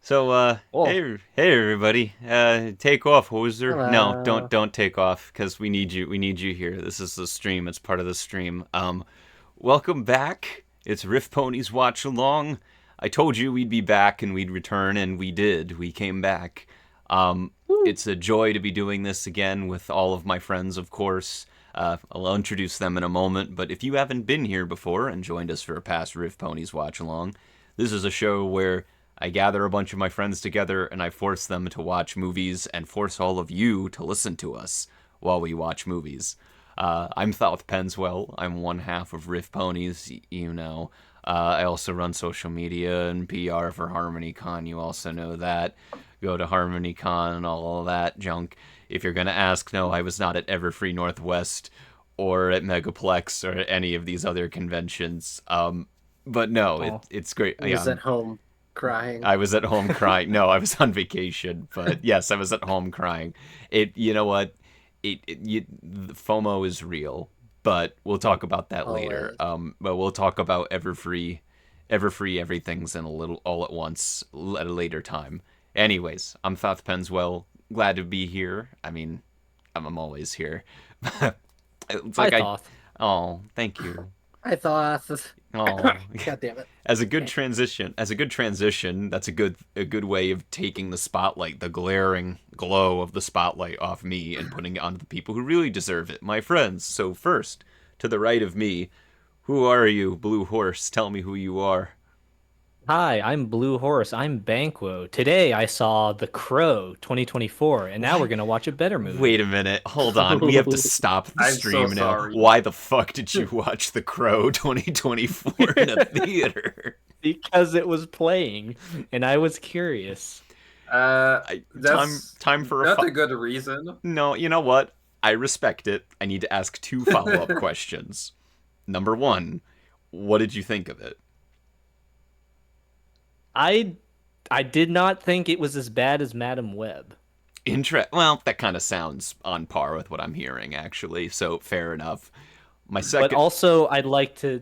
Oh, Hey, everybody. Take off, hoser. No, hello. don't take off, because we need you. We need you here. This is the stream. It's part of the stream. Welcome back. It's Riff Ponies Watch Along. I told you we'd be back and we'd return, and we did. We came back. Woo. It's a joy to be doing this again with all of my friends, of course. I'll introduce them in a moment, but if you haven't been here before and joined us for a past Riff Ponies Watch Along, this is a show where I gather a bunch of my friends together and I force them to watch movies and force all of you to listen to us while we watch movies. I'm South Penswell. I'm one half of Riff Ponies, you know. I also run social media and PR for HarmonyCon. You also know that. Go to HarmonyCon and all of that junk. If you're going to ask, no, I was not at Everfree Northwest or at Megaplex or any of these other conventions. But no, Oh, it's great. he was at home crying. I was at home crying. No, I was on vacation, but yes, I was at home crying. You know what? FOMO is real, but we'll talk about that later. Always. But we'll talk about Everfree everything's in a little all at once at a later time. Anyways, I'm Thoth Penswell. Glad to be here. I mean, I'm always here. It's I like I. thought. Oh, thank you. I thought. Oh, God damn it. as a good transition, that's a good way of taking the spotlight, the glaring glow of the spotlight off me and putting it onto the people who really deserve it, my friends. So first, to the right of me, who are you, Blue Horse? Tell me who you are. Hi, I'm Blue Horse. I'm Banquo. Today I saw The Crow 2024, and now we're What? gonna watch a better Wait movie. a minute. Hold on. We have to stop the I'm so stream now. sorry. Why the fuck did you watch The Crow 2024 in a theater? Because it was playing, and I was curious. That's Time for a not a good reason. No, you know what? I respect it. I need to ask two follow-up questions. Number one, what did you think of it? I I did not think it was as bad as Madam Web. Well, that kind of sounds on par with what I'm hearing, actually. So fair enough. My But second, also, I'd like to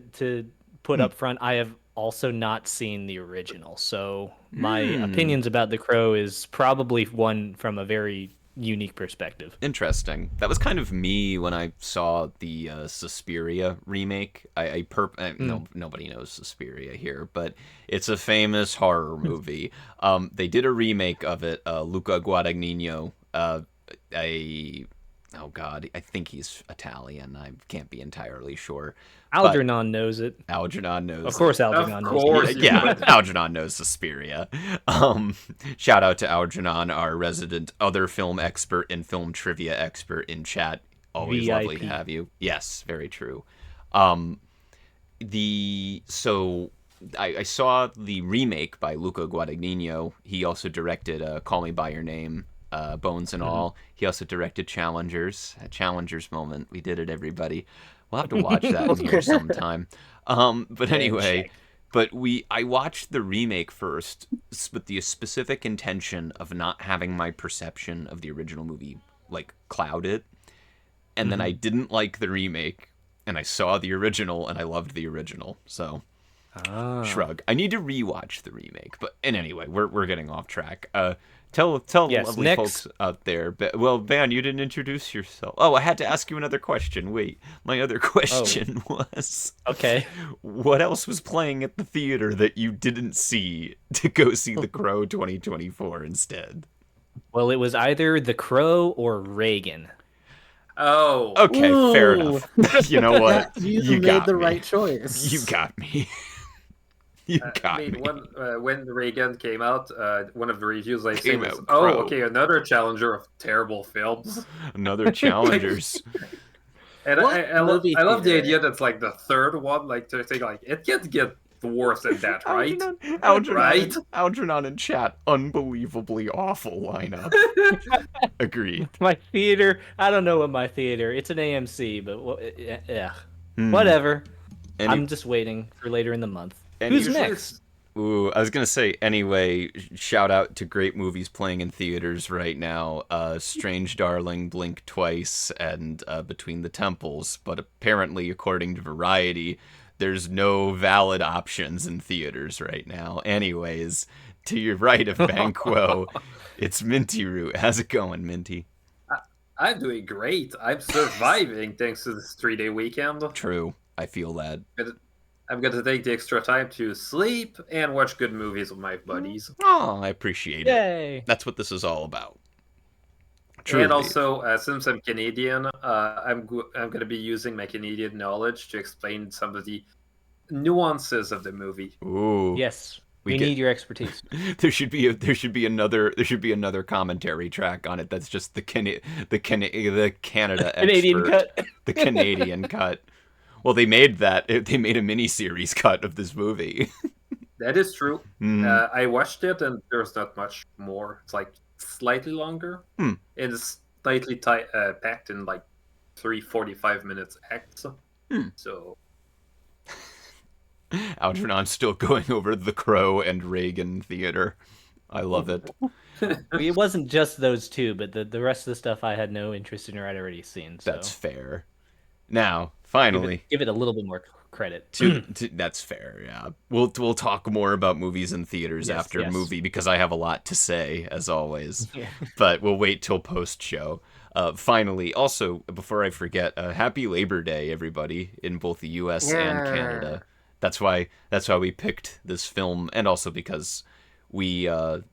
put hmm, up front, I have also not seen the original, so my hmm, opinions about The Crow is probably one from a very unique perspective. interesting. That was kind of me when I saw the Suspiria remake. Mm. No, nobody knows Suspiria here, but it's a famous horror movie. They did a remake of it. Luca Guadagnino, a oh god, I think he's Italian. I can't be entirely sure, but Algernon knows it. Algernon Of knows it. course, Of Algernon knows it. Yeah, course you yeah, would. Algernon knows Suspiria. Um, Shout out to Algernon, our resident other film expert and film trivia expert in chat. Always lovely to VIP. have you. Yes, very true. Um, the so I saw the remake by Luca Guadagnino. He also directed "Call Me by Your Name," Bones and Mhm. All. He also directed Challengers. A Challengers moment. We did it, everybody. We'll have to watch that in Of here course. sometime. But And anyway, check. I watched the remake first with the specific intention of not having my perception of the original movie like clouded, and then I Mhm. didn't like the remake, and I saw the original and I loved the original. So Ah. shrug. I need to rewatch the remake, but in anyway, we're getting off track. Tell Yes, lovely next. folks out there. Well, Van, you didn't introduce yourself. Oh, I had to ask you another question. Wait, my other Oh, question was, okay. what else was playing at the theater that you didn't see to go see The Crow 2024 instead? Well, it was either The Crow or Reagan. Oh, Okay, fair Ooh, enough. You know what? you You made got the me. right You choice. got me. You I got mean, me. when Reagan came out, one of the reviews I seen Came was, out "Oh, pro. okay, another challenger of terrible films." Another Like, challengers. and What movie I love the idea theater? that's like the third one, like to think like it can't get worse than that, right? Right? Algernon in chat. Unbelievably awful lineup. Agreed. My theater, I don't know what my theater. It's an AMC, but yeah, Hmm. whatever. Any I'm just waiting for later in the month. Who's any Usually next? it's Ooh, I was gonna say anyway. Shout out to great movies playing in theaters right now. Strange Darling, Blink Twice, and Between the Temples. But apparently, according to Variety, there's no valid options in theaters right now. Anyways, to your right of Banquo, it's Minty Root. How's it going, Minty? I'm doing great. I'm surviving thanks to this 3-day weekend. True. I feel that. I'm going to take the extra time to sleep and watch good movies with my buddies. Oh, I appreciate Yay. it. That's what this is all about. Truly. And also, since I'm Canadian, I'm going to be using my Canadian knowledge to explain some of the nuances of the movie. Ooh. Yes. We need your expertise. There should be another commentary track on it that's just the Canada Canadian expert, cut. The Canadian cut. Well, they made a mini-series cut of this movie. That is true. I watched it, and there's not much more. It's like slightly longer. It's slightly packed in like 3 45-minute acts. So, Algernon's still going over The Crow and Reagan Theater. I love it. It wasn't just those two, but the rest of the stuff I had no interest in or I'd already seen. So. That's fair. Now, finally, give it a little bit more credit. That's fair. Yeah, we'll talk more about movies in theaters after movie because I have a lot to say as always. But we'll wait till post show. Finally, also before I forget, happy Labor Day, everybody in both the U.S. and Canada. That's why we picked this film, and also because we all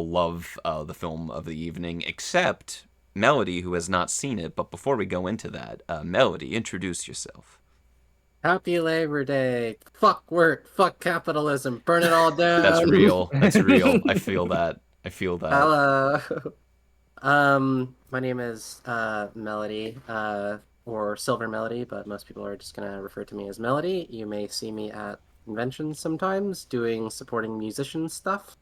love the film of the evening, except Melody, who has not seen it. But before we go into that, Melody, introduce yourself. Happy Labor Day. Fuck work. Fuck capitalism. Burn it all down. That's real. That's real. I feel that. Hello. My name is Melody, or Silver Melody, but most people are just gonna refer to me as Melody. You may see me at conventions sometimes doing supporting musician stuff.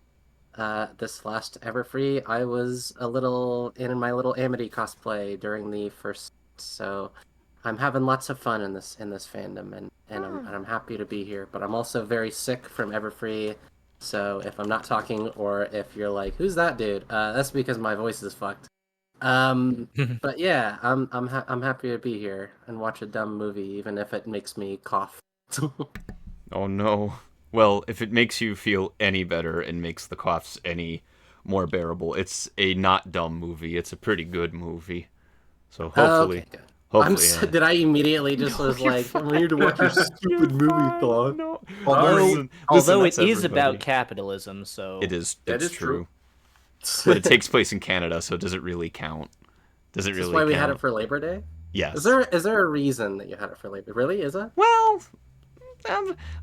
This last Everfree, I was a little in my little Amity cosplay during the first, so I'm having lots of fun in this fandom, and I'm happy to be here. But I'm also very sick from Everfree, so if I'm not talking or if you're like, "Who's that dude?" That's because my voice is fucked. But yeah, I'm happy to be here and watch a dumb movie, even if it makes me cough. Oh no. Well, if it makes you feel any better and makes the coughs any more bearable, it's a not dumb movie. It's a pretty good movie. So hopefully... Okay, good. Did I immediately just was like, I'm here to watch your stupid movie thought? No. Although it is about capitalism, so... It is. It's true. But it takes place in Canada, so does it really count? Does it really count? That's why we had it for Labor Day? Yes. Is there a reason that you had it for Labor Day? Really? Is it? Well...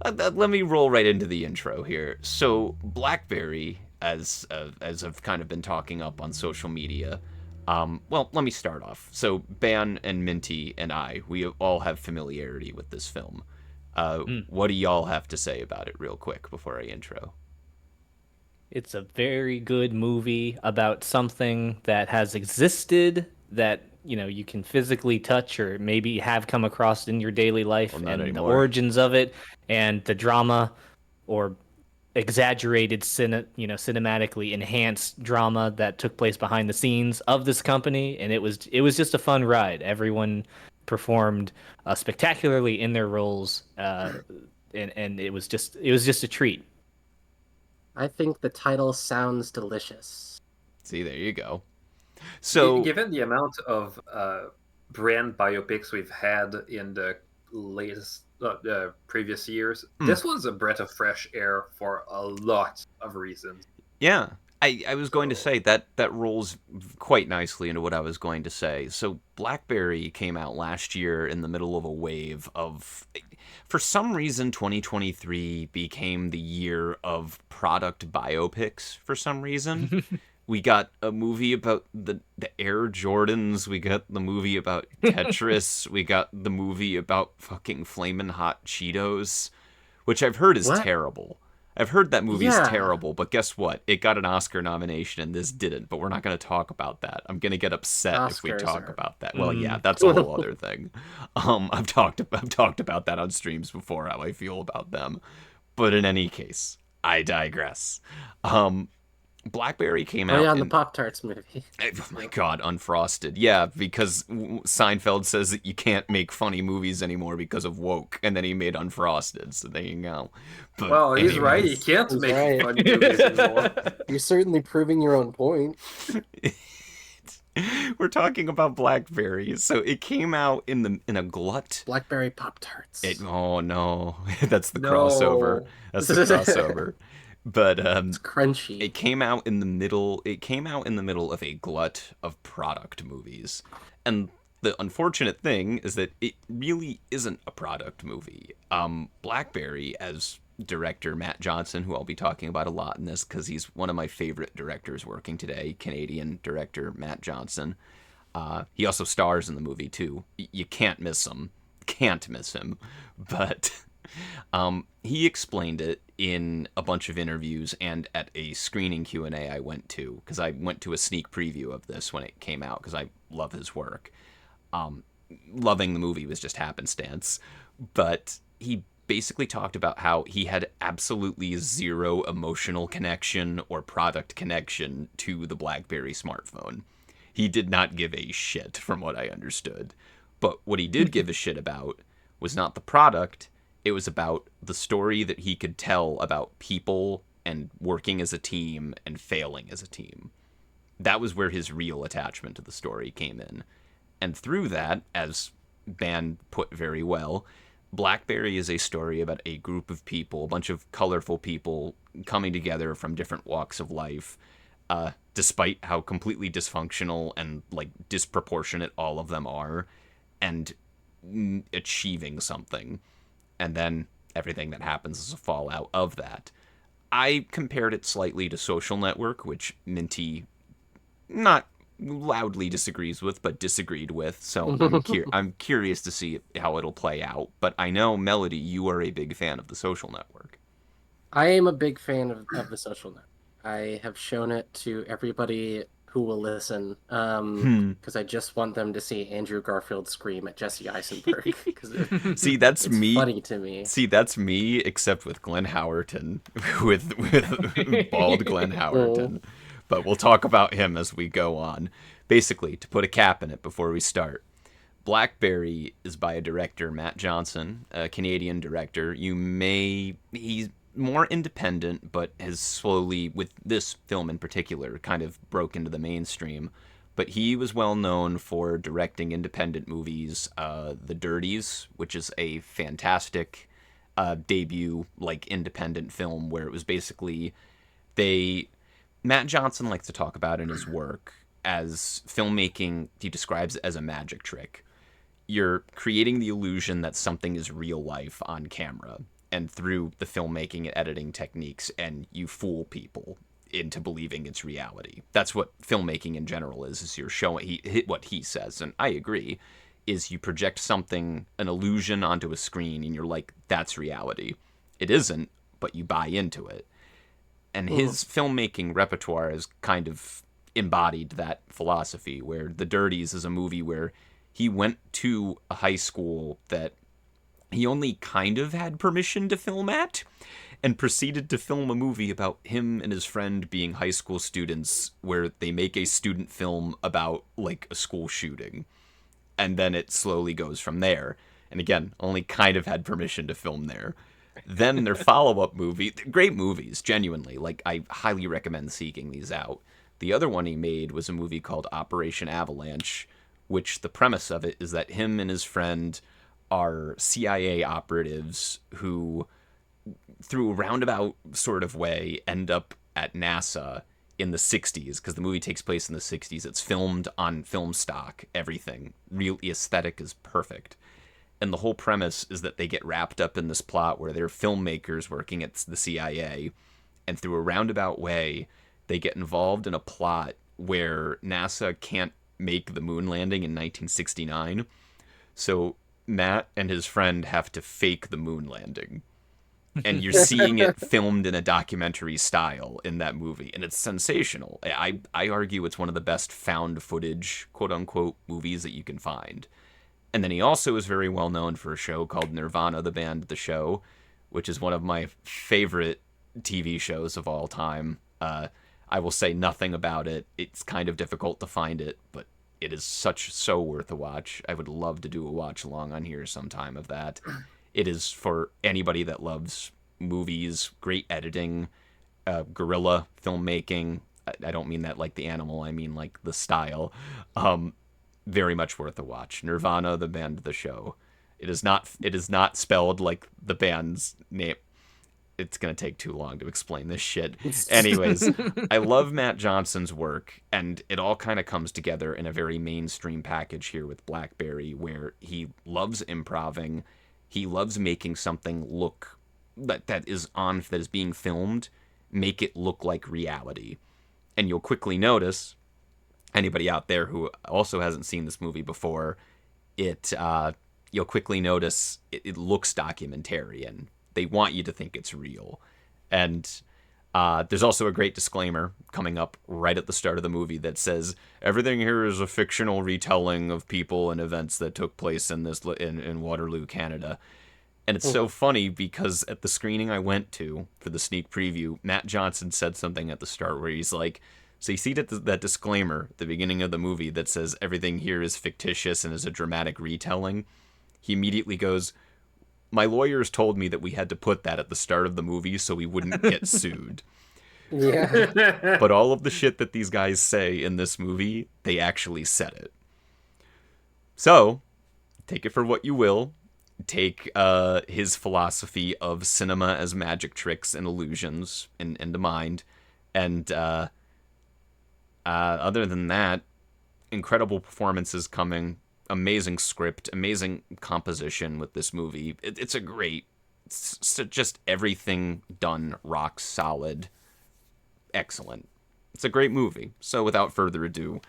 let me roll right into the intro here. So, BlackBerry, as I've kind of been talking up on social media, well, let me start off. So, Ban and Minty and we all have familiarity with this film. What do y'all have to say about it real quick before I intro? It's a very good movie about something that has existed that you can physically touch or maybe have come across in your daily life, and the origins of it and the drama or exaggerated cinematically enhanced drama that took place behind the scenes of this company. And it was just a fun ride. Everyone performed spectacularly in their roles, and it was just a treat. I think the title sounds delicious. See, there you go. So, given the amount of brand biopics we've had in the latest previous years, this one's a breath of fresh air for a lot of reasons. Yeah, I was going to say that rolls quite nicely into what I was going to say. So BlackBerry came out last year in the middle of a wave of... For some reason, 2023 became the year of product biopics for some reason. We got a movie about the Air Jordans. We got the movie about Tetris. We got the movie about fucking Flamin' Hot Cheetos, which I've heard is terrible. I've heard that movie's terrible, but guess what? It got an Oscar nomination and this didn't, but we're not going to talk about that. I'm going to get upset if we talk about that. Well, yeah, that's a whole other thing. I've talked about that on streams before, how I feel about them. But in any case, I digress. BlackBerry came Oh out yeah, on the in Pop-Tarts movie. oh my god, Unfrosted. Yeah, because Seinfeld says that you can't make funny movies anymore because of woke, and then he made Unfrosted, so there you go. But Well, he's right. You anyways, can't He's make right. funny movies anymore. You're certainly proving your own point. we're talking about BlackBerry. So it came out in a glut. Blackberry Pop-Tarts. Oh no, that's the crossover. No. That's the crossover. But It's crunchy. it came out in the middle. It came out in the middle of a glut of product movies, and the unfortunate thing is that it really isn't a product movie. BlackBerry, as director Matt Johnson, who I'll be talking about a lot in this because he's one of my favorite directors working today, Canadian director Matt Johnson. He also stars in the movie too. You can't miss him. Can't miss him. But he explained it in a bunch of interviews and at a screening Q&A I went to, because I went to a sneak preview of this when it came out because I love his work. Loving the movie was just happenstance. But he basically talked about how he had absolutely zero emotional connection or product connection to the BlackBerry smartphone. He did not give a shit, from what I understood. But what he did give a shit about was not the product, it was about the story that he could tell about people and working as a team and failing as a team. That was where his real attachment to the story came in. And through that, as Ban put very well, BlackBerry is a story about a group of people, a bunch of colorful people coming together from different walks of life, despite how completely dysfunctional and like disproportionate all of them are, and achieving something. And then everything that happens is a fallout of that. I compared it slightly to Social Network, which Minty not loudly disagrees with, but disagreed with. So I'm curious to see how it'll play out. But I know, Melody, you are a big fan of the Social Network. I am a big fan of the Social Network. I have shown it to everybody who will listen, because I just want them to see Andrew Garfield scream at Jesse Eisenberg. See, that's it's me. funny to me. See, that's me, except with Glenn Howerton, with bald Glenn Howerton. But we'll talk about him as we go on. Basically, to put a cap in it before we start, BlackBerry is by a director, Matt Johnson, a Canadian director. He's more independent, but has slowly, with this film in particular, kind of broke into the mainstream. But he was well known for directing independent movies, The Dirties, which is a fantastic debut, like, independent film where it was basically Matt Johnson likes to talk about in his work as filmmaking, he describes it as a magic trick. You're creating the illusion that something is real life on camera, and through the filmmaking and editing techniques, and you fool people into believing it's reality. That's what filmmaking in general is you're showing, what he says, and I agree, is you project something, an illusion onto a screen, and you're like, that's reality. It isn't, but you buy into it. And his filmmaking repertoire has kind of embodied that philosophy, where The Dirties is a movie where he went to a high school that he only kind of had permission to film at, and proceeded to film a movie about him and his friend being high school students, where they make a student film about, like, a school shooting. And then it slowly goes from there. And again, only kind of had permission to film there. Then their follow-up movie, great movies, genuinely. Like, I highly recommend seeking these out. The other one he made was a movie called Operation Avalanche, which the premise of it is that him and his friend are CIA operatives who, through a roundabout sort of way, end up at NASA in the 60s, because the movie takes place in the 60s. It's filmed on film stock, everything. Really, aesthetic is perfect. And the whole premise is that they get wrapped up in this plot where they're filmmakers working at the CIA, and through a roundabout way, they get involved in a plot where NASA can't make the moon landing in 1969. So Matt and his friend have to fake the moon landing. And you're seeing it filmed in a documentary style in that movie, and it's sensational. I argue it's one of the best found footage, quote-unquote, movies that you can find. And then he also is very well known for a show called Nirvana, the band, The Show, which is one of my favorite TV shows of all time. I I will say nothing about it. It's kind of difficult to find it, but it is so worth a watch. I would love to do a watch along on here sometime of that. It is for anybody that loves movies, great editing, guerrilla filmmaking. I don't mean that like the animal, I mean like the style. Very much worth a watch. Nirvana, the band, the show. It is not spelled like the band's name. It's going to take too long to explain this shit. Anyways, I love Matt Johnson's work, and it all kind of comes together in a very mainstream package here with BlackBerry, where he loves improving. He loves making something look that is being filmed, make it look like reality. And you'll quickly notice, anybody out there who also hasn't seen this movie before, you'll quickly notice it looks documentarian. They want you to think it's real. And there's also a great disclaimer coming up right at the start of the movie that says, everything here is a fictional retelling of people and events that took place in Waterloo, Canada. And it's so funny because at the screening I went to for the sneak preview, Matt Johnson said something at the start where he's like, so you see that disclaimer at the beginning of the movie that says everything here is fictitious and is a dramatic retelling? He immediately goes, my lawyers told me that we had to put that at the start of the movie so we wouldn't get sued. Yeah. But all of the shit that these guys say in this movie, they actually said it. So, take it for what you will. Take his philosophy of cinema as magic tricks and illusions into mind. And other than that, incredible performances coming. Amazing script, amazing composition with this movie. It's just everything done rock solid. Excellent. It's a great movie. So without further ado,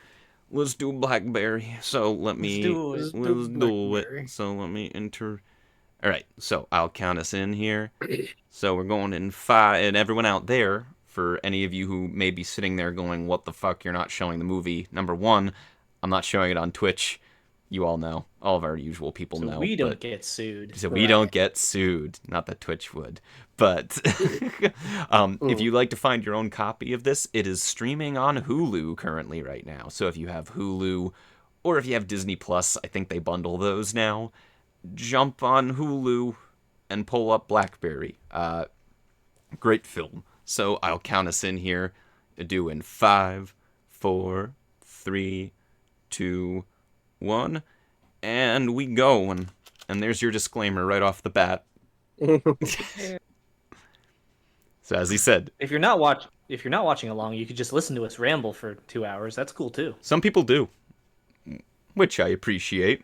let's do BlackBerry. So let's do it. So let me enter. All right. So I'll count us in here. So we're going in 5, and everyone out there, for any of you who may be sitting there going, what the fuck, you're not showing the movie. Number 1, I'm not showing it on Twitch. You all know. All of our usual people know. We don't get sued. So we don't get sued. Not that Twitch would. But if you'd like to find your own copy of this, it is streaming on Hulu currently right now. So if you have Hulu, or if you have Disney Plus, I think they bundle those now, jump on Hulu and pull up BlackBerry. Great film. So I'll count us in here. Do in 5, 4, 3, 2, 1, and we go. And there's your disclaimer right off the bat. So as he said, if you're not watching along, you could just listen to us ramble for 2 hours. That's cool too. Some people do, which I appreciate.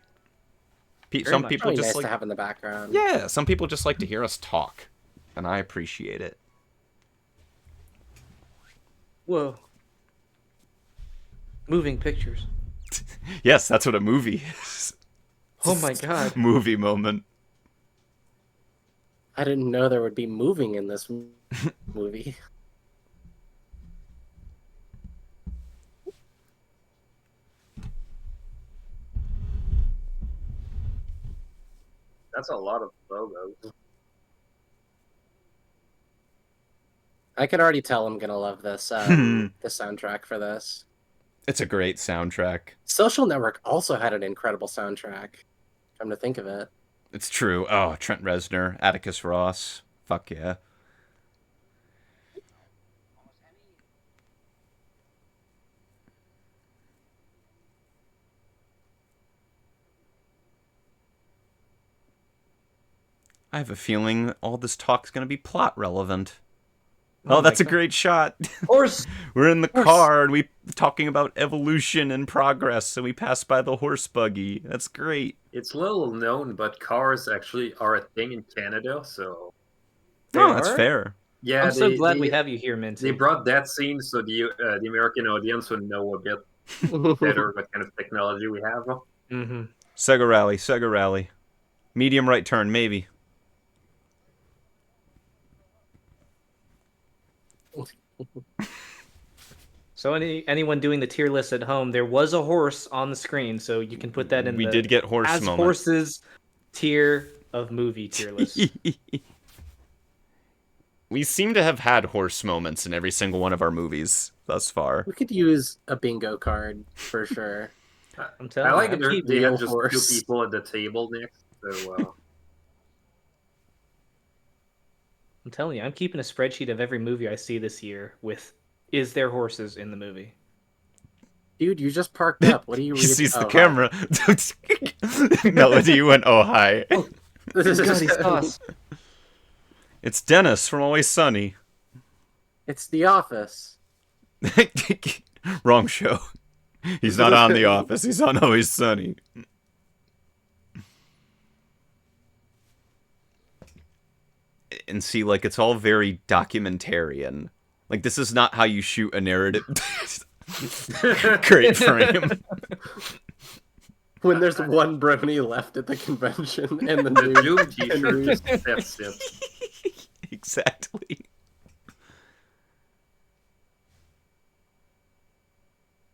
Some people just nice like to have in the background. Yeah, some people just like to hear us talk, and I appreciate it. Whoa. Moving pictures. Yes, that's what a movie is. Oh my god. Movie moment. I didn't know there would be moving in this movie. That's a lot of logos. I can already tell I'm gonna love this. The soundtrack for this. It's a great soundtrack. Social Network also had an incredible soundtrack. Come to think of it. It's true. Oh, Trent Reznor, Atticus Ross. Fuck yeah. I have a feeling all this talk's going to be plot relevant. Oh, that's a great shot. Horse. We're in the car and we talking about evolution and progress, and we pass by the horse buggy. That's great. It's little known, but cars actually are a thing in Canada, so... Oh, that's fair. Yeah, I'm so glad we have you here, Minty. They brought that scene so the American audience would know a bit better what kind of technology we have. Mm-hmm. Sega rally. Medium right turn, maybe. So anyone doing the tier list at home, there was a horse on the screen, so you can put that in. We did get horse as moment. Horses tier of movie tier list. We seem to have had horse moments in every single one of our movies thus far. We could use a bingo card for sure. I'm I telling like you, they real had just horse. 2 people at the table next. So I'm telling you, I'm keeping a spreadsheet of every movie I see this year with is there horses in the movie? Dude, you just parked up. What are you He reading? sees the Oh, camera. Melody, you went, oh, hi. Oh, God, he saw us. It's Dennis from Always Sunny. It's The Office. Wrong show. He's not on The Office. He's on Always Sunny. And see, like, it's all very documentarian. Like, this is not how you shoot a narrative. Great frame. When there's one brony left at the convention and the the new Doom t-shirt just fits it. Exactly.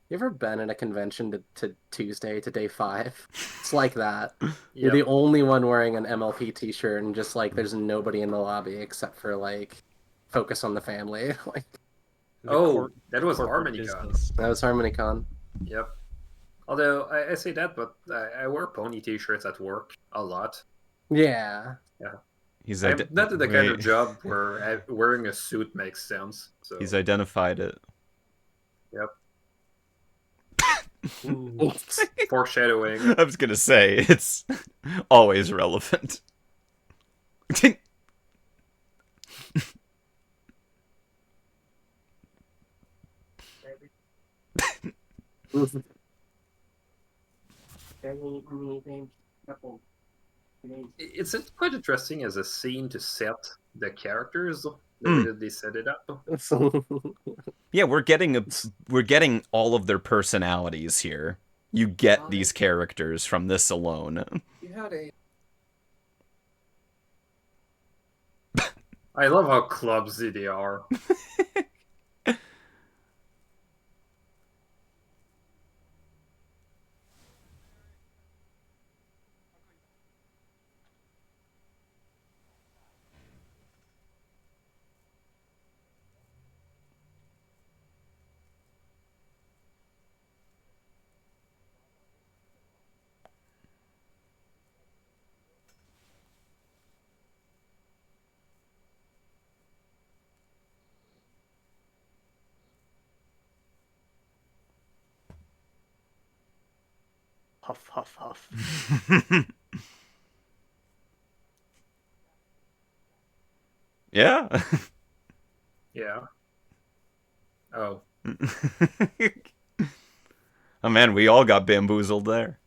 You ever been in a convention to Tuesday to day 5? It's like that. You're Yep. the only one wearing an MLP t-shirt and just like there's nobody in the lobby except for like Focus on the Family. Like That was corporate HarmonyCon. business. that was HarmonyCon. Yep. Although I say that, but I wear pony t-shirts at work a lot. Yeah. He's I'm not in the kind of job where wearing a suit makes sense. So He's identified it. yep. Ooh. Foreshadowing. I was gonna say, it's always relevant. It's quite interesting as a scene to set the characters, the way that they set it up. Yeah, we're getting all of their personalities here. You get these characters from this alone. I love how clumsy they are. Huff, huff, huff. Yeah. Yeah. Oh. Oh man, we all got bamboozled there.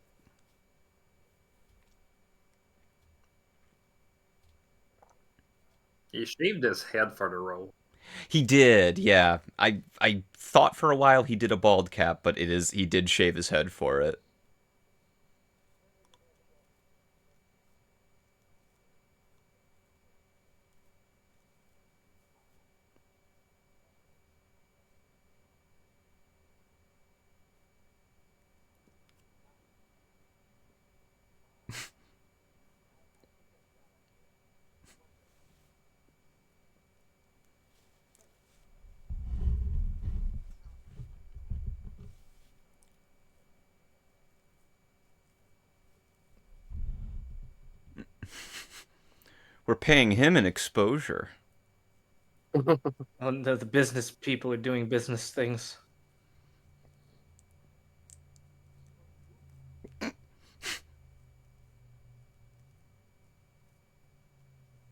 He shaved his head for the role. He did, yeah. I thought for a while he did a bald cap, but he did shave his head for it. We're paying him an exposure. The business people are doing business things.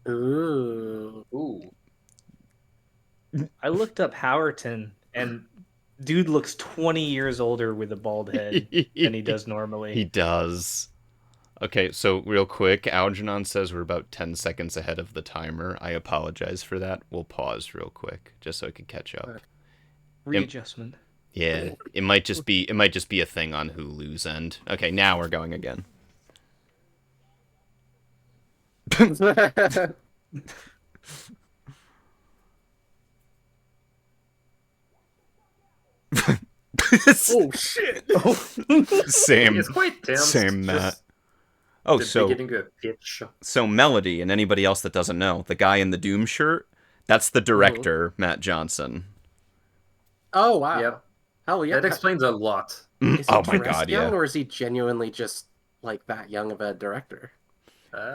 Ooh. Ooh. I looked up Howerton, and dude looks 20 years older with a bald head than he does normally. He does. Okay, so real quick, Algernon says we're about 10 seconds ahead of the timer. I apologize for that. We'll pause real quick, just so I can catch up. Readjustment. Yeah, it might just be a thing on Hulu's end. Okay, now we're going again. Oh shit! Same. It's quite tense. Same, Matt. Just Oh, the so beginning of a pitch. Melody and anybody else that doesn't know, the guy in the Doom shirt, That's the director, Matt Johnson. Oh, wow. Yep. Oh, yeah. That explains a lot. Is he Oh my dressed god, young, yeah. or is he genuinely just like that young of a director?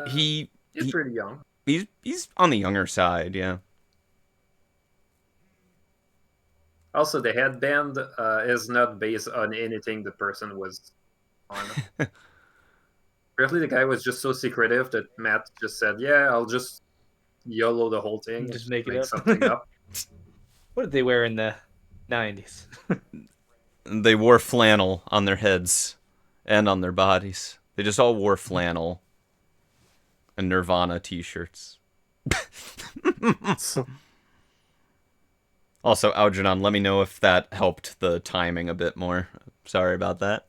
He's pretty young. He's on the younger side, yeah. Also, the headband is not based on anything the person was on. Apparently, the guy was just so secretive that Matt just said, "Yeah, I'll just YOLO the whole thing and Just make it up." something up." What did they wear in the 90s? They wore flannel on their heads and on their bodies. They just all wore flannel and Nirvana t-shirts. Also, Algernon, let me know if that helped the timing a bit more. Sorry about that.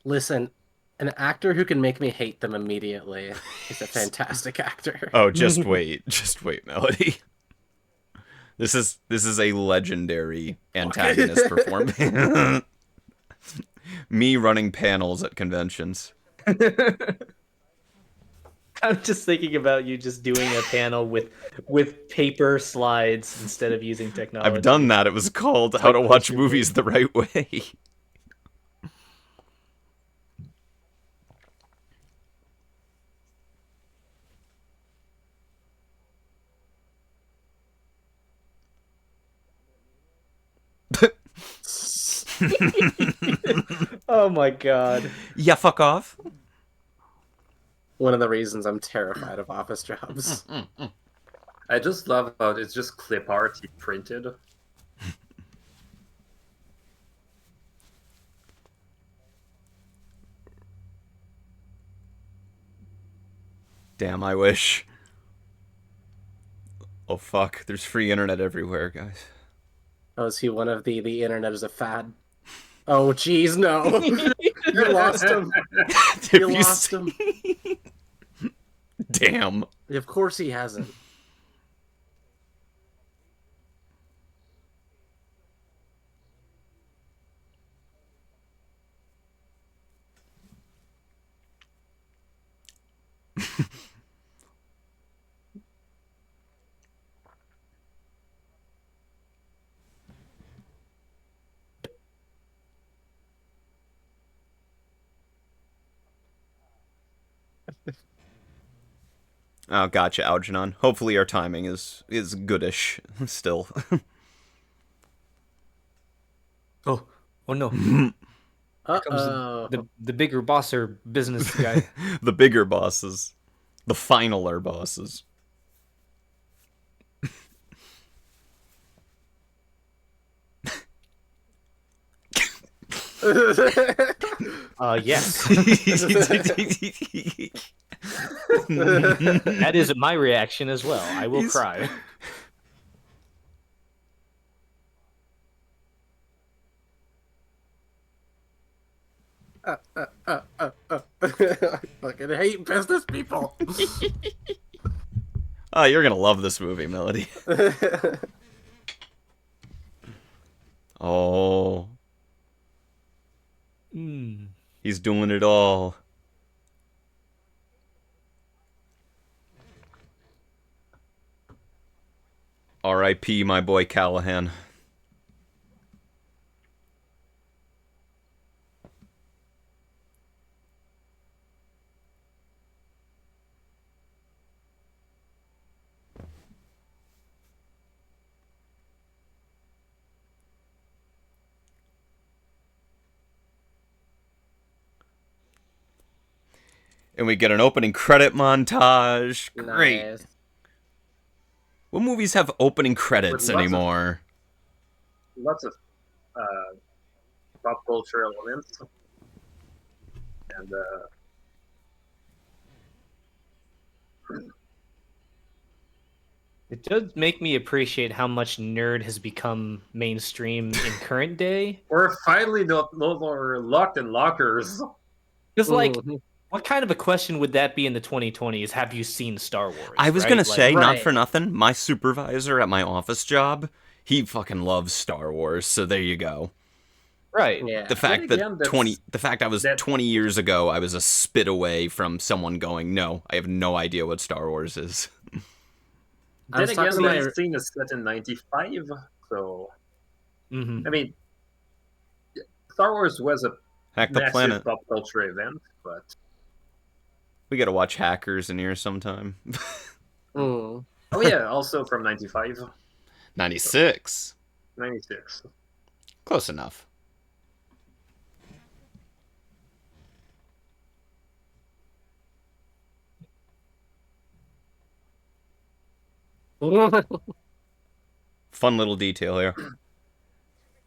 Listen, an actor who can make me hate them immediately is a fantastic actor. Oh, just wait, Melody. This is a legendary antagonist performance. Me running panels at conventions. I'm just thinking about you just doing a panel with paper slides instead of using technology. I've done that. It was called How to Watch Movies the Right Way. Oh my god. Yeah, fuck off. One of the reasons I'm terrified of office jobs. I just love how it's just clip art he printed. Damn, I wish. Oh fuck, there's free internet everywhere, guys. Oh, is he one of the internet is a fad? Oh, jeez, no. You lost him. You lost him. Damn. Of course he hasn't. Oh, gotcha, Algernon. Hopefully our timing is goodish still. Oh no. Here comes Uh-oh. the bigger bosser business guy. The bigger bosses. The finaler bosses. Yes. That is my reaction as well. I will cry. I fucking hate business people. Oh, you're gonna love this movie, Melody. Oh. He's doing it all. R.I.P. my boy Callahan. And we get an opening credit montage. Great. Nice. What movies have opening credits anymore? Lots of pop culture elements. And It does make me appreciate how much nerd has become mainstream in current day. we're finally no longer locked in lockers. Because, like, what kind of a question would that be in the 2020s? Have you seen Star Wars? I was gonna say, Right. not for nothing, my supervisor at my office job, he fucking loves Star Wars, so there you go. Right. Yeah. The fact again, the fact I was 20 years ago, I was a spit away from someone going, no, I have no idea what Star Wars is. Then again, that scene is set in '95, so I mean, Star Wars was a Hack the massive planet. pop culture event, but we gotta watch Hackers in here sometime. Mm. Oh yeah, also from '95. 96. 96. Close enough. Fun little detail here.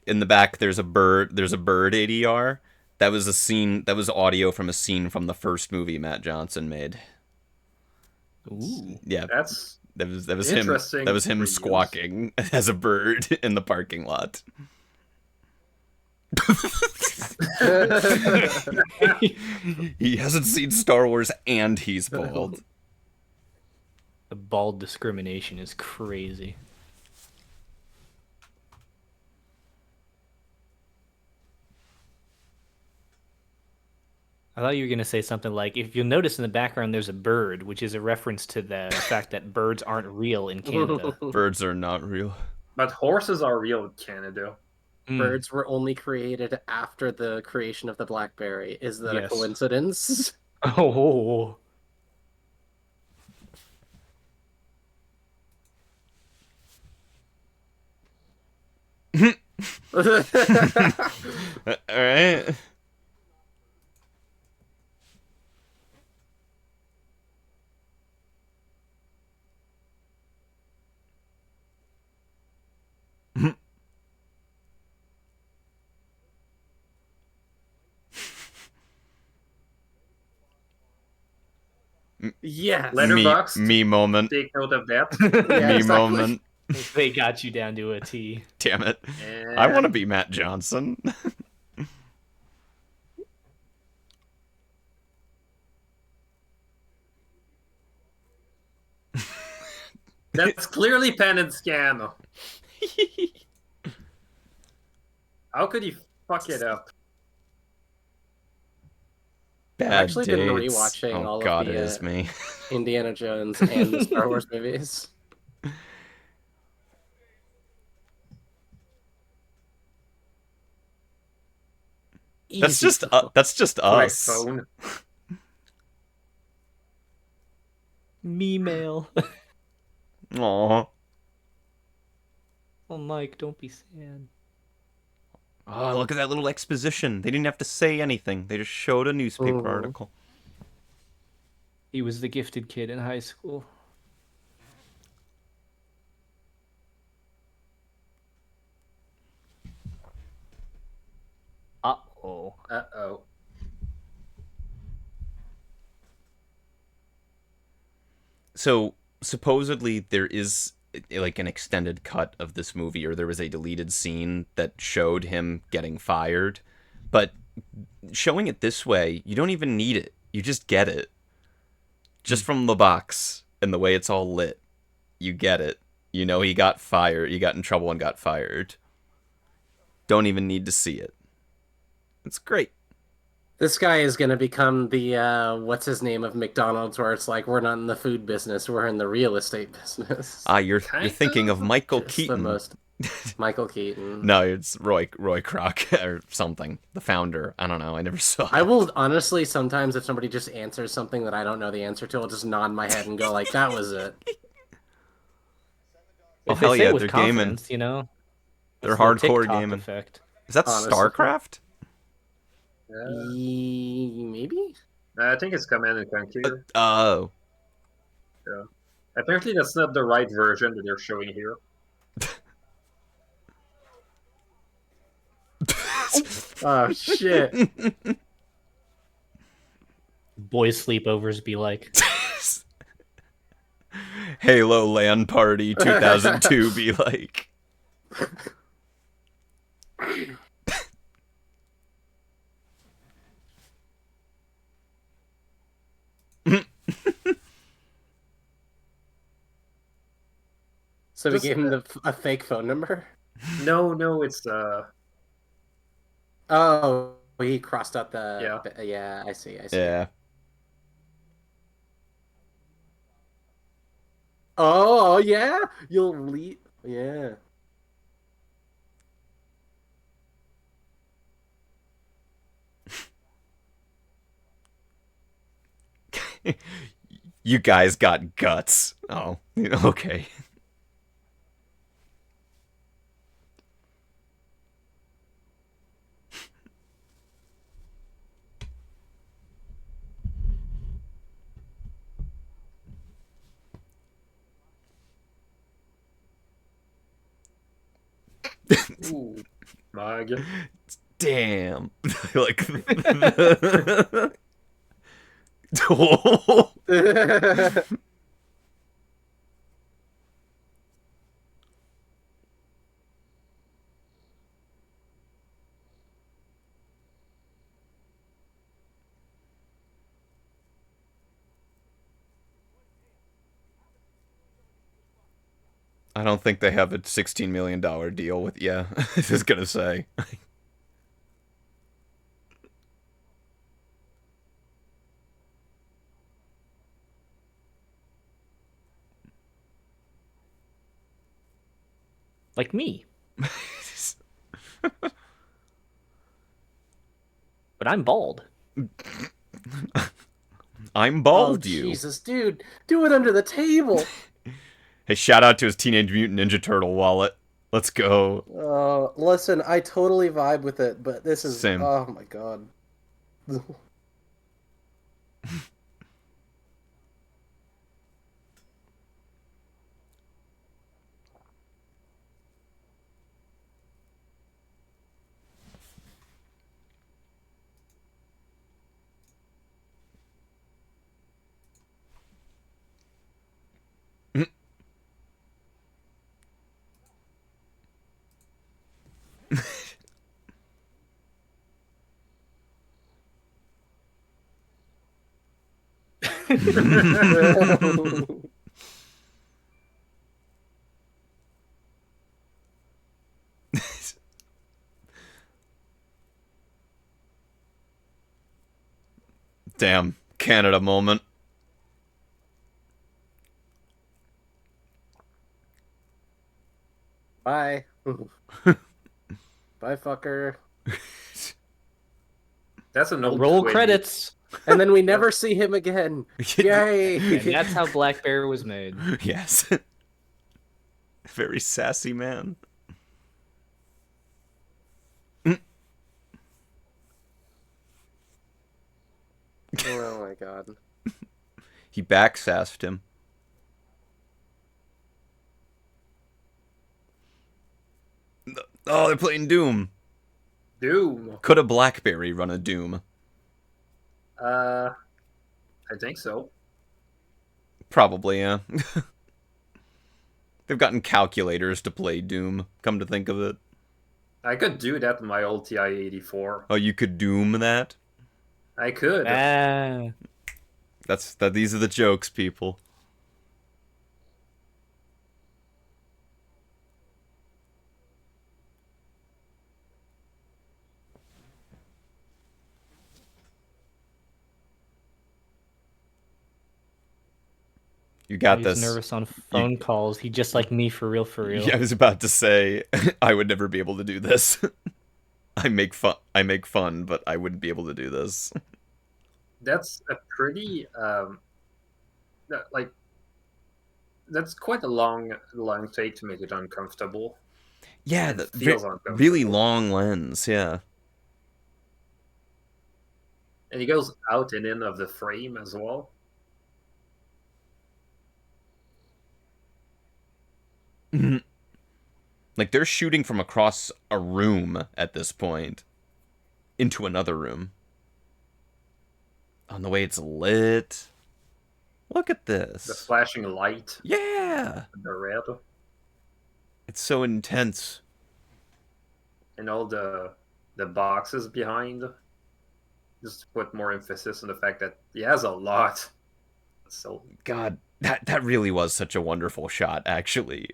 In the back, there's a bird. There's a bird ADR. That was a scene. That was audio from a scene from the first movie Matt Johnson made. Ooh. Yeah, That's that was interesting. him. That was him squawking as a bird in the parking lot. He hasn't seen Star Wars and he's bald. The bald discrimination is crazy. I thought you were going to say something like, if you'll notice in the background, there's a bird, which is a reference to the fact that birds aren't real in Canada. Birds are not real. But horses are real in Canada. Birds were only created after the creation of the BlackBerry. Is that a coincidence? Oh. All right. Yes. Letterboxd. Me moment. Take note of that. Yeah, Me exactly. moment. They got you down to a T. Damn it. I want to be Matt Johnson. That's clearly pen and scan. How could he fuck it up? Bad I've actually been dates. rewatching all God, of it is the me. Indiana Jones and the Star Wars movies. That's just us. Phone. Me mail. Aw. Oh, Mike, don't be sad. Oh, look at that little exposition. They didn't have to say anything. They just showed a newspaper Mhm. article. He was the gifted kid in high school. Uh-oh. Uh-oh. So, supposedly there is like an extended cut of this movie, or there was a deleted scene that showed him getting fired. But showing it this way, you don't even need it. You just get it. Just from the box and the way it's all lit. You get it. You know he got fired. He got in trouble and got fired. Don't even need to see it. It's great. This guy is going to become the, what's his name of McDonald's, where it's like, we're not in the food business, we're in the real estate business. You're thinking of Michael Keaton. The most Michael Keaton. No, it's Roy Kroc or something. The founder. I don't know. I never saw it. I will honestly, sometimes if somebody just answers something that I don't know the answer to, I'll just nod my head and go like, that was it. Well, If they hell say it yeah, with they're gaming. confidence, you know? They're It's the hardcore TikTok gaming. effect. Is that Honestly. StarCraft? Maybe? I think it's Command and Conquer. Oh. Yeah. Apparently, that's not the right version that they're showing here. Oh, shit. Boys' sleepovers be like. Halo LAN Party 2002 be like. So we Just, gave him a fake phone number? no, it's Oh, he crossed out the... yeah. Yeah, I see. Yeah. Oh, yeah? You'll leave... Yeah. You guys got guts. Oh, okay. Ooh, mug. Damn. Like. I don't think they have a $16 million deal with. Yeah, I was gonna say. Like me. But I'm bald. I'm Oh, bald, you. Jesus, dude. Do it under the table. Hey, shout out to his Teenage Mutant Ninja Turtle wallet. Let's go. Listen, I totally vibe with it, but this is... Same. Oh, my God. Damn, Canada moment. Bye. Bye, fucker. That's an old Roll twin. credits. And then we never see him again. Yay! And that's how BlackBerry was made. Yes. Very sassy man. Oh my God. He backsassed him. Oh, they're playing Doom. Doom. Could a BlackBerry run a Doom? I think so. Probably, yeah. They've gotten calculators to play Doom, come to think of it. I could do that in my old TI-84. Oh, you could Doom that? I could. These are the jokes, people. You got He's this. nervous on phone calls. He just like me for real, for real. Yeah, I was about to say I would never be able to do this. I make fun, but I wouldn't be able to do this. That's a pretty like that's quite a long take to make it uncomfortable. Yeah, It the feels uncomfortable. really long lens, yeah. And he goes out and in of the frame as well. Like they're shooting from across a room at this point into another room. On the way it's lit. Look at this. The flashing light. Yeah. The red. It's so intense. And all the boxes behind. Just to put more emphasis on the fact that he has a lot So God, that really was such a wonderful shot, actually.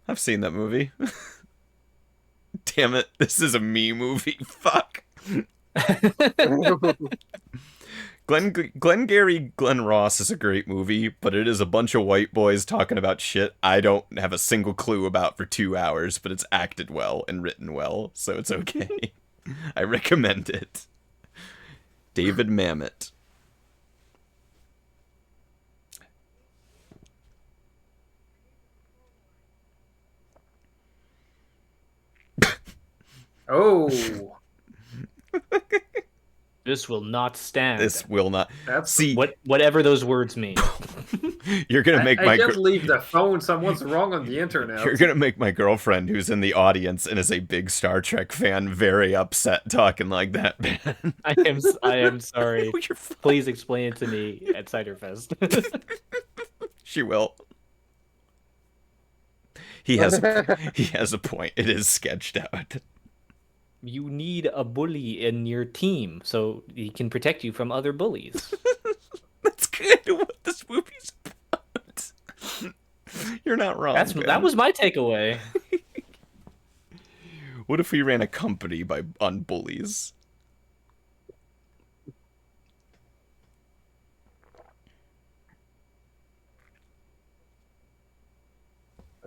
I've seen that movie. Damn it, this is a me movie. Fuck. Glengarry Glen Ross is a great movie, but it is a bunch of white boys talking about shit I don't have a single clue about for 2 hours, but it's acted well and written well, so it's okay. I recommend it. David Mamet. oh, This will not stand. This will not. that's See, whatever those words mean. you're gonna make I my. can't leave the phone. Someone's wrong on the internet. You're gonna make my girlfriend, who's in the audience and is a big Star Trek fan, very upset talking like that, man. I am sorry. Oh, you're fine. Please explain it to me at Ciderfest. She will. He has a point. It is sketched out. You need a bully in your team so he can protect you from other bullies. That's kind of what this movie's about. You're not wrong. That was my takeaway. What if we ran a company on bullies?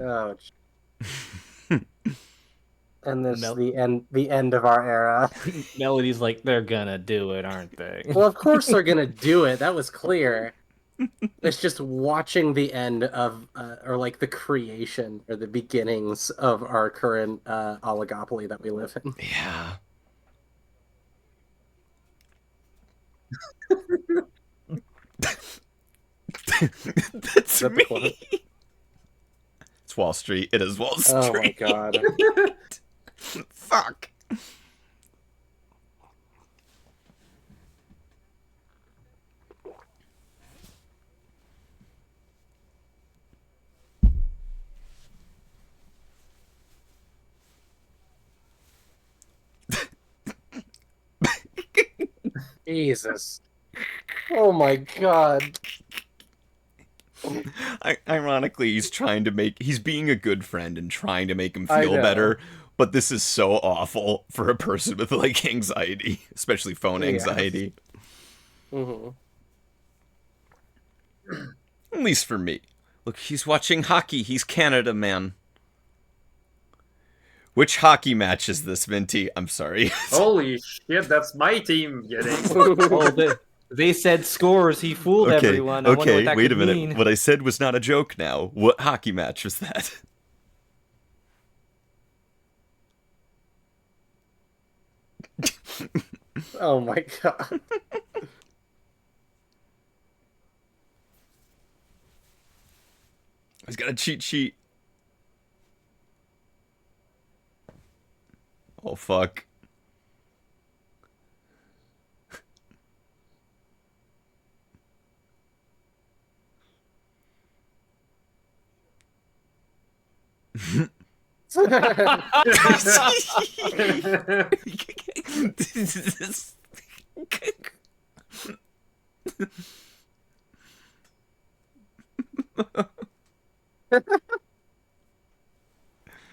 Oh. And this the end of our era. Melody's like, they're gonna do it, aren't they? Well, of course they're gonna do it. That was clear. It's just watching the end of, or like the creation or the beginnings of our current oligopoly that we live in. Yeah. That's me. It's Wall Street. It is Wall Street. Oh my god. Fuck. Jesus. Oh my god. Ironically, he's being a good friend and trying to make him feel better, but this is so awful for a person with like anxiety, especially phone anxiety. Mm-hmm. At least for me. Look, he's watching hockey. He's Canada, man. Which hockey match is this, Minty? I'm sorry. Holy shit, that's my team getting. Oh, they said scores. He fooled everyone. I wonder what that wait could a minute. mean. What I said was not a joke now. What hockey match was that? Oh my god. He's got a cheat sheet. Oh, fuck.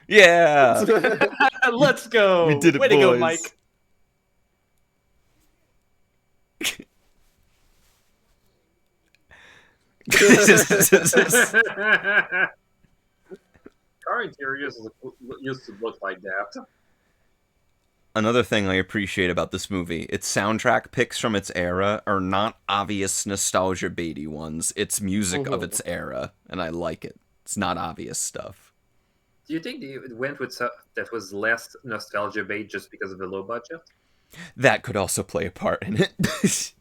Yeah. Let's go. We did it, Way boys. to go, Mike. Car interiors used to look like that. Another thing I appreciate about this movie, its soundtrack picks from its era are not obvious nostalgia baity ones. It's music of its era, and I like it. It's not obvious stuff. Do you think they went with stuff that was less nostalgia bait just because of the low budget? That could also play a part in it.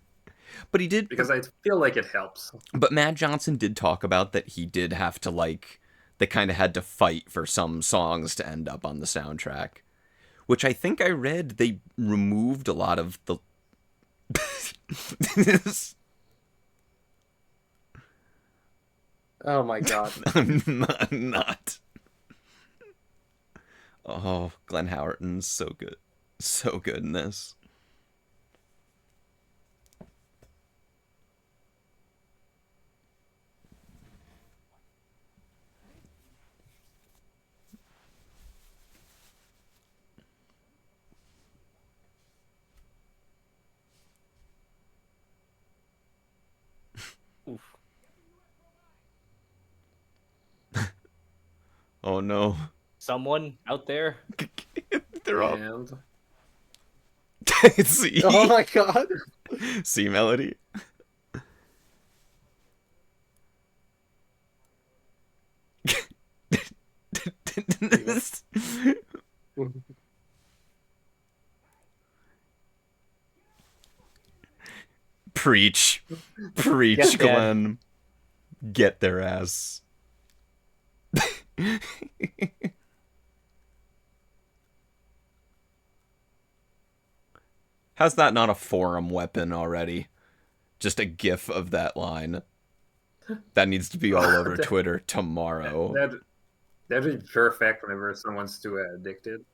But he did... Because I feel like it helps. But Matt Johnson did talk about that he did have to, like... They kind of had to fight for some songs to end up on the soundtrack. Which I think I read they removed a lot of the... Oh my god. I'm not. Oh, Glenn Howerton's so good. So good in this. Oof. Oh no. Someone out there? They're up. And See? Oh my god. See, Melody? Preach. Preach, Yes, Dad. Glenn. Get their ass. How's that not a forum weapon already? Just a gif of that line. That needs to be all over Twitter tomorrow. That'd be perfect whenever someone's too addicted.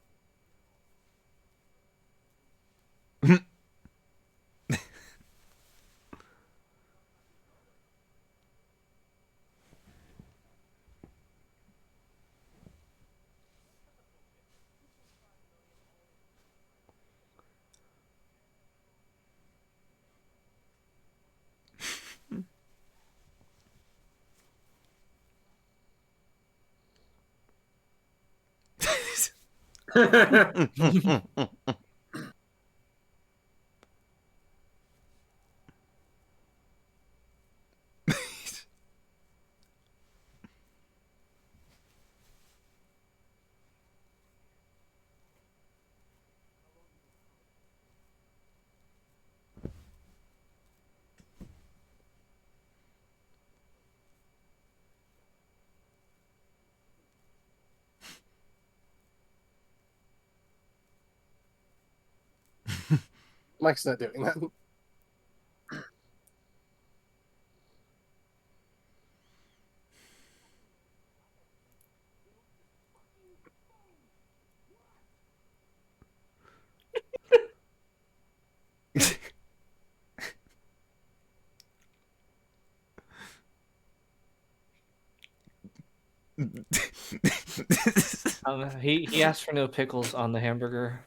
Mike's not doing that. He asked for no pickles on the hamburger.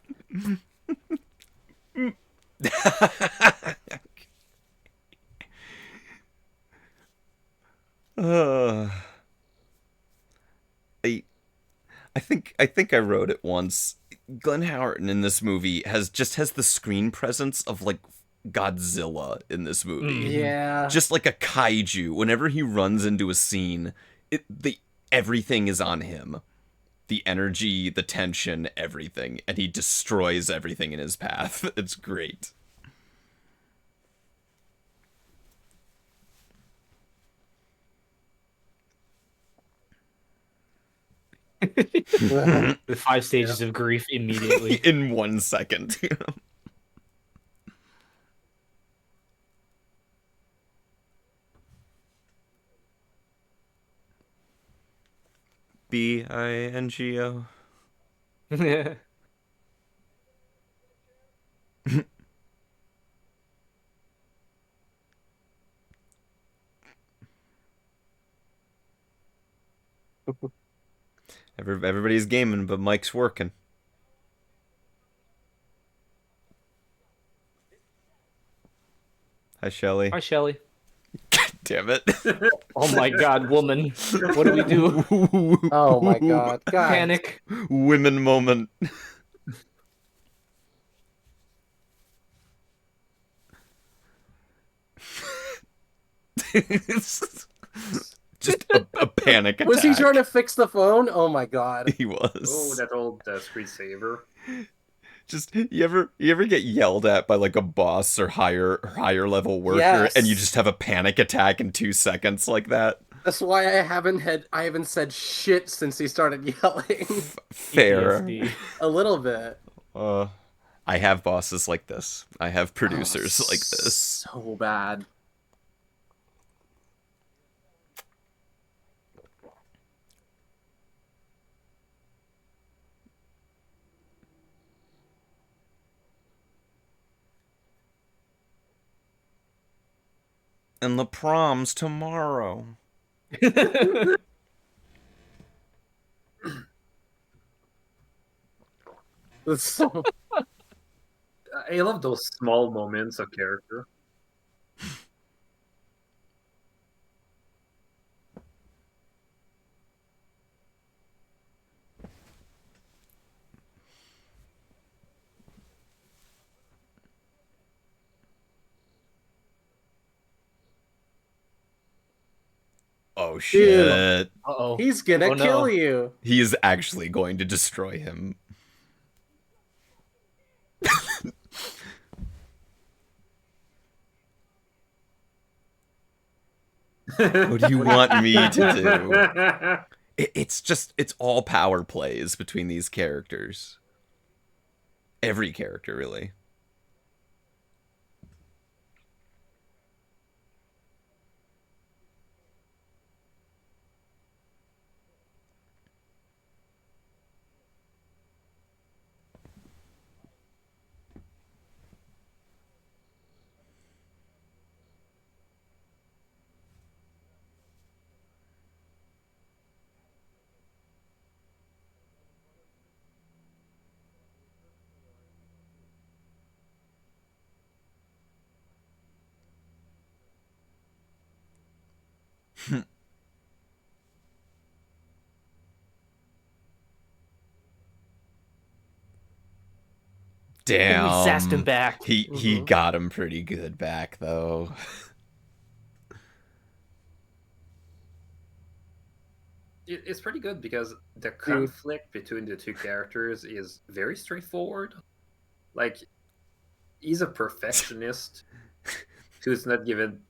I think I wrote it once. Glenn Howerton in this movie has the screen presence of like Godzilla in this movie. Yeah. Just like a kaiju. Whenever he runs into a scene, everything is on him. The energy, the tension, everything, and he destroys everything in his path. It's great. The 5 stages of grief immediately. In 1 second. Bingo. Everybody's gaming, but Mike's working. Hi, Shelly. Hi, Shelly. Damn it. Oh my god, woman. What do we do? Oh my god. God. Panic. Women moment. Just a panic attack. Was he trying to fix the phone? Oh my god. He was. Oh, that old screensaver. Just you ever get yelled at by like a boss or higher level worker, Yes. and you just have a panic attack in 2 seconds like that? That's why I haven't said shit since he started yelling. Fair. PTSD. A little bit. I have bosses like this. I have producers like this. So bad. And the prom's tomorrow. I love those small moments of character. Oh shit. Uh-oh. He's gonna kill you. He is actually going to destroy him. What do you want me to do? It's all power plays between these characters. Every character, really. Damn. Oh, he sassed him back. He got him pretty good back, though. It's pretty good because the conflict between the two characters is very straightforward. Like, he's a perfectionist who's not given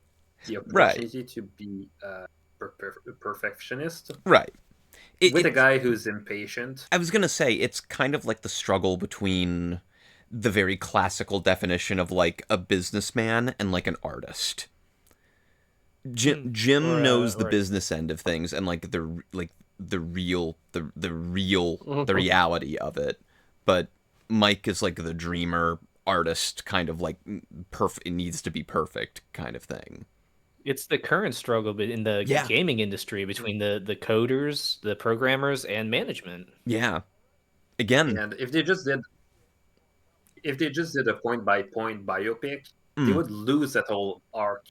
the opportunity to be a perfectionist. Right. With a guy who's impatient. I was going to say, it's kind of like the struggle between the very classical definition of, like, a businessman and, like, an artist. Jim knows the business end of things and, like, the reality of it. But Mike is, like, the dreamer artist, kind of, like, it needs to be perfect kind of thing. It's the current struggle in the gaming industry between the coders, the programmers, and management. Yeah. Again. And if they just did a point-by-point biopic, they would lose that whole arc.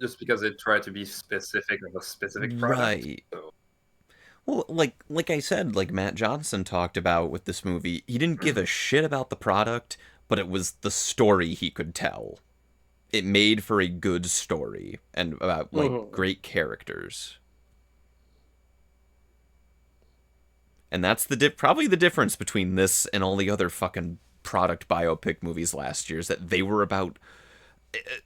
Just because they try to be specific of a specific product. Right. So. Well, like I said, like Matt Johnson talked about with this movie, he didn't give a shit about the product, but it was the story he could tell. It made for a good story and about like great characters. And that's probably the difference between this and all the other fucking product biopic movies last year, is that they were about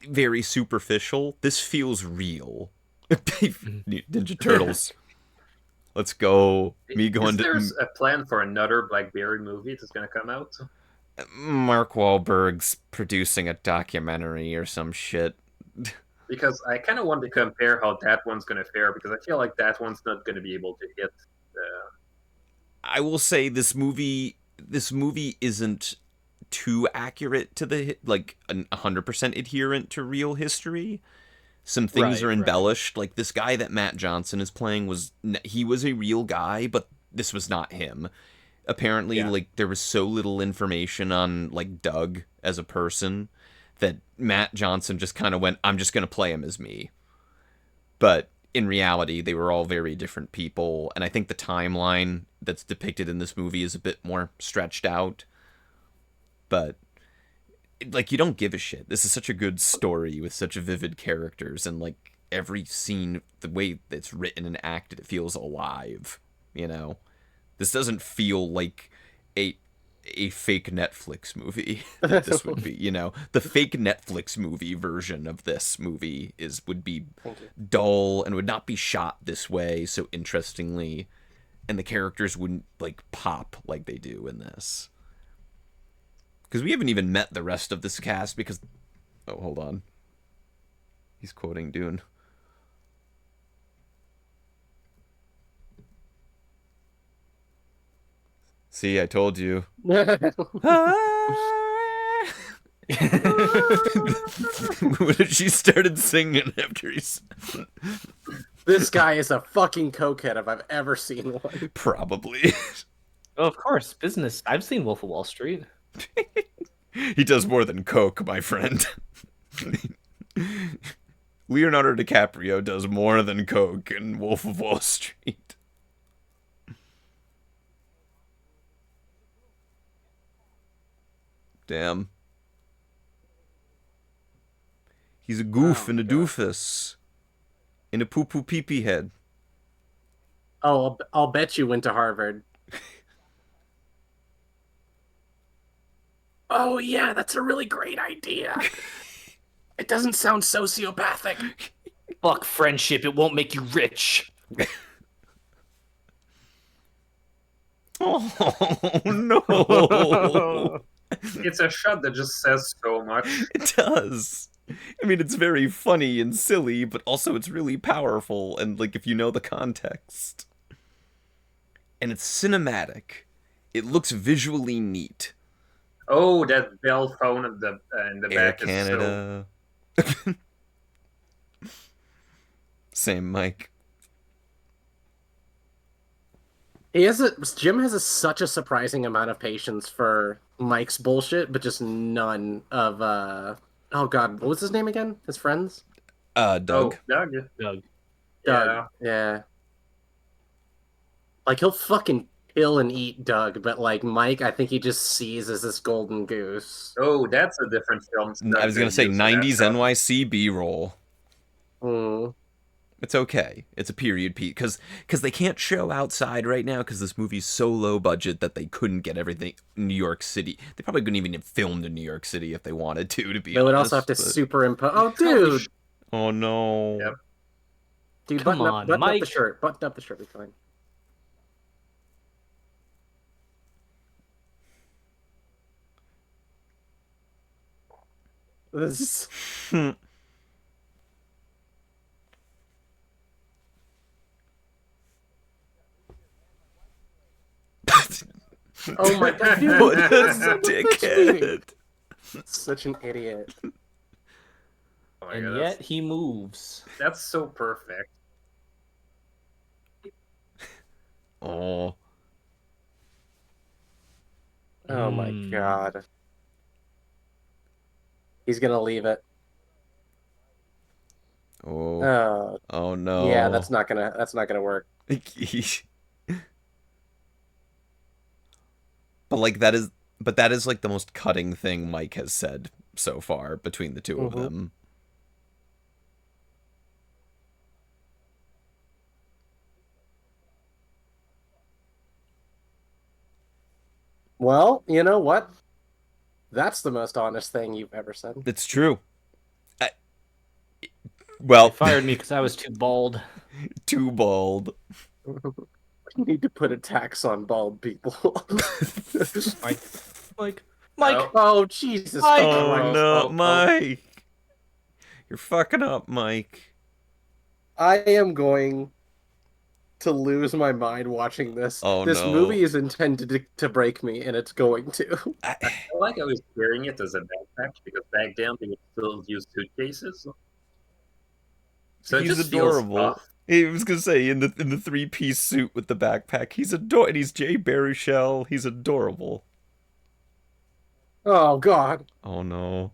very superficial. This feels real. Ninja Turtles. Let's go. There's a plan for another BlackBerry movie that's going to come out? Mark Wahlberg's producing a documentary or some shit. Because I kind of want to compare how that one's going to fare, because I feel like that one's not going to be able to hit. I will say this movie isn't too accurate to the, like, 100% adherent to real history. Some things are embellished. Like, this guy that Matt Johnson is playing he was a real guy, but this was not him. Apparently, like, there was so little information on, like, Doug as a person that Matt Johnson just kind of went, I'm just going to play him as me. But in reality, they were all very different people, and I think the timeline that's depicted in this movie is a bit more stretched out. But, like, you don't give a shit. This is such a good story with such vivid characters, and, like, every scene, the way it's written and acted, it feels alive, you know? This doesn't feel like a fake Netflix movie that this would be, you know? The fake Netflix movie version of this movie would be dull and would not be shot this way so interestingly, and the characters wouldn't, like, pop like they do in this. Because we haven't even met the rest of this cast because... Oh, hold on. He's quoting Dune. See, I told you. She started singing after he's... This guy is a fucking cokehead if I've ever seen one. Probably. Oh, of course, business. I've seen Wolf of Wall Street. He does more than coke, my friend. Leonardo DiCaprio does more than coke in Wolf of Wall Street. Damn. He's a goof and a doofus. And a poo-poo pee-pee head. Oh, I'll bet you went to Harvard. Oh, yeah, that's a really great idea. It doesn't sound sociopathic. Fuck friendship, it won't make you rich. Oh, no. It's a shot that just says so much. It does. I mean, it's very funny and silly, but also it's really powerful, and, like, if you know the context. And it's cinematic. It looks visually neat. Oh, that bell phone in the Air back Canada. is so... Same mic. Jim has such a surprising amount of patience for Mike's bullshit, but just none of oh god, what was his name again? His friends? Doug. Oh, Doug. Doug. Doug. Yeah. Like, he'll fucking kill and eat Doug, but, like, Mike, I think he just sees as this golden goose. Oh, that's a different film. I was going to say 90s NYC B-roll. It's okay. It's a period piece. Because they can't show outside right now because this movie's so low budget that they couldn't get everything in New York City. They probably couldn't even have filmed in New York City if they wanted to be honest. They would also have to superimpose... Oh, dude! Oh, no. Yep. Dude, Come button on, up Mike. the shirt. Button up the shirt, be fine. This... Oh my god, dude! What a dickhead! Such an idiot. Oh my And God, yet he moves. that's so perfect. Oh. Oh my god. He's gonna leave it. Oh. Oh no. Yeah, that's not gonna work. But that is like the most cutting thing Mike has said so far between the two of them. Well, you know what? That's the most honest thing you've ever said. It's true. Well, They fired me because I was too bald. Too bald. We need to put a tax on bald people. Mike. Oh, Jesus. Mike. Oh no, Mike. You're fucking up, Mike. I am going to lose my mind watching this. Oh, this no. movie is intended to break me, and it's going to. I feel like I was carrying it as a backpack because back then they would still use suitcases. So He's adorable. I was gonna say in the 3-piece suit with the backpack, he's adorable. And he's Jay Baruchel. He's adorable. Oh God. Oh no.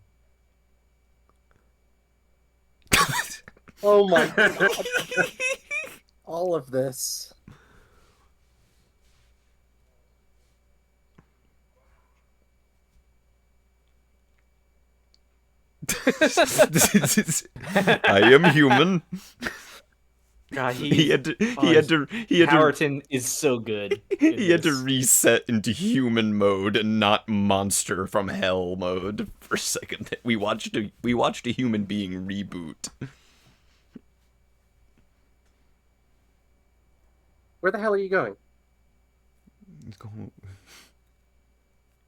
Oh my God. All of this. I am human. God, He had to. Howerton is so good. He had to reset into human mode and not monster from hell mode for a second. We watched a human being reboot. Where the hell are you going?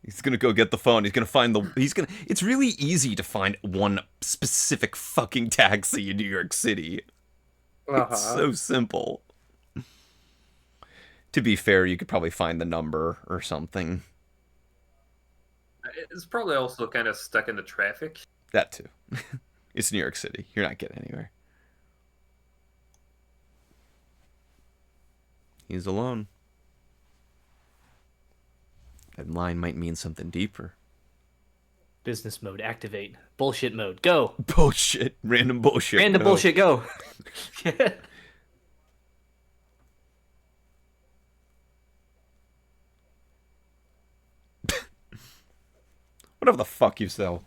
He's gonna go get the phone. He's gonna find the. It's really easy to find one specific fucking taxi in New York City. It's so simple. To be fair, you could probably find the number or something. It's probably also kind of stuck in the traffic. That too. It's New York City. You're not getting anywhere. He's alone. That line might mean something deeper. Business mode, activate. Bullshit mode, go. Bullshit. Random bullshit. Random go. bullshit, go. Whatever the fuck you sell.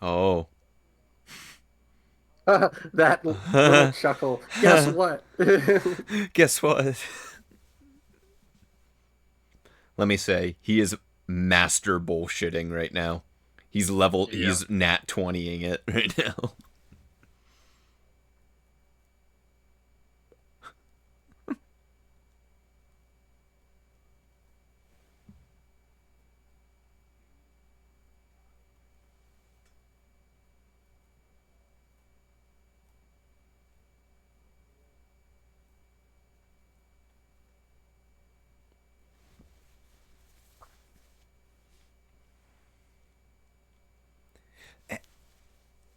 Oh. That little chuckle. Guess what? Guess what? Let me say, he is master bullshitting right now. He's he's nat 20ing it right now.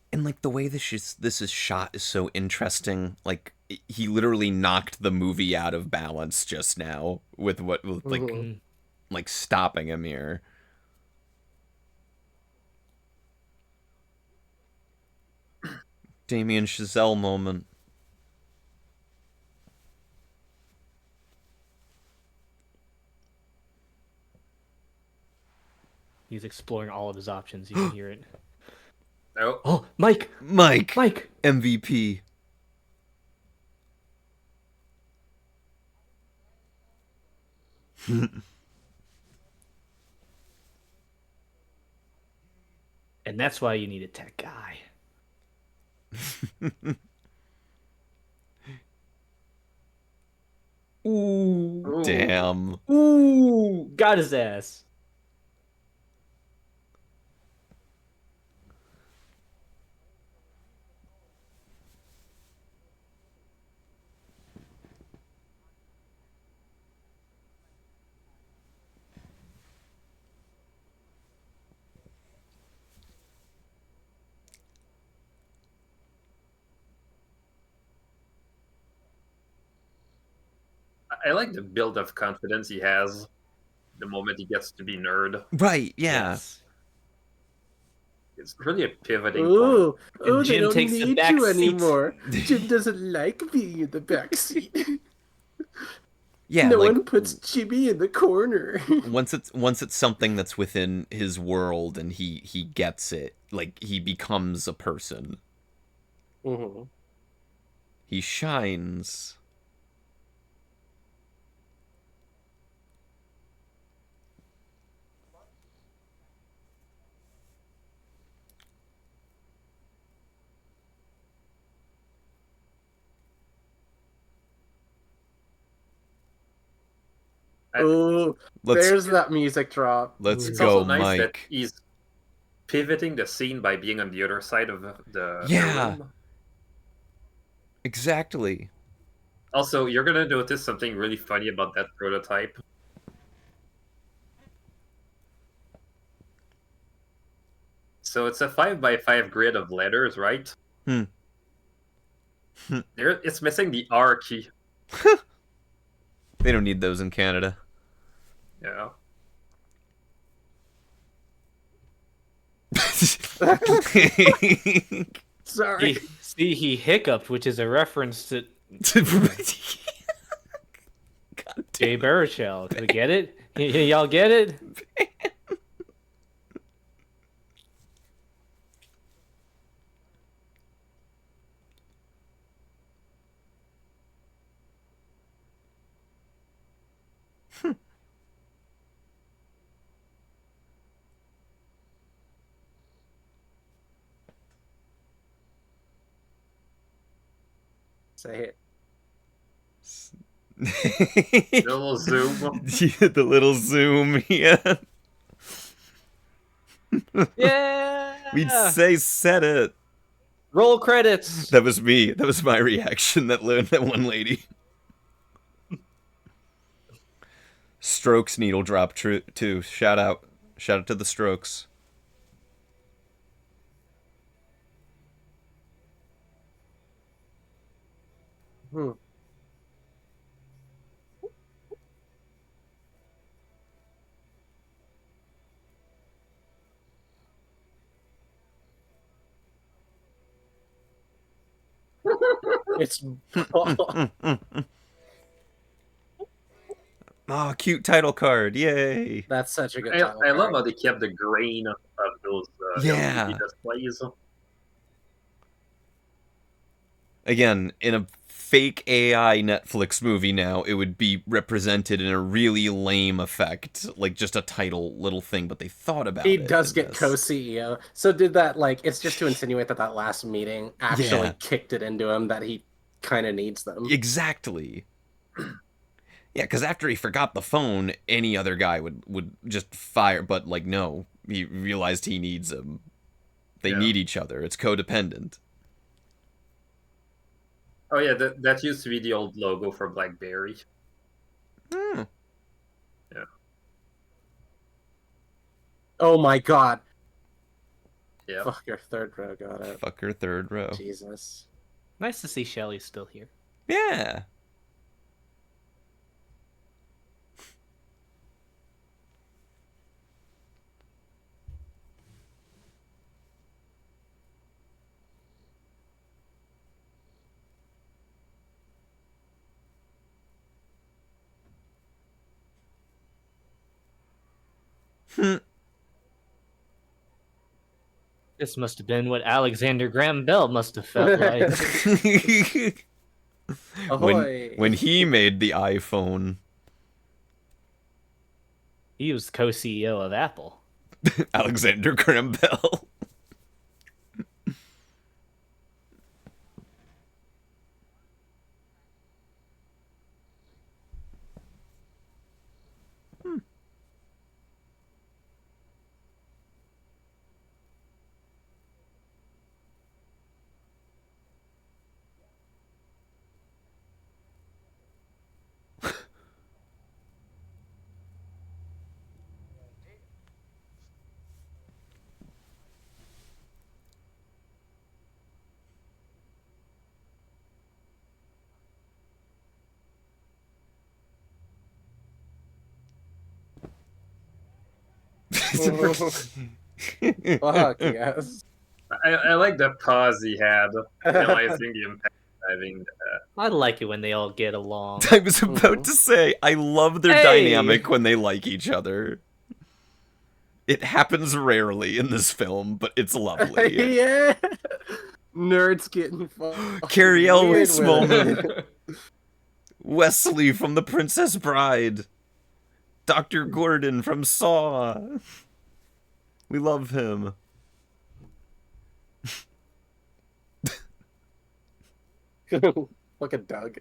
And like the way this is shot is so interesting. Like he literally knocked the movie out of balance just now with like stopping him here. Damien Chazelle moment. He's exploring all of his options. You can hear it. Oh, Oh, Mike! Mike! Mike! MVP. And that's why you need a tech guy. Ooh, damn. Ooh, got his ass. I like the build of confidence he has the moment he gets to be nerd. Right, yeah. Yes. It's really a pivoting point. Ooh, And they Jim don't takes the need back you seat. anymore. Jim doesn't like being in the back seat. Yeah, no like one puts Jimmy in the corner. once it's something that's within his world and he gets it, like he becomes a person. Mm-hmm. He shines. Ooh, there's that music drop. Let's It's go, also nice Mike. that he's pivoting the scene by being on the other side of the Yeah. room. Exactly. Also, you're gonna notice something really funny about that prototype. So it's a 5x5 grid of letters, right? It's missing the R key. They don't need those in Canada. Yeah. Sorry. See, he hiccuped, which is a reference to Jay Baruchel. Can we get it? Y'all get it? Say it. The little zoom. Yeah, the little zoom, yeah. Yeah. We'd say said it. Roll credits. That was me. That was my reaction. That one lady. Strokes needle drop too. Shout out to the Strokes. It's Oh, cute title card. Yay. that's such a good title I love card. how they kept the grain of those Yeah. LED displays. Again, in a fake AI Netflix movie now, it would be represented in a really lame effect, like just a title little thing, but they thought about He it. does get co-CEO. So did that, like, it's just to insinuate that last meeting actually kicked it into him that he kind of needs them. Exactly. Yeah, because after he forgot the phone, any other guy would just fire, but like no, he realized he needs him. They need each other. It's codependent. Oh yeah, that used to be the old logo for BlackBerry. Hmm. Yeah. Oh my god. Yeah. Fuck your third row, got it. Fuck her third row. Jesus. Nice to see Shelly still here. Yeah. This must have been what Alexander Graham Bell must have felt like. when he made the iPhone. He was co-CEO of Apple. Alexander Graham Bell. Fuck yes. I like the pause he had, realizing the impact of having I like it when they all get along. I was about to say, I love their dynamic when they like each other. It happens rarely in this film, but it's lovely. Yeah. Nerds getting fucked. Carrie Elwes moment. Wesley from The Princess Bride. Dr. Gordon from Saw. We love him. Look at Doug.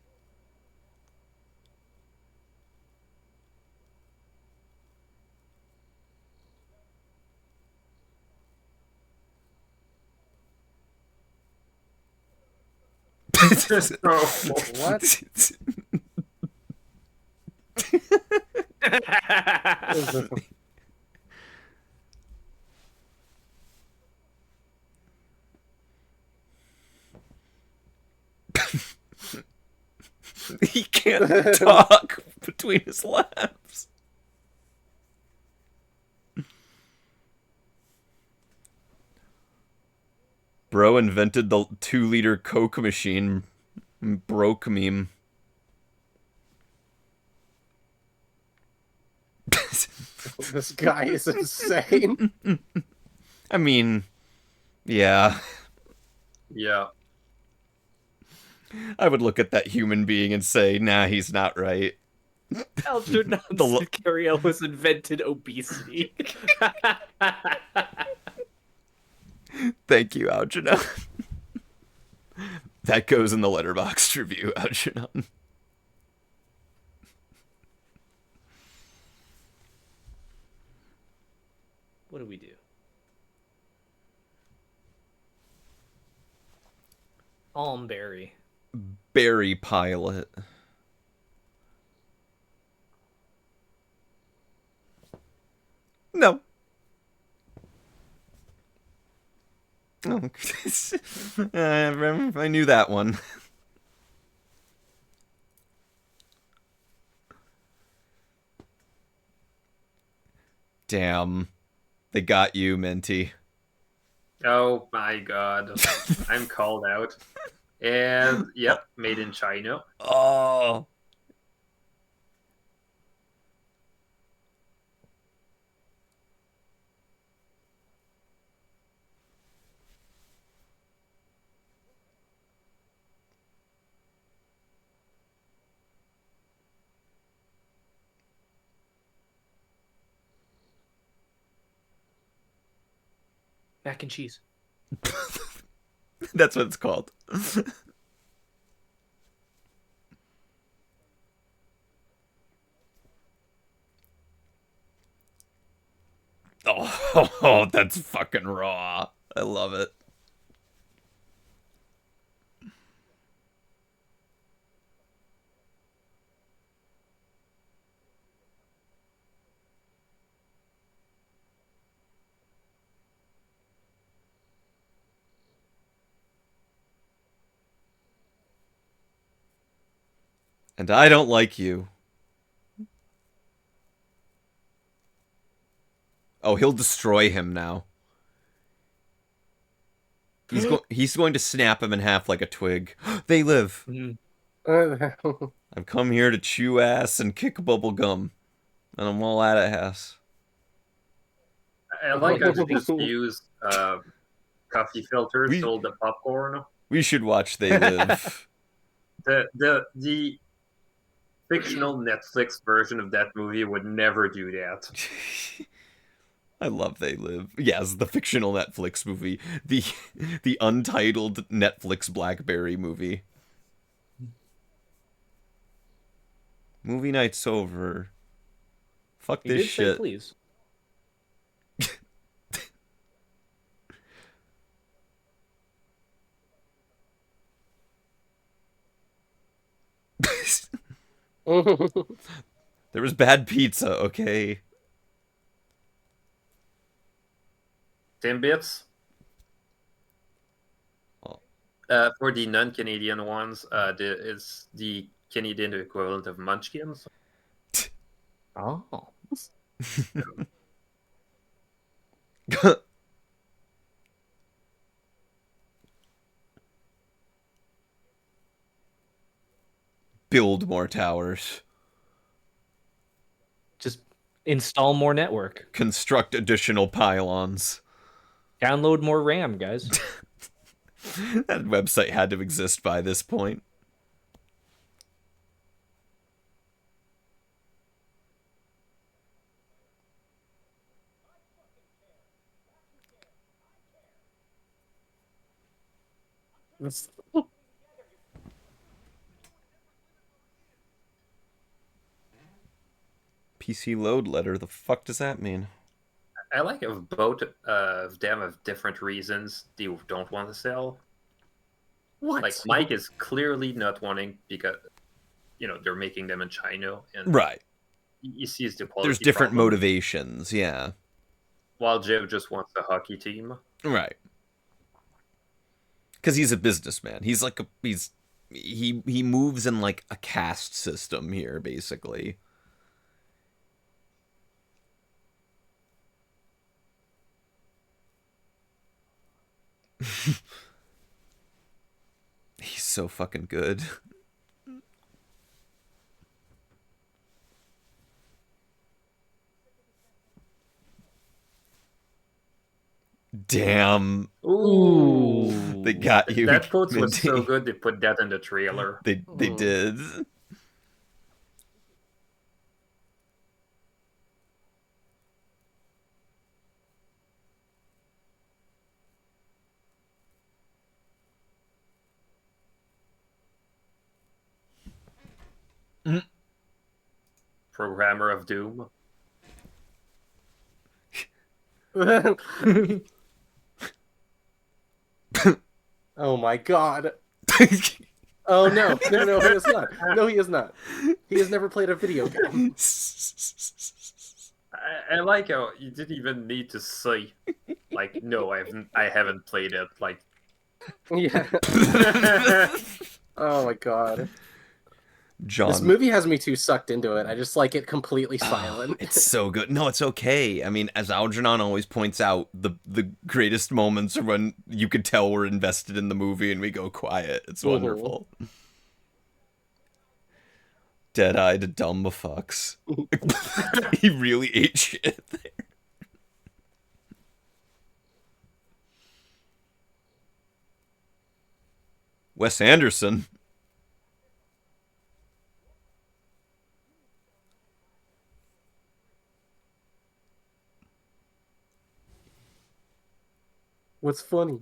What? He can't talk between his laughs. Bro invented the 2-liter Coke machine. Broke meme. This guy is insane. I mean, yeah. Yeah. I would look at that human being and say, nah, he's not right. Algernon Sicario was invented obesity. Thank you, Algernon. That goes in the Letterboxd review, Algernon. What do we do? Almberry. Berry pilot. No. Oh. I knew that one. Damn. They got you, Minty. Oh my god. I'm called out. And yep, made in China. Oh. Mac and cheese. That's what it's called. Oh, that's fucking raw. I love it. And I don't like you. Oh, he'll destroy him now. He's going to snap him in half like a twig. They live. I've come here to chew ass and kick bubble gum. And I'm all out of ass. I like how they just use coffee filters to hold the popcorn. We should watch They Live. The fictional Netflix version of that movie would never do that. I love They Live. Yes, the fictional Netflix movie. The untitled Netflix BlackBerry movie. Movie night's over. Fuck He this did shit. say please. There was bad pizza, okay? Timbits. For the non-Canadian ones, it's the Canadian equivalent of Munchkins. Oh. Build more towers. Just install more network. Construct additional pylons. Download more RAM, guys. That website had to exist by this point. PC load letter, the fuck does that mean? I like if both of them have different reasons they don't want to sell. What? Like Mike is clearly not wanting because they're making them in China, and Right. he sees the quality. There's different problem, motivations, yeah. while Jim just wants a hockey team. Right. Because he's a businessman. He's like he moves in like a caste system here, basically. He's so fucking good. Damn. Ooh. They got you. That quote was Minty. so good they put that in the trailer. They did. Programmer of Doom. Oh my god. Oh no, no, he is not. No, he is not. He has never played a video game. I like how you didn't even need to say, like, no, I haven't played it. Like, Yeah. Oh my god. John. This movie has me too sucked into it. I just like it completely silent. It's so good. No, it's okay. I mean, as Algernon always points out, the greatest moments are when you could tell we're invested in the movie and we go quiet. It's wonderful. Dead-eyed dumb fucks. He really ate shit there. Wes Anderson. What's funny?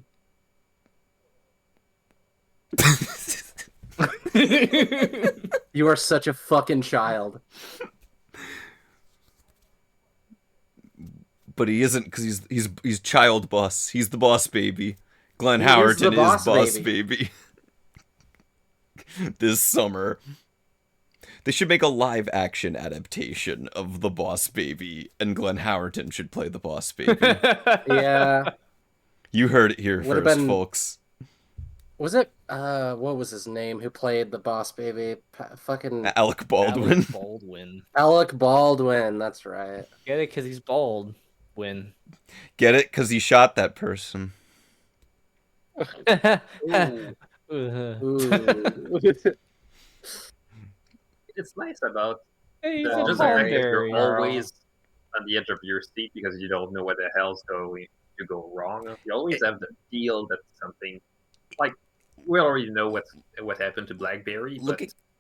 You are such a fucking child. But he isn't, because he's child boss. He's the boss baby. Glenn He Howerton is the boss baby. This summer. They should make a live action adaptation of The Boss Baby, and Glenn Howerton should play the Boss Baby. Yeah. You heard it here Would've first, been- folks. Was it what was his name who played the boss baby? Fucking Alec Baldwin. Alec Baldwin. Alec Baldwin, that's right. Get it? Because he's bald. Win. Get it? Because he shot that person. Ooh. Ooh. it's nice about Hey, he's the a just the fact that Baldberry. you're always on the edge of your seat because you don't know what the hell's going to go wrong. You always have the feel that something, like, we already know what happened to BlackBerry.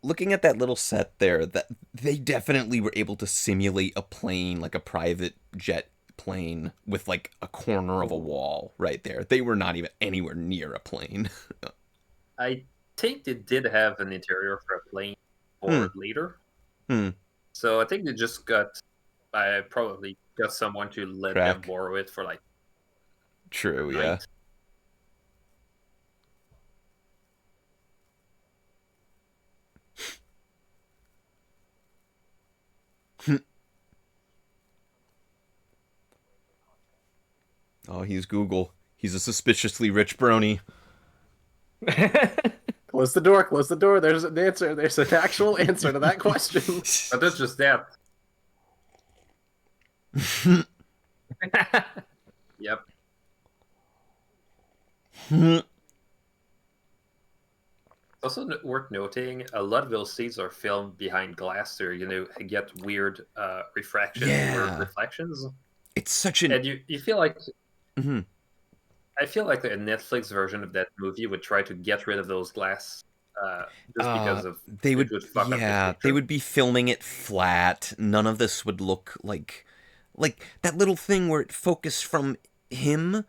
Looking at that little set there, that they definitely were able to simulate a plane, like a private jet plane, with like a corner of a wall right there. They were not even anywhere near a plane. I think they did have an interior for a plane for later. So I think they just probably got someone to let them borrow it for like. True, yeah. Oh, he's Google. He's a suspiciously rich brony. Close the door, close the door. There's an answer. There's an actual answer to that question. But that's just that. Yep. It's also worth noting, a lot of those scenes are filmed behind glass, so you get weird refractions or reflections. It's such an... And you feel like... I feel like a Netflix version of that movie would try to get rid of those glass just because of... They would fuck up the they would be filming it flat. None of this would look like that little thing where it focused from him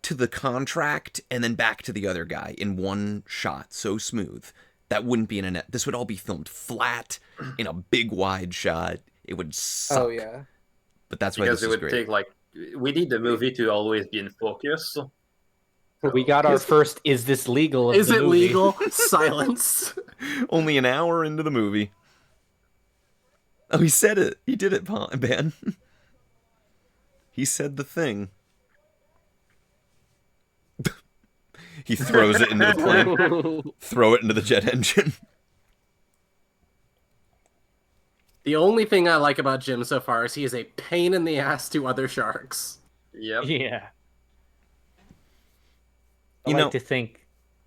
to the contract and then back to the other guy in one shot, so smooth. That wouldn't be in a net. This would all be filmed flat in a big wide shot. It would suck. Oh yeah. But that's why because this it is would great. take like we need the movie to always be in focus. We got our first "Is this legal?" of Is the it movie. legal? Silence. Only an hour into the movie. Oh, he said it. He did it, Ben. He said the thing. He throws it into the plane. Throw it into the jet engine. The only thing I like about Jim so far is he is a pain in the ass to other sharks. Yep. Yeah. I You like know- to think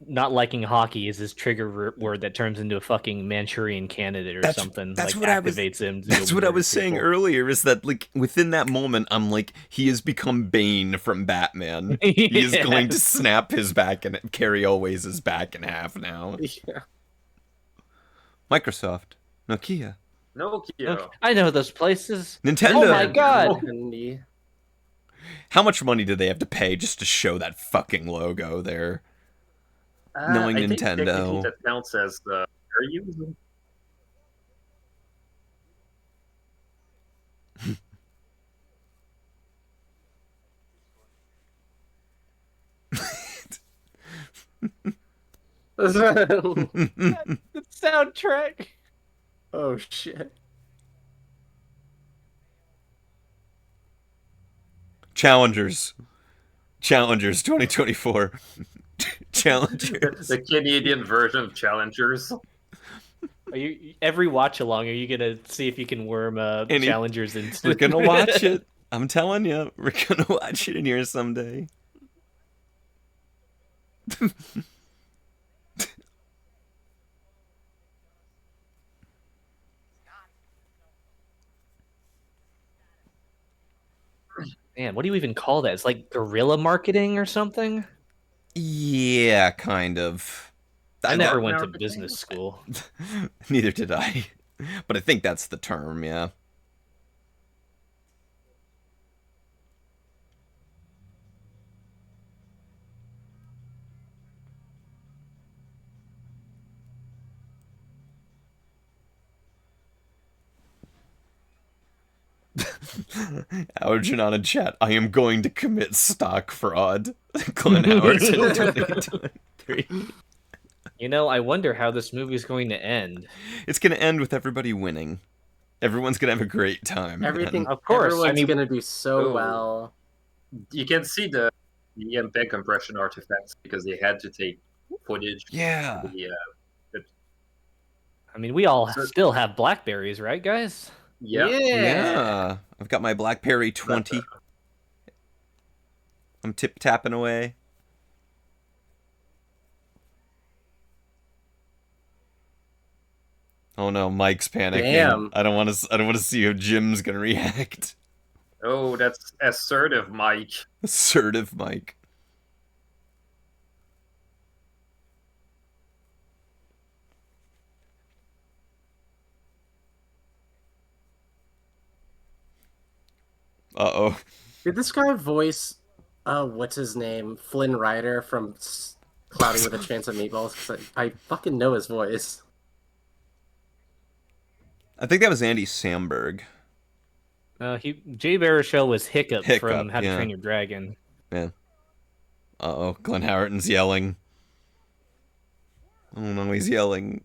not liking hockey is his trigger word that turns into a fucking Manchurian candidate or something. That's like what I was. activates him. to That's go what I murder was saying people. earlier. Is that like within that moment, I'm like, he has become Bane from Batman. He is going to Yes. snap his back and carry Always' back in half now. Yeah. Microsoft, Nokia, Nokia. I know those places. Nintendo. Oh my god! And How much money did they have to pay just to show that fucking logo there? Knowing I think Nintendo. technically that counts as fair use. The soundtrack. Oh shit. Challengers 2024. Challengers. The Canadian version of Challengers. Are you every watch along? Are you gonna see if you can worm Challengers into? We're gonna watch it. I'm telling you, we're gonna watch it in here someday. Man, what do you even call that? It's like guerrilla marketing or something? Yeah, kind of. I never went to marketing? business school. Neither did I. But I think that's the term, yeah. Algernon in chat, I am going to commit stock fraud. Glenn Howard in 2023. You know, I wonder how this movie's going to end. It's going to end with everybody winning. Everyone's going to have a great time. Everything, Of course, everyone's gonna do so Oh. well. You can see the MPEG compression artifacts because they had to take footage. Yeah. I mean, we all still have Blackberries, right, guys? Yeah. I've got my BlackBerry 20. I'm tip-tapping away. Oh no, Mike's panicking. Damn. I don't want to see how Jim's going to react. Oh, that's assertive, Mike. Assertive Mike. Uh-oh. Did this guy voice, what's his name? Flynn Rider from Cloudy with a Chance of Meatballs? 'Cause I fucking know his voice. I think that was Andy Samberg. Jay Baruchel was Hiccup from How to yeah. Train Your Dragon. Yeah. Uh-oh, Glenn Howerton's yelling. Oh no, he's yelling.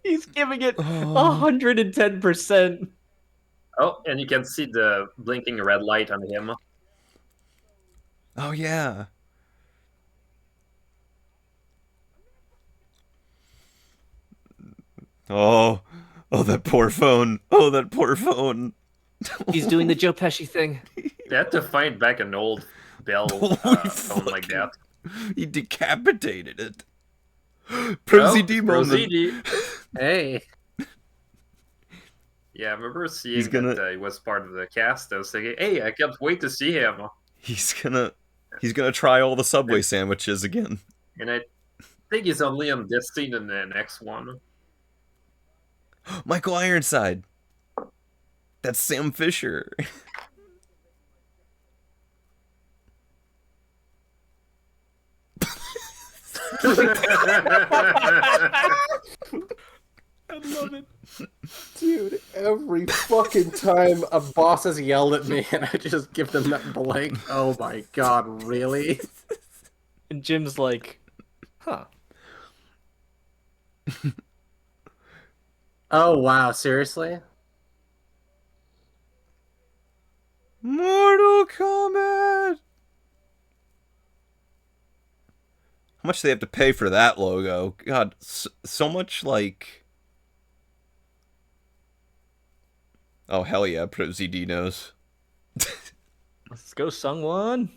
He's giving it 110%. Oh, and you can see the blinking red light on him. Oh yeah. Oh, that poor phone. Oh, that poor phone. He's doing the Joe Pesci thing. They had to find back an old bell phone like that. He decapitated it. Prosy D moment. Prosy. Hey. Yeah, I remember seeing that he was part of the cast. I was thinking, hey, I can't wait to see him. He's gonna try all the Subway sandwiches again. And I think he's only on this scene in the next one. Michael Ironside. That's Sam Fisher. I love it. Dude, every fucking time a boss has yelled at me and I just give them that blank, oh my god, really? And Jim's like, huh. Oh wow, seriously? Mortal Kombat! How much do they have to pay for that logo? God, so much like... Oh, hell yeah, Prosy D knows. Let's go, Sungwon.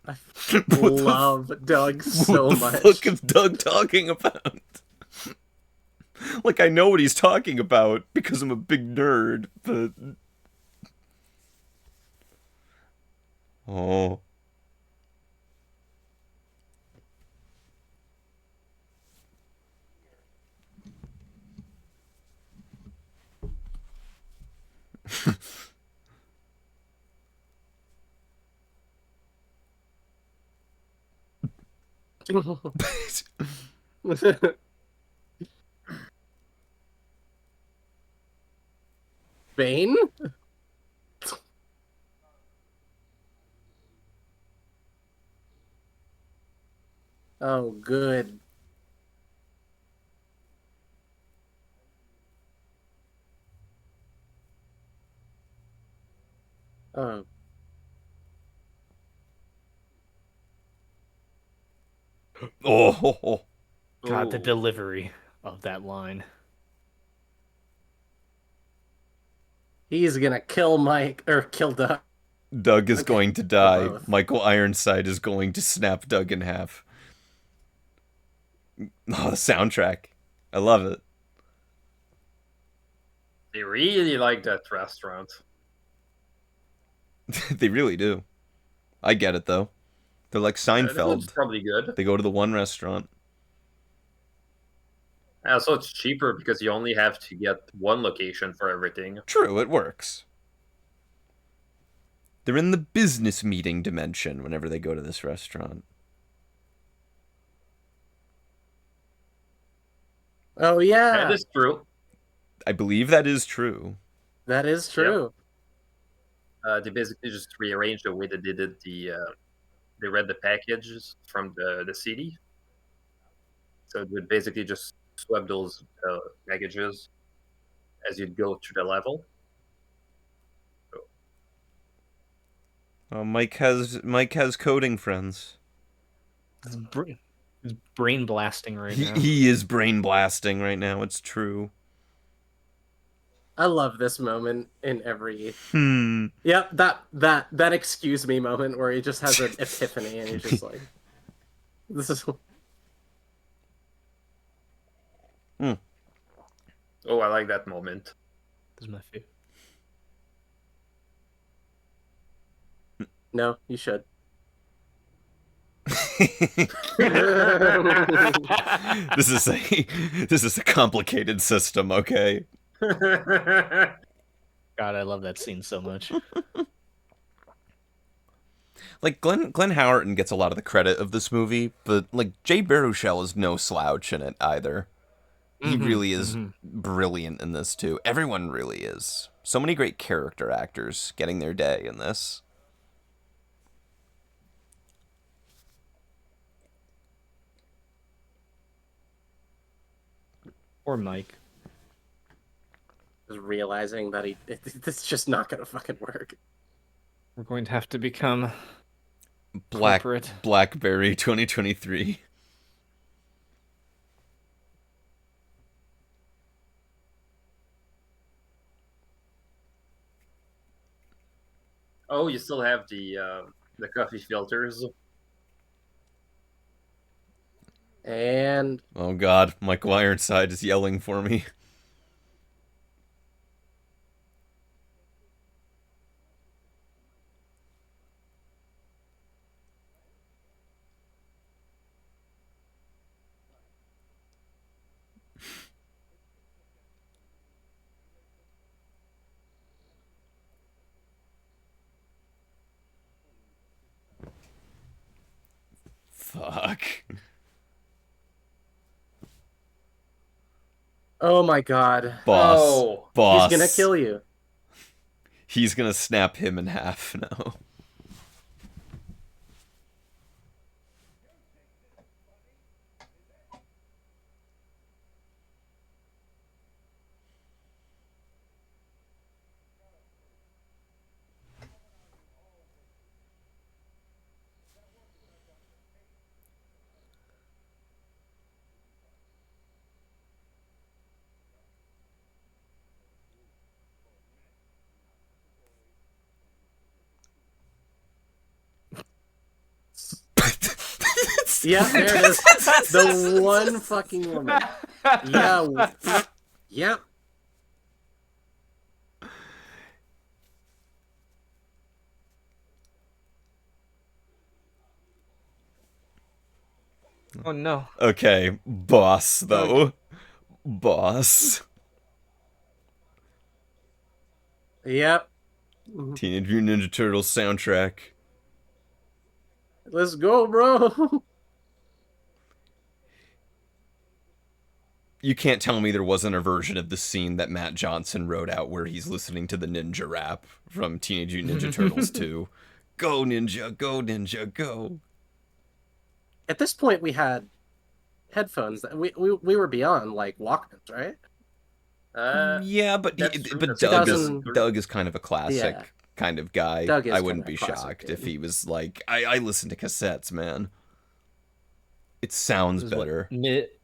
I love Doug so much. What the fuck is Doug talking about? Like, I know what he's talking about because I'm a big nerd, but... Oh. Bane? Oh, good. Oh, Oh. God, the Oh, delivery of that line. he's gonna kill Mike or kill Doug. Doug is going to Or die. both. Michael Ironside is going to snap Doug in half. Oh, the soundtrack. I love it. they really like that restaurant. They really do. I get it, though. They're like The food's Seinfeld. probably good. They go to the one restaurant. Also, it's cheaper because you only have to get one location for everything. True, it works. They're in the business meeting dimension whenever they go to this restaurant. Oh yeah, That is true. I believe that is true. that is true. They basically just rearranged the way that they did they read the packages from the CD. So it would basically just swap those packages as you'd go to the level. Mike has coding friends. It's brain blasting right He now. he is brain blasting right now. It's true. I love this moment in every. Hmm. Yep, that excuse me moment where he just has an epiphany and he's just like, "This is." Oh, I like that moment. This is my favorite. No, you should. This is a complicated system, okay? God, I love that scene so much. Like Glenn Howerton gets a lot of the credit of this movie, but like Jay Baruchel is no slouch in it either. He really is brilliant in this too. Everyone really is. So many great character actors getting their day in this. Or Mike. Just realizing that it's just not gonna fucking work. We're going to have to become corporate. BlackBerry 2023. Oh, you still have the coffee filters. And Oh god, Michael Ironside is yelling for me. Fuck. oh my god, Boss. Oh. Boss. he's gonna kill you. He's gonna snap him in half now. Yeah, there it is. The one fucking woman. Yeah. Yep. Oh no. Okay, boss, though. Boss. Yep. Teenage Mutant Ninja Turtles soundtrack. Let's go, bro. You can't tell me there wasn't a version of the scene that Matt Johnson wrote out where he's listening to the ninja rap from Teenage Mutant Ninja Turtles 2. Go, ninja, go, ninja, go. At this point, we had headphones. We were beyond like Walkmans, right? Yeah, but That's true. but That's Doug is kind of a classic Yeah. kind of guy. Doug is I kind wouldn't of a be classic shocked dude. if he was like, I listen to cassettes, man. It sounds This was better.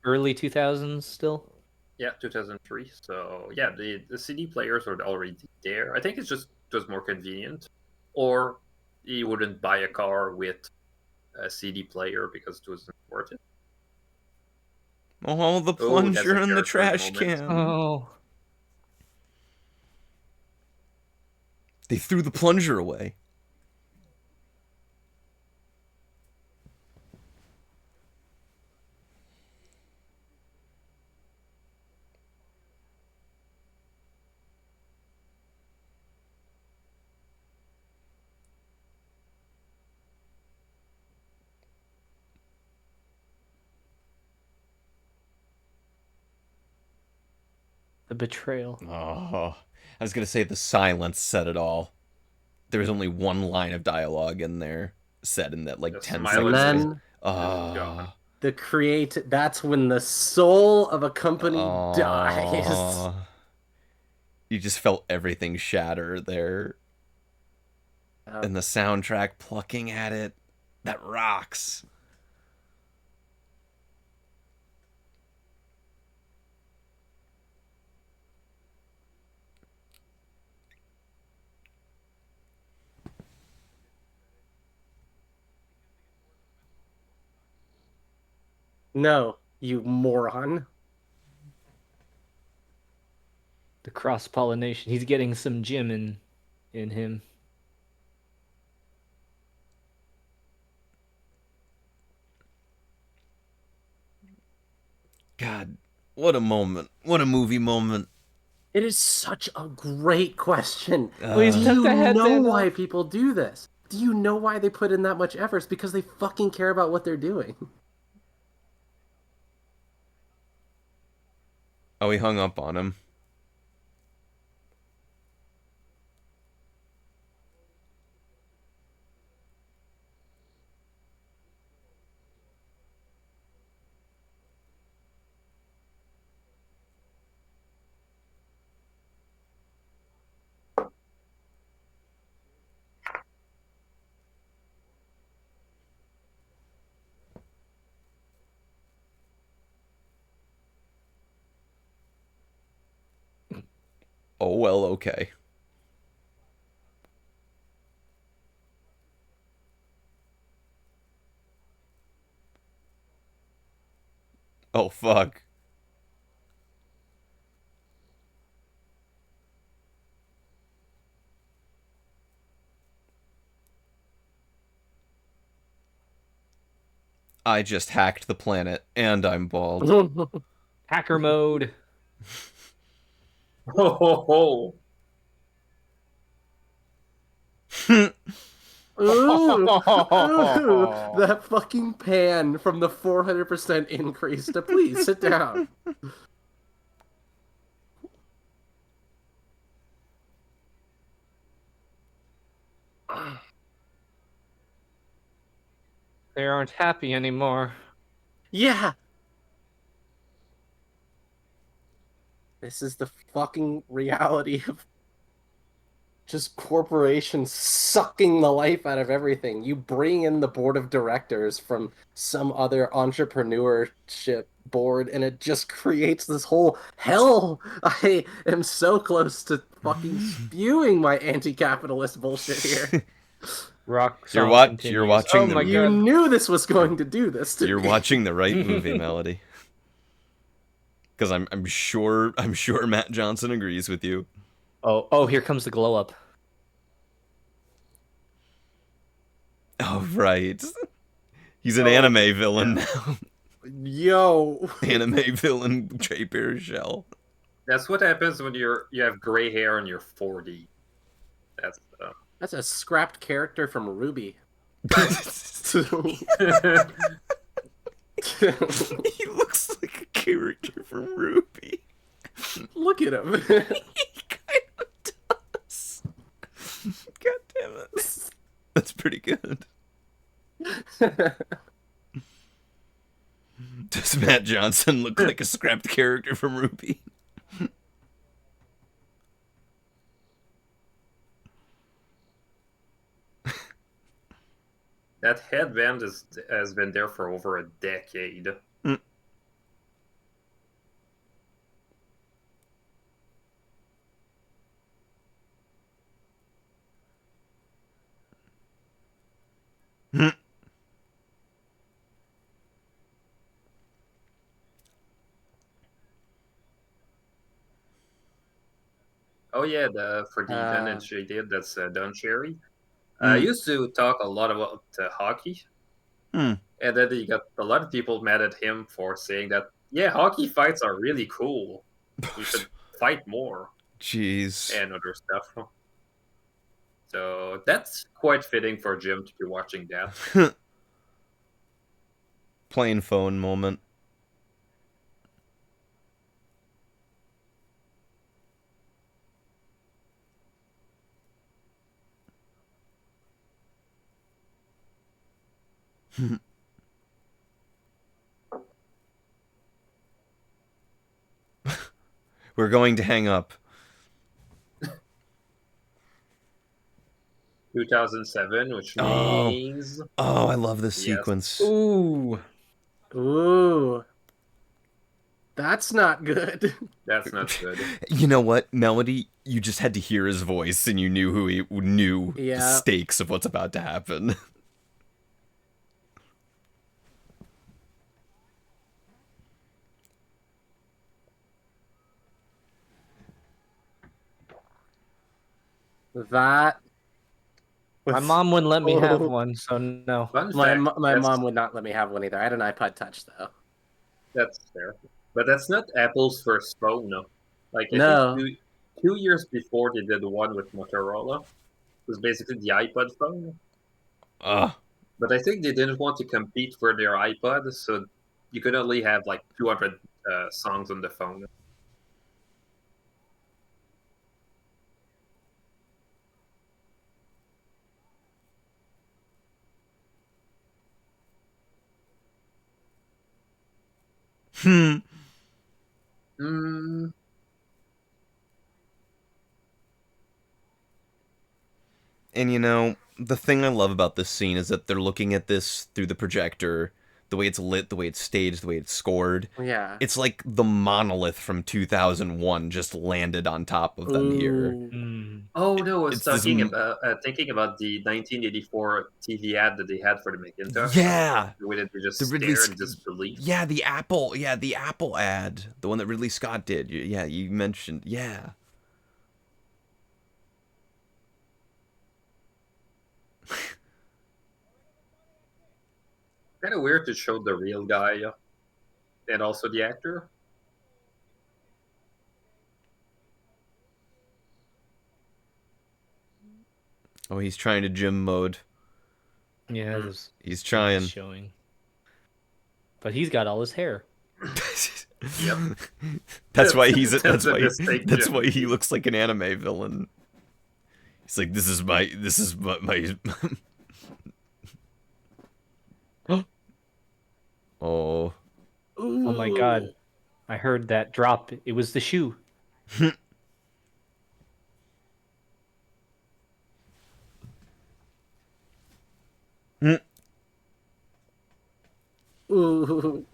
Early 2000s still. Yeah, 2003. So yeah, the CD players are already there. I think it's just more convenient, or you wouldn't buy a car with a CD player because it wasn't worth it. Oh, the Oh, that's plunger a in the character trash moment. can. Oh. They threw the plunger away. The betrayal. Oh, I was gonna say the silence said it all. There was only one line of dialogue in there said in that like The 10 smile And seconds. then gone. that's when the soul of a company dies. You just felt everything shatter there. And the soundtrack plucking at it. That rocks. No, you moron. The cross pollination. He's getting some gym in him. God, what a moment. What a movie moment. It is such a great question. Please Do took you the know headband why off. people do this? Do you know why they put in that much effort? It's because they fucking care about what they're doing. Oh, he hung up on him. Oh, well, okay. Oh, fuck. I just hacked the planet, and I'm bald. Hacker mode. Ho ho ho! Ooh, that fucking pan from the 400% increase to please sit down. They aren't happy anymore. Yeah. This is the fucking reality of just corporations sucking the life out of everything. You bring in the board of directors from some other entrepreneurship board, and it just creates this whole hell. I am so close to fucking spewing my anti-capitalist bullshit here. Rock You're song continues. you're watching Oh the my You god. knew this was going to do this to You're me. watching the right movie, Melody. Because I'm sure Matt Johnson agrees with you. Oh, here comes the glow up. Oh, right. He's an anime villain now. Yo. Anime villain Jay Baruchel. That's what happens when you have gray hair and you're 40. That's That's a scrapped character from Ruby. He looks like a character from Ruby. Look at him. He kind of does. God damn it. That's pretty good. Does Matt Johnson look like a scrapped character from Ruby? that headband has been there for over a decade. Mm. Oh yeah, for the event she did, that's Don Cherry. Mm. Used to talk a lot about hockey, Mm. and then you got a lot of people mad at him for saying that, yeah, hockey fights are really cool. You should fight more. Jeez. And other stuff. So that's quite fitting for Jim to be watching that. Plain phone moment. We're going to hang up. 2007, which means... Oh, I love this sequence. Ooh. Ooh. That's not good. That's not good. You know what, Melody? You just had to hear his voice and you knew the stakes of what's about to happen. That... My mom wouldn't let me have one, so no. My mom would not let me have one either. I had an iPod Touch, though. That's fair. But that's not Apple's first phone, no. Like, No. I think 2 years before they did one with Motorola. It was basically the iPod phone. But I think they didn't want to compete for their iPod, so you could only have like 200 songs on the phone. Hmm. Mm. And you know, the thing I love about this scene is that they're looking at this through the projector, the way it's lit, the way it's staged, the way it's scored. Yeah. It's like the monolith from 2001 just landed on top of them here. Mm. Oh no, I was It's thinking about the 1984 TV ad that they had for the Macintosh. Yeah. The way that they just The Ridley stare in disbelief. Yeah, the Apple ad, the one that Ridley Scott did. Yeah, you mentioned. Yeah. Kind of weird to show the real guy and also the actor. Oh, he's trying to gym mode. Yeah, he's trying. Showing. But he's got all his hair. Yep. That's why he looks like an anime villain. He's like, this is my Oh. Oh my god. I heard that drop. It was the shoe. Ooh.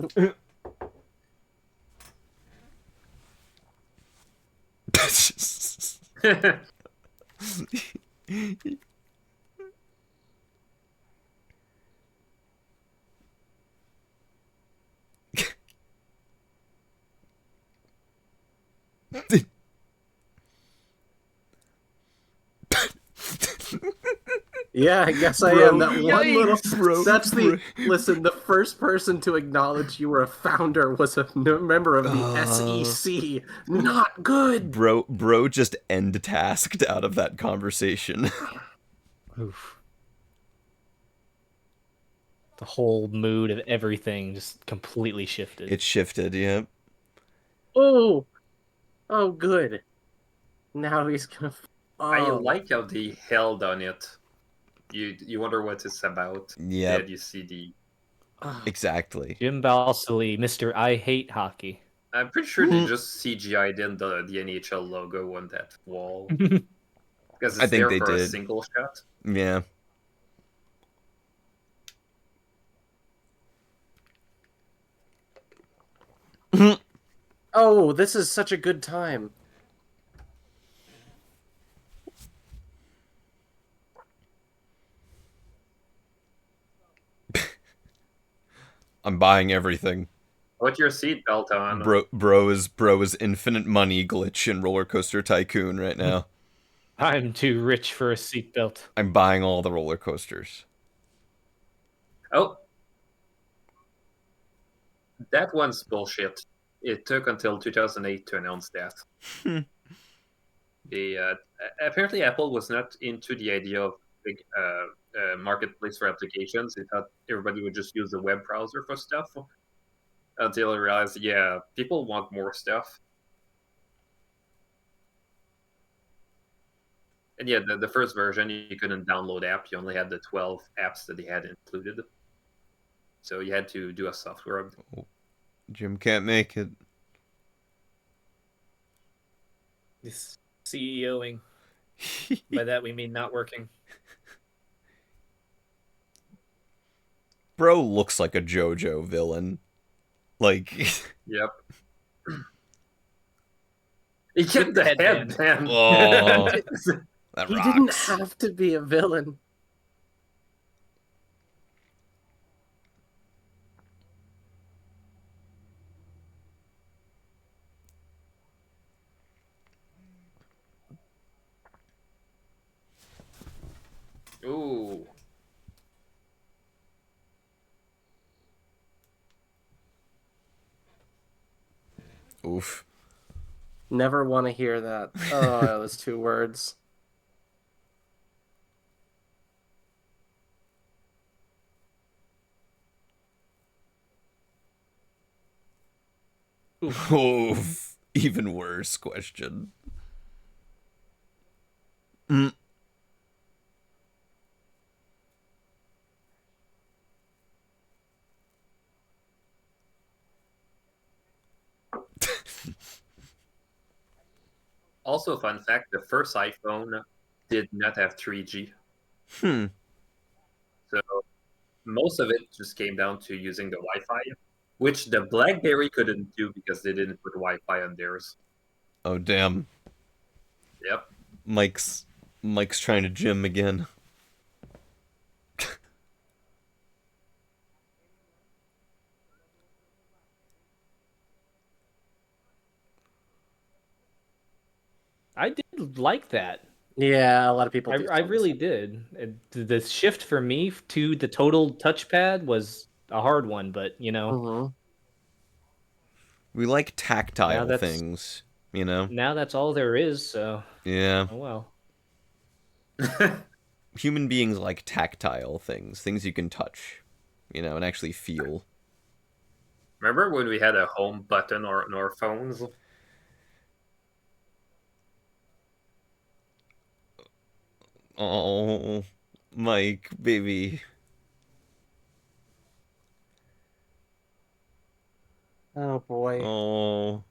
Yeah, I guess I Bro, am. That one little. yikes, That's bro. Listen, the first person to acknowledge you were a founder was a member of the SEC. Not good. Bro just end tasked out of that conversation. Oof. The whole mood of everything just completely shifted. It shifted, yeah. Oh, oh, good. Now he's gonna. I Oh, like how they held on it. You wonder what it's about. Yep. Then you see the. Exactly. Jim Balsillie, Mr. I Hate Hockey. I'm pretty sure they just CGI'd in the NHL logo on that wall because I it's think there they for a did. single shot. Yeah. oh, this is such a good time. I'm buying everything. Put your seatbelt on. Bro is infinite money glitch in Roller Coaster Tycoon right now. I'm too rich for a seatbelt. I'm buying all the roller coasters. Oh, that one's bullshit. It took until 2008 to announce that. Apparently Apple was not into the idea of big marketplace for applications. They thought everybody would just use the web browser for stuff until they realized, yeah, people want more stuff. And yeah, the first version, you couldn't download apps. You only had the 12 apps that they had included. So you had to do a software update. Jim can't make it. This CEOing. By that we mean not working. Bro looks like a JoJo villain. Like. Yep. He kept the headband. headband. Oh, that He rocks. didn't have to be a villain. Ooh. Oof. Never want to hear that. Oh, those two words. Oof. Even worse question. Also, fun fact: the first iPhone did not have 3G. Hmm. So most of it just came down to using the Wi-Fi, which the BlackBerry couldn't do because they didn't put Wi-Fi on theirs. Oh damn. Yep. Mike's trying to Jim again. I did like that. Yeah, a lot of people do. I really did. The shift for me to the total touchpad was a hard one, but you know. Mm-hmm. We like tactile things, you know? Now that's all there is, so. Yeah. Oh well. Human beings like tactile things you can touch, you know, and actually feel. Remember when we had a home button on our phones? Oh, Mike, baby. Oh boy. Oh.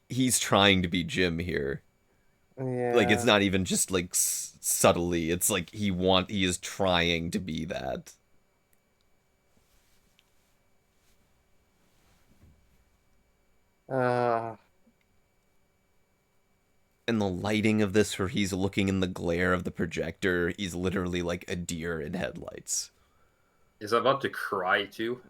He's trying to be Jim here. Yeah. Like it's not even just like subtly. It's like he is trying to be that. And the lighting of this, where he's looking in the glare of the projector, he's literally like a deer in headlights. He's about to cry too.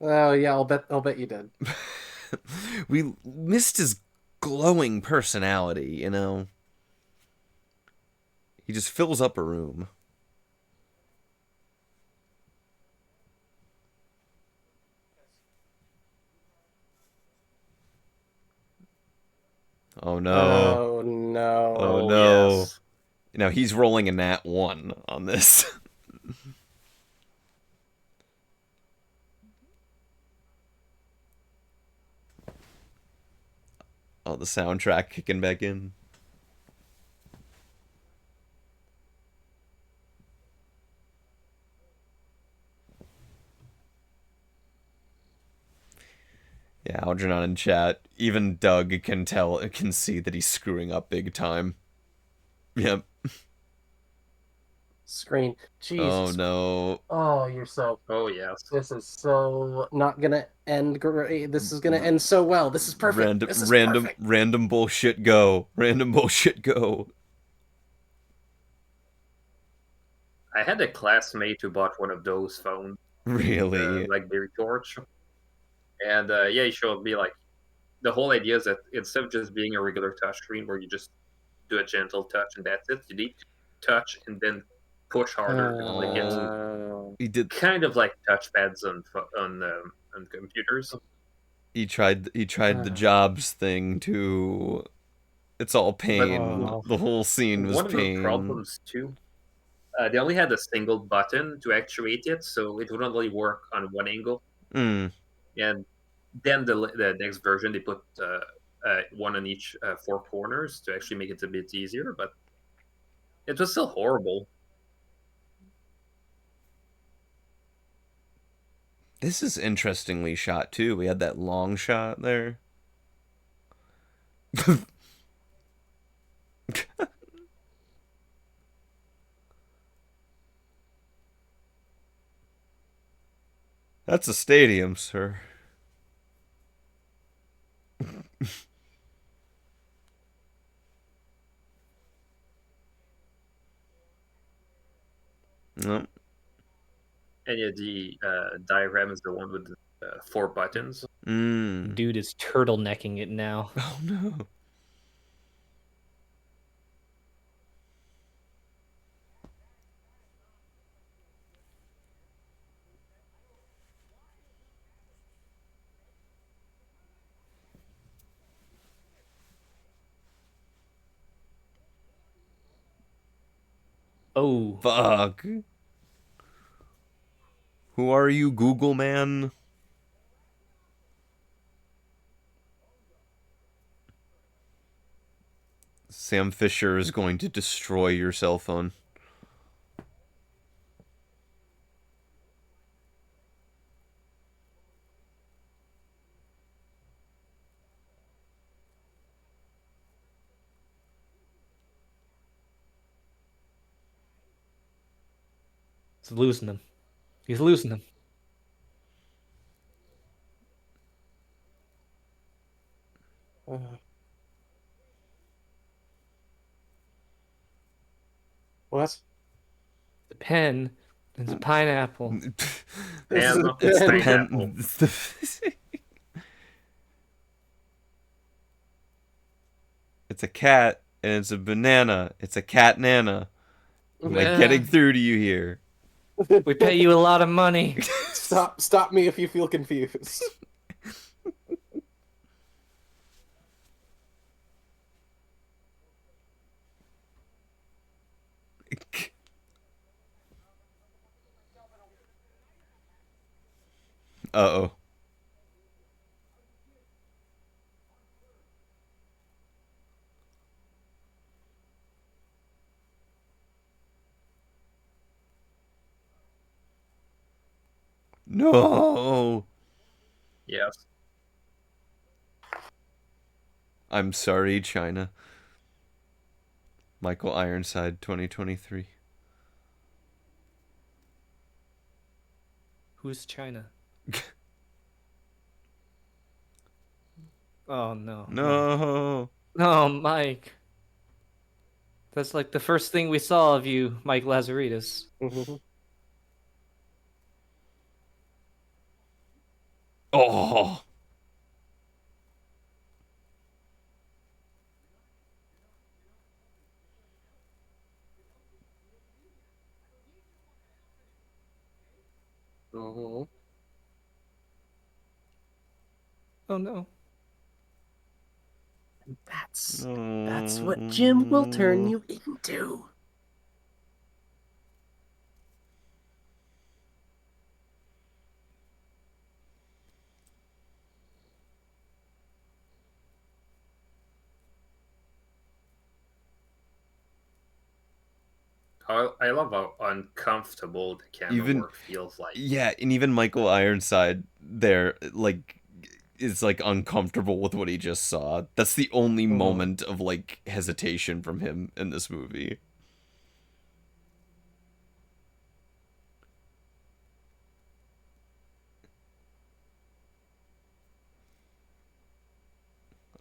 Oh yeah, I'll bet you did. We missed his glowing personality, you know? He just fills up a room. Oh no. Oh no. Oh Oh no. yes. Now he's rolling a nat 1 on this. Oh, the soundtrack kicking back in. Yeah, Algernon in chat. Even Doug can see that he's screwing up big time. Yep. Screen. Oh Jesus. no. Oh, you're so. Oh yes. This is so not gonna end great. This is gonna end so well. This is perfect. Random, This is random, perfect. random bullshit go. Random bullshit go. I had a classmate who bought one of those phones, Really? BlackBerry Torch, and yeah, he showed me like the whole idea is that instead of just being a regular touchscreen where you just do a gentle touch and that's it, you need to touch and then push harder to click it. Oh, Oh. he did. Kind of like touchpads on computers. He tried the Jobs thing too. It's all But pain. Oh. The whole scene was one of the pain. problems too, they only had a single button to actuate it, so it would only work on one angle. Mm. And then the next version they put one on each four corners to actually make it a bit easier, but it was still horrible. This is interestingly shot too. We had that long shot there. That's a stadium, sir. Nope. And yeah, the diagram is the one with the four buttons. Mm. Dude is turtlenecking it now. Oh no. Oh, Fuck. Who are you, Google man? Sam Fisher is going to destroy your cell phone. he's losing them. He's losing them. What? The pen is a pineapple. This is And It's the pineapple. pen. It's the. It's a cat and it's a banana. It's a cat nana. Am I getting through to you here? We pay you a lot of money. Stop me if you feel confused. Uh-oh. No. Yes. I'm sorry, China. Michael Ironside, 2023. Who's China? Oh no. No. Oh, Mike. That's like the first thing we saw of you, Mike Lazaridis. Oh. Mm-hmm. Oh no. That's what Jim will turn you into. I love how uncomfortable the camera Even work feels like. yeah, and even Michael Ironside there, like, is like uncomfortable with what he just saw. That's the only Mm-hmm. moment of like hesitation from him in this movie.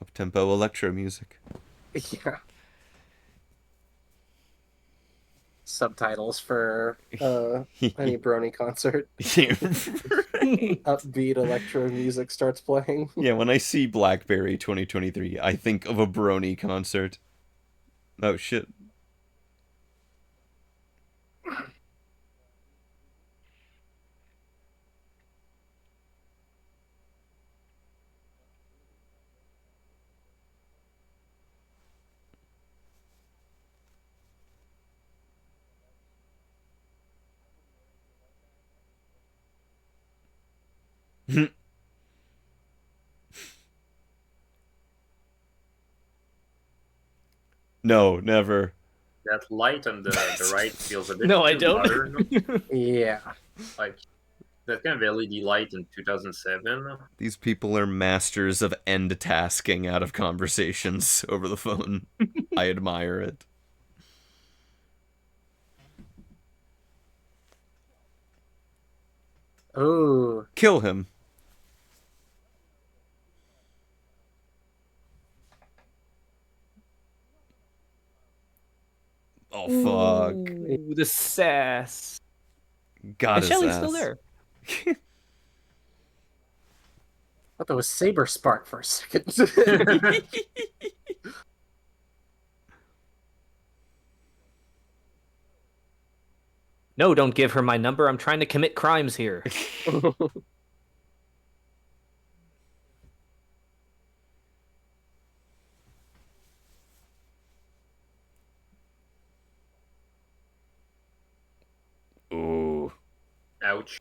Up tempo electro music. Yeah. Subtitles for any Brony concert. Right. Upbeat electro music starts playing. Yeah, when I see BlackBerry 2023, I think of a Brony concert. Oh shit. No, never. That light on the right feels a bit No, I too don't. modern. Yeah. Like that kind of LED light in 2007. These people are masters of end tasking out of conversations over the phone. I admire it. Oh. Kill him. Oh fuck. Ooh, the sass. Got And his Shelly's still ass. there. I thought that was Saber Spark for a second. No, don't give her my number. I'm trying to commit crimes here. Ooh. Ouch.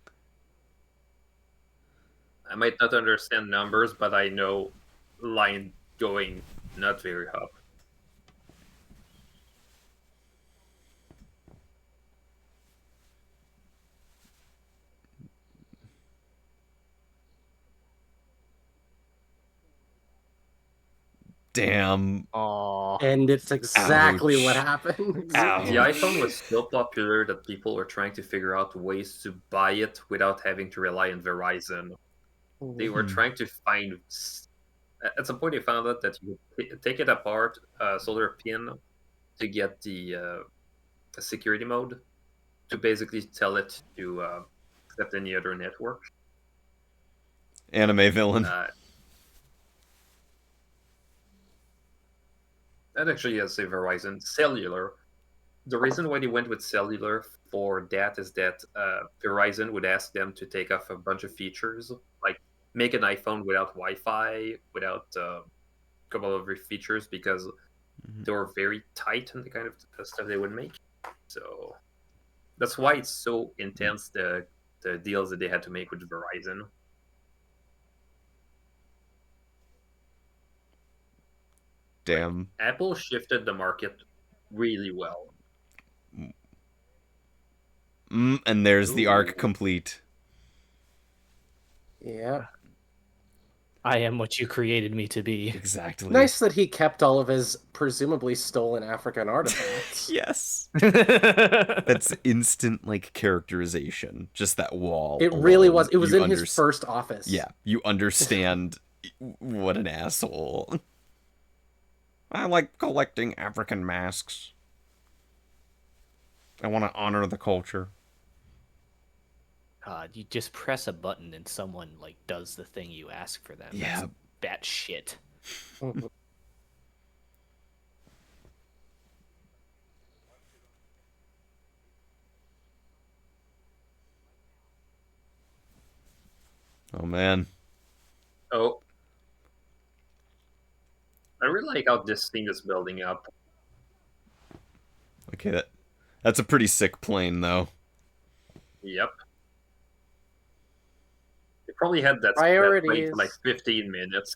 I might not understand numbers, but I know line going not very up. Damn. Aw. And it's exactly what Ouch. happened. The Ouch. iPhone was so popular that people were trying to figure out ways to buy it without having to rely on Verizon. They were trying to find. At some point, they found out that you could take it apart, solder a pin to get the security mode to basically tell it to accept any other network. Anime villain. That actually is a Verizon cellular. The reason why they went with cellular for that is that Verizon would ask them to take off a bunch of features, like make an iPhone without Wi-Fi, without a couple of features, because they were very tight on the kind of stuff they would make. So that's why it's so intense, the deals that they had to make with Verizon. Like Damn. Apple shifted the market really well. And there's the arc Ooh. complete. Yeah. I am what you created me to be. Exactly. Nice that he kept all of his presumably stolen African artifacts. Yes. That's instant like characterization. Just that wall. It really alone. was. It was You in his first office. Yeah, you understand what an asshole. I like collecting African masks. I want to honor the culture. You just press a button and someone like does the thing you ask for them. Yeah. That's shit. Mhm. Oh man. Oh, I really like how this scene is building up. Okay, that's a pretty sick plane though. Yep. They probably had that plane for like Priorities. 15 minutes.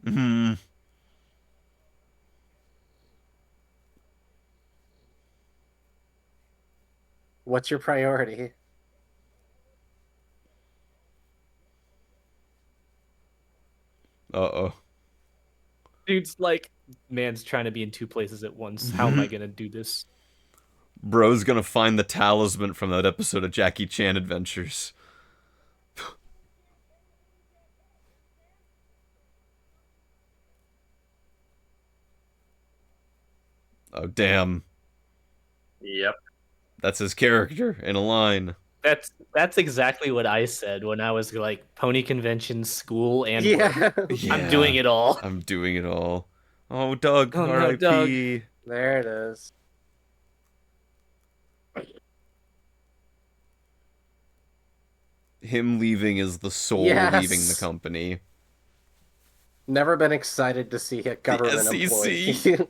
Hmm. What's your priority? Uh-oh. Dude's like, man's trying to be in two places at once. How am I gonna do this? Bro's gonna find the talisman from that episode of Jackie Chan Adventures. Oh, damn. Yep. That's his character in a line. That's exactly what I said when I was like pony convention, school, and work. Yeah. Yeah. I'm doing it all. I'm doing it all. Oh, Doug, Oh no, Doug. R.I.P. There it is. Him leaving is the soul leaving the Yes. company. Never been excited to see a government SEC. employee.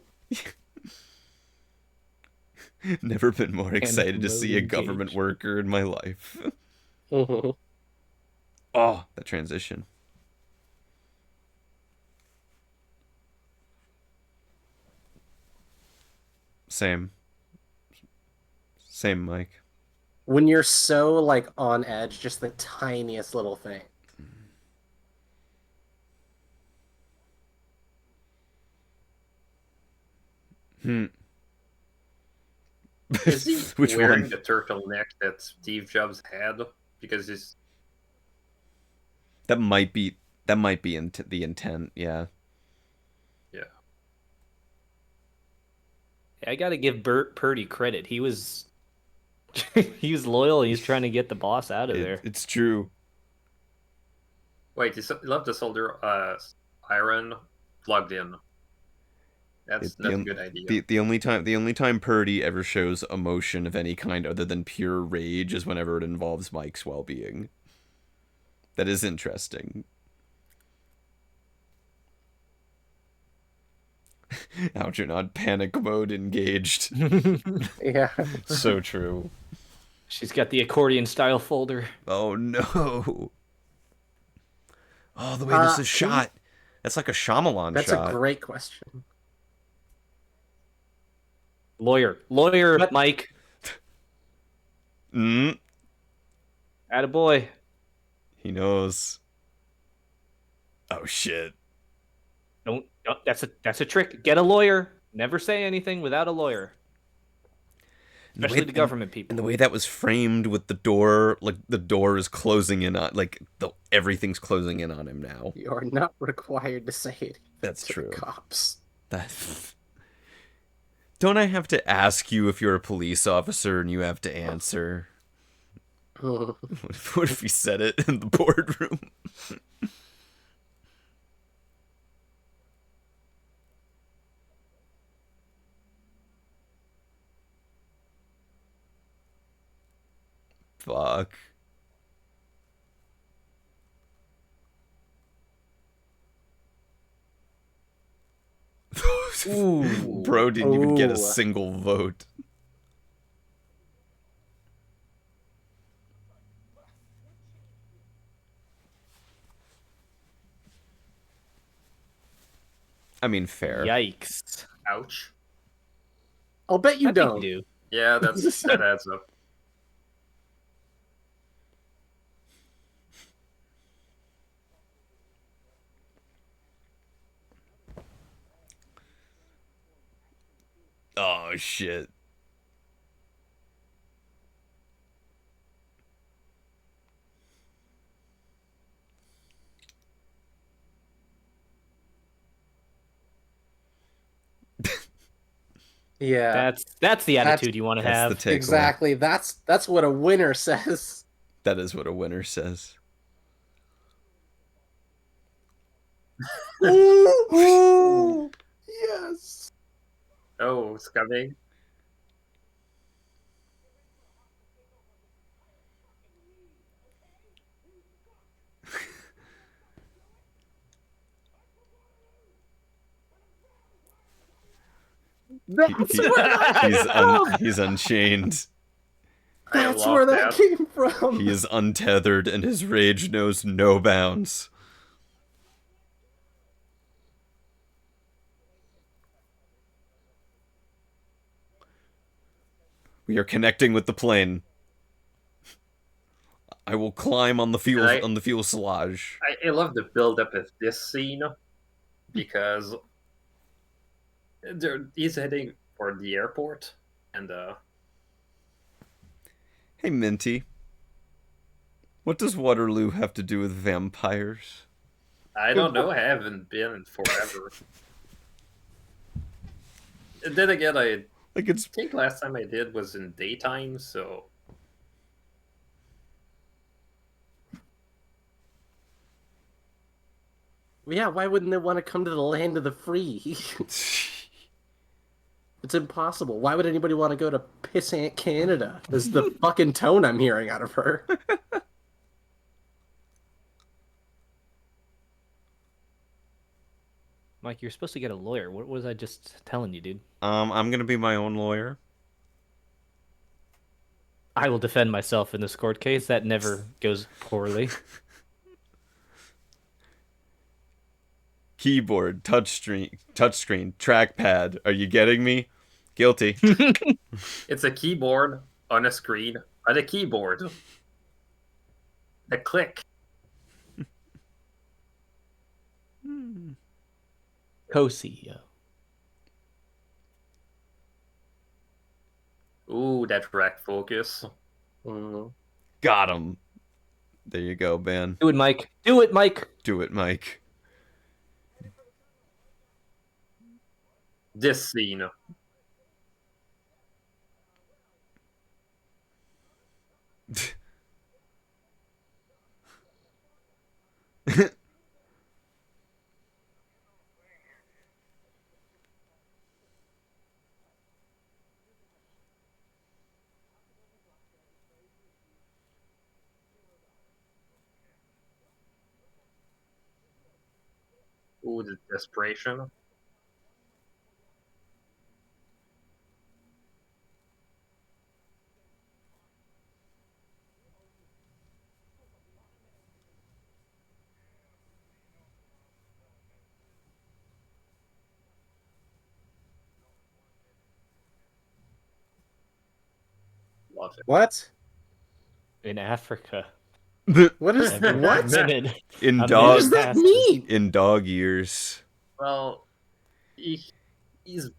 Never been more excited to see a remotely government engaged. worker in my life. Mhm. Oh, that transition. Same. Same, Mike. When you're so like on edge, just the tiniest little thing. Hmm. Is he Which wearing one? the turtleneck that Steve Jobs had? Because he's That might be the intent, yeah. yeah. I gotta give Bert Purdy credit. He was he was loyal. He's trying to get the boss out of there. It's true. Wait, he left the solder iron plugged in. It, That's not a good idea. the only time Purdy ever shows emotion of any kind other than pure rage is whenever it involves Mike's well-being. That is interesting. Algernon panic mode engaged. Yeah. So true. She's got the accordion style folder. Oh no. Oh, the way this is shot. That's like a Shyamalan That's shot. a great question. Lawyer, But- Mike. Mm. Attaboy. He knows. Oh shit. Don't. That's a trick. Get a lawyer. Never say anything without a lawyer. Especially the government people. And the way that was framed with the door, like the door is closing in on, like everything's closing in on him now. You are not required to say it That's to true. the cops. Don't I have to ask you if you're a police officer and you have to answer? What if he said it in the boardroom? Fuck. Ooh. Bro didn't even get a Ooh. single vote. I mean, fair. Yikes. Ouch. I'll bet you I think don't. you do. Yeah, that adds up. Oh shit. Yeah. That's the attitude you want to That's the have. takeaway. Exactly. That's what a winner says. That is what a winner says. Ooh, yes. Oh, it's coming. That's where that came from. He's unchained. I That's love where that that. came from. He is untethered, and his rage knows no bounds. We are connecting with the plane. I will climb on the fuselage. I love the build up of this scene because he's heading for the airport, and Hey, Minty. What does Waterloo have to do with vampires? I don't know. I haven't been in forever. And then again, I think last time I did was in daytime, so Yeah, why wouldn't they want to come to the land of the free? It's impossible. Why would anybody want to go to pissant Canada? This is the fucking tone I'm hearing out of her. Mike, you're supposed to get a lawyer. What was I just telling you, dude? I'm gonna be my own lawyer. I will defend myself in this court case. That never goes poorly. Keyboard, touchscreen, trackpad. Are you getting me? Guilty. it's a keyboard on a screen on a keyboard. A click. Co-CEO. Ooh, that rack focus. Mm-hmm. Got him. There you go, Ben. Do it, Mike. Do it, Mike. Do it, Mike. This scene. Ooh, the desperation. Love it. What? In Africa. What is Every what? minute. In A dog. What minute does that passes. mean? In dog years. Well, he's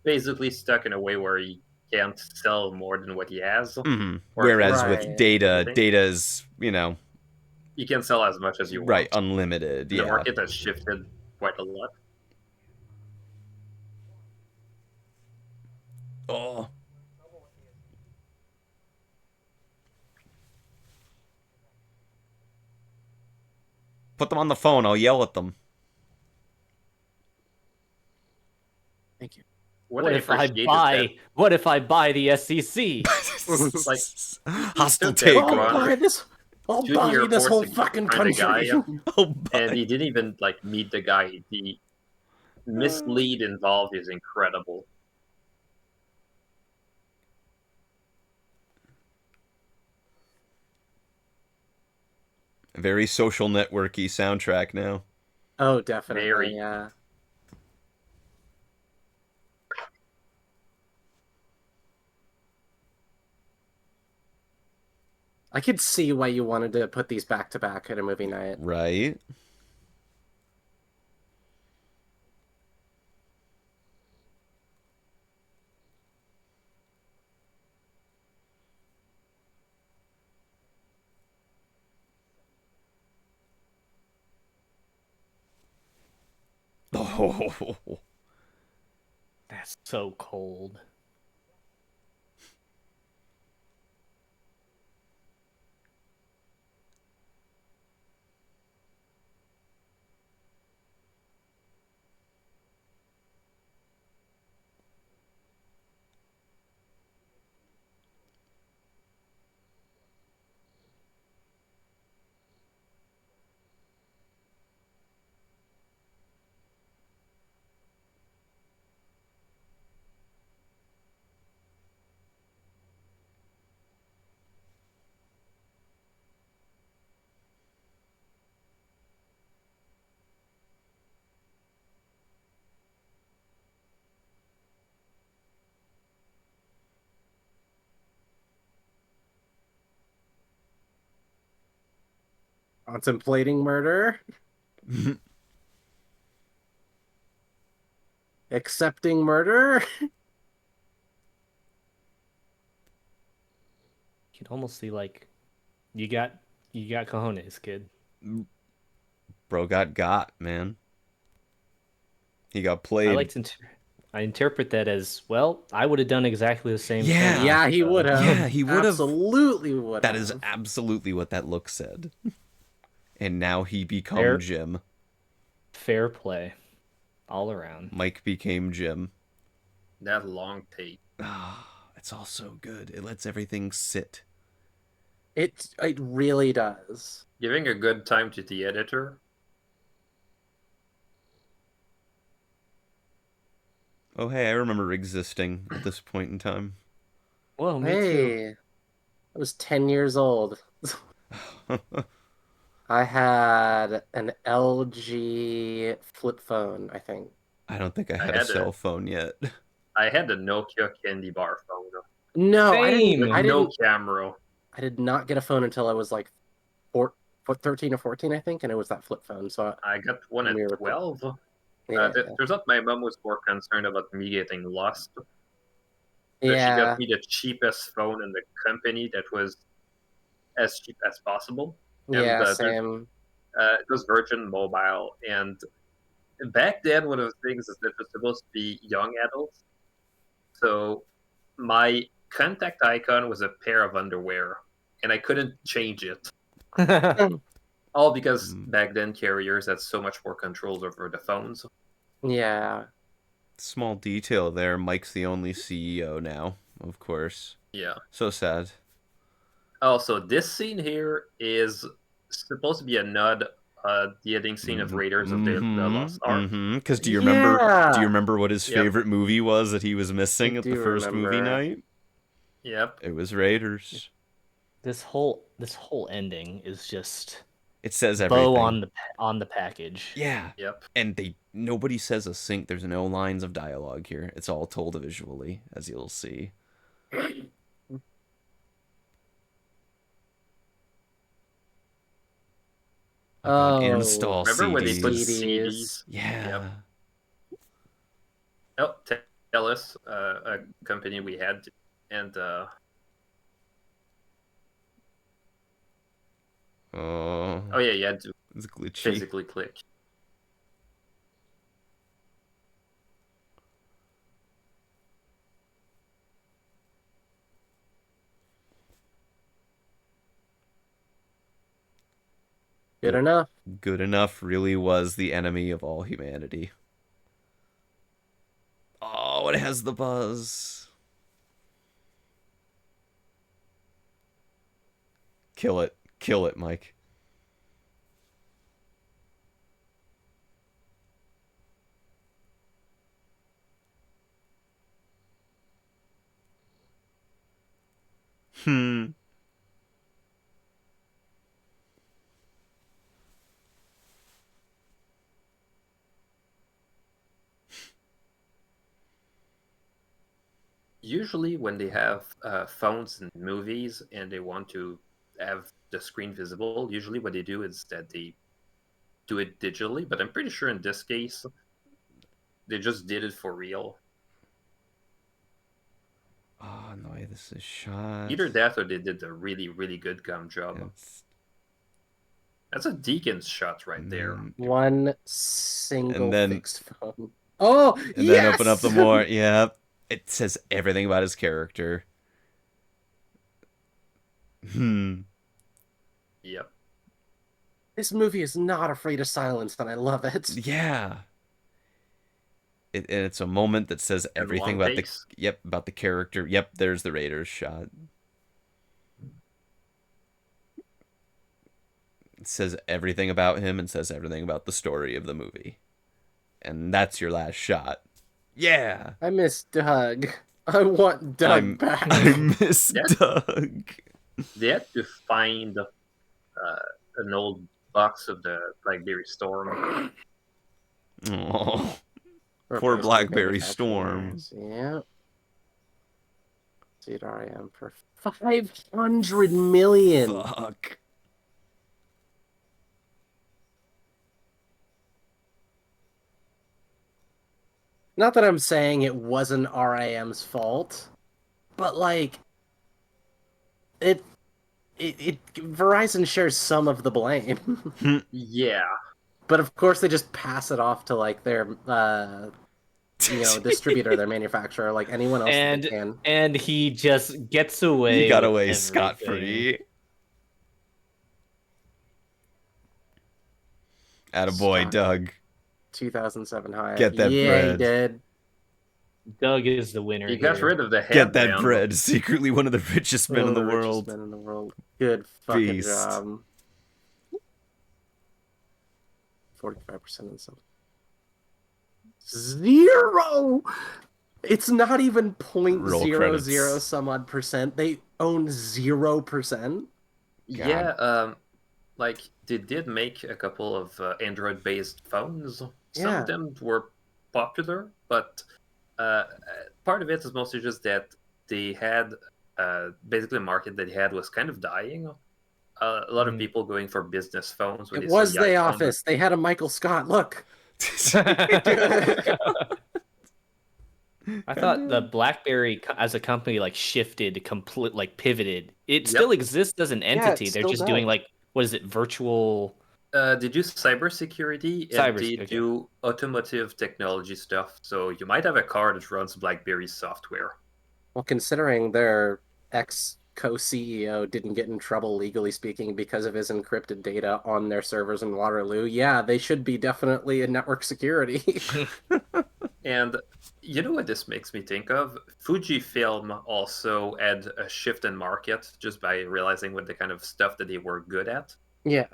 basically stuck in a way where he can't sell more than what he has. Mm-hmm. Or Whereas Right. with data, anything. data's, you know, You can sell as much as you right, want. unlimited. The Yeah. market has shifted quite a lot. Oh. Put them on the phone. I'll yell at them. Thank you. What if I buy the SEC? Like, Hostile took that I'll run. takeover. buy this. I'll buy Junior this whole forcing fucking find a guy. country. I'll buy. And he didn't even like meet the guy. The mislead involved is incredible. Very social networky soundtrack now. Oh, definitely. Very. Yeah. I could see why you wanted to put these back to back at a movie night. Right? Oh. That's so cold. Contemplating murder. Accepting murder. You can almost see like you got cojones, kid. Bro got, man. He got I played. like to I interpret that as, well, I would have done exactly the same thing. Yeah. Yeah, he would have. Yeah, he would have. Absolutely would That have. is absolutely what that look said. And now he become Fair, Jim. fair play, all around. Mike became Jim. That long take. Ah, it's all so good. It lets everything sit. It really does. Giving a good time to the editor. Oh, hey, I remember existing at this point in time. Whoa, me too. Hey, I was 10 years old. I had an LG flip phone, I think. I don't think I I had a had cell phone yet. I had a Nokia candy bar phone No, I didn't. Same. with no camera. I did not get a phone until I was like 13 or 14, I think, and it was that flip phone. So I got one when at we were 12. yeah, Turns out my mom was more concerned about me getting lost. So she got yeah, me the cheapest phone in the company that was as cheap as possible. And yeah, same. it was Virgin Mobile. And back then, one of the things is that it was supposed to be young adults. So my contact icon was a pair of underwear, and I couldn't change it. All because Mm. back then carriers had so much more controls over the phones. Yeah. Small detail there. Mike's the only CEO now, of course. Yeah. So sad. Also, this scene here is supposed to be a nod the ending scene of Raiders of the Lost Ark. Because do you Yeah. remember what his Yep. favorite movie was that he was I missing at the do first movie remember. night? Yep. It was Raiders. This whole ending is just It says bow everything. on the package. Yeah. Yep. And nobody says a sync. There's no lines of dialogue here. It's all told visually, as you'll see. Oh god, Oh, install Remember when they put CDs. CDs? Yeah. Yep. Oh, Telus, a company we had, and Oh, oh yeah, you had to it's glitchy. physically click. good enough. Good enough really was the enemy of all humanity. Oh, it has the buzz. Kill it. Kill it, Mike. Hmm. Usually, when they have phones in movies and they want to have the screen visible, usually what they do is that they do it digitally. But I'm pretty sure in this case, they just did it for real. Oh, the way this is shot. Either that or they did a really, really good gum job. It's... That's a Deacon's shot right there. One single And then- fixed phone. Oh, And yes! then open up the more. Yeah. It says everything about his character. Hmm. Yep. This movie is not afraid of silence, and I love it. Yeah. And it's a moment that says everything long about takes. about the character. Yep, there's the Raiders shot. It says everything about him and says everything about the story of the movie. And that's your last shot. Yeah. I miss Doug. I want Doug back. I miss Yeah. Doug. They had to find an old box of the BlackBerry Storm. Oh, Or poor most BlackBerry manufacturers. Storm. Yeah. Dude, RIM for 500 million. Fuck. Not that I'm saying it wasn't RIM's fault, but like it Verizon shares some of the blame. Yeah. But of course they just pass it off to like their distributor, their manufacturer, like anyone else that they can. And he just gets away He got with away everything. scot-free. Attaboy, Doug. 2007 high. Get that yeah, bread. he did. Doug is the winner He here. got rid of the Get that headband. bread. Secretly one of the richest men in the richest world. men in the world. Good fucking Beast. job. 45% and something. 0. It's not even Roll credits. 0.00 some odd percent. They own 0%. Yeah, like they did make a couple of Android-based phones. Some Yeah. of them were popular, but part of it is mostly just that they had basically the market that they had was kind of dying. A lot of people going for business phones. When It they saw was the the iPhone. Office. They had a Michael Scott. Look. I thought the BlackBerry as a company like shifted, pivoted. It still exists as an entity. They're still just doing does. like, what is it, virtual? They do cybersecurity and they Cybersecurity. do automotive technology stuff. So you might have a car that runs BlackBerry software. Well, considering their ex-co-CEO didn't get in trouble legally speaking because of his encrypted data on their servers in Waterloo, yeah, they should be definitely in network security. And you know what this makes me think of? Fujifilm also had a shift in market just by realizing what the kind of stuff that they were good at. Yeah.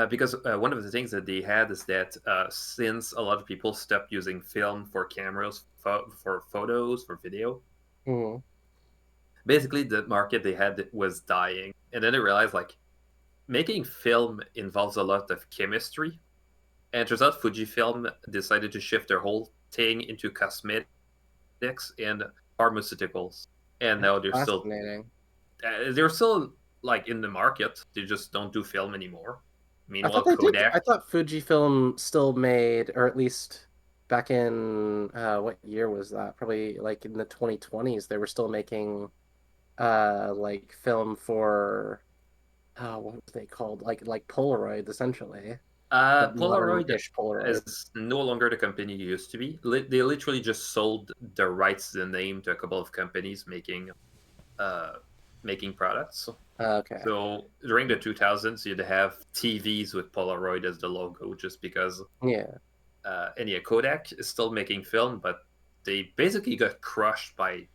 Because one of the things that they had is that since a lot of people stopped using film for cameras, for photos, for video, Mhm. basically the market they had was dying. And then they realized like making film involves a lot of chemistry. And it turns out Fujifilm decided to shift their whole thing into cosmetics and pharmaceuticals. And now Fascinating. they're still like in the market. They just don't do film anymore. I Meanwhile, thought they did. Kodak. I thought Fujifilm still made, or at least back in what year was that? Probably like in the 2020s, they were still making like film for what were they called? Like Polaroid, essentially. But Polaroid modern-ish Polaroid. is no longer the company it used to be. They literally just sold the rights to the name to a couple of companies making products. Okay. So during the 2000s, you'd have TVs with Polaroid as the logo, just because. Yeah. And yeah, Kodak is still making film, but they basically got crushed by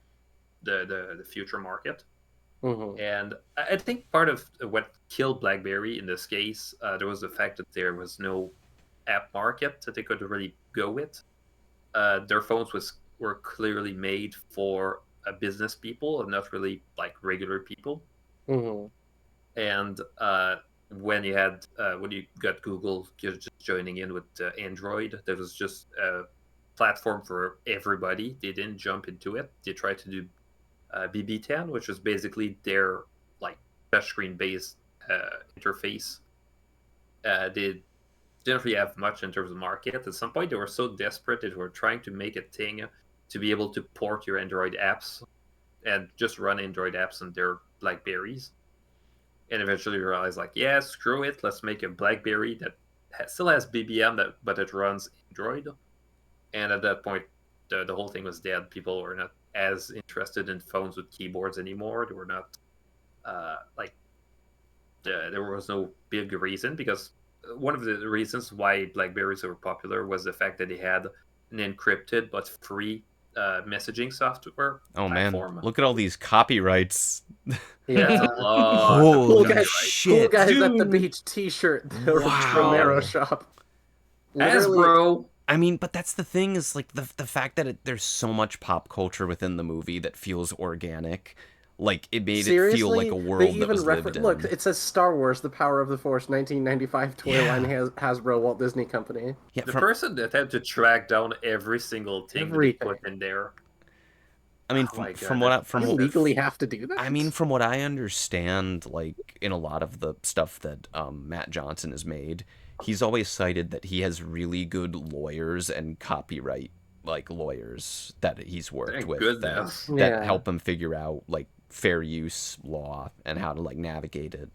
the future market. Mm-hmm. And I think part of what killed BlackBerry in this case, there was the fact that there was no app market that they could really go with. Their phones were clearly made for business people and not really like regular people. Mm-hmm. And when you got Google just joining in with Android, there was just a platform for everybody. They didn't jump into it. They tried to do BB10, which is basically their like touchscreen based interface. They didn't really have much in terms of market. At some point, they were so desperate that they were trying to make a thing to be able to port your Android apps and just run Android apps on their Blackberries. And eventually realized, like, yeah, screw it. Let's make a BlackBerry that still has BBM, but it runs Android. And at that point, the whole thing was dead. People were not as interested in phones with keyboards anymore. They were not there was no big reason, because one of the reasons why Blackberries were popular was the fact that they had an encrypted but free messaging software platform. Man, look at all these copyrights. Yeah. That's a lot. Holy shit. Cool guys Dude. at the beach T-shirt. The Romero shop. Hasbro. I mean, but that's the thing, is like the fact that there's so much pop culture within the movie that feels organic. Like, it made it feel like a world that was lived in. Look, it says Star Wars: The Power of the Force, 1995 toy line Hasbro Walt Disney Company. Yeah, The person that had to track down every single thing that they put in there. I mean, you legally have to do that. I mean, from what I understand, like in a lot of the stuff that Matt Johnson has made, he's always cited that he has really good lawyers and copyright like lawyers that he's worked Thank with goodness. that help him figure out like fair use law and how to like navigate it.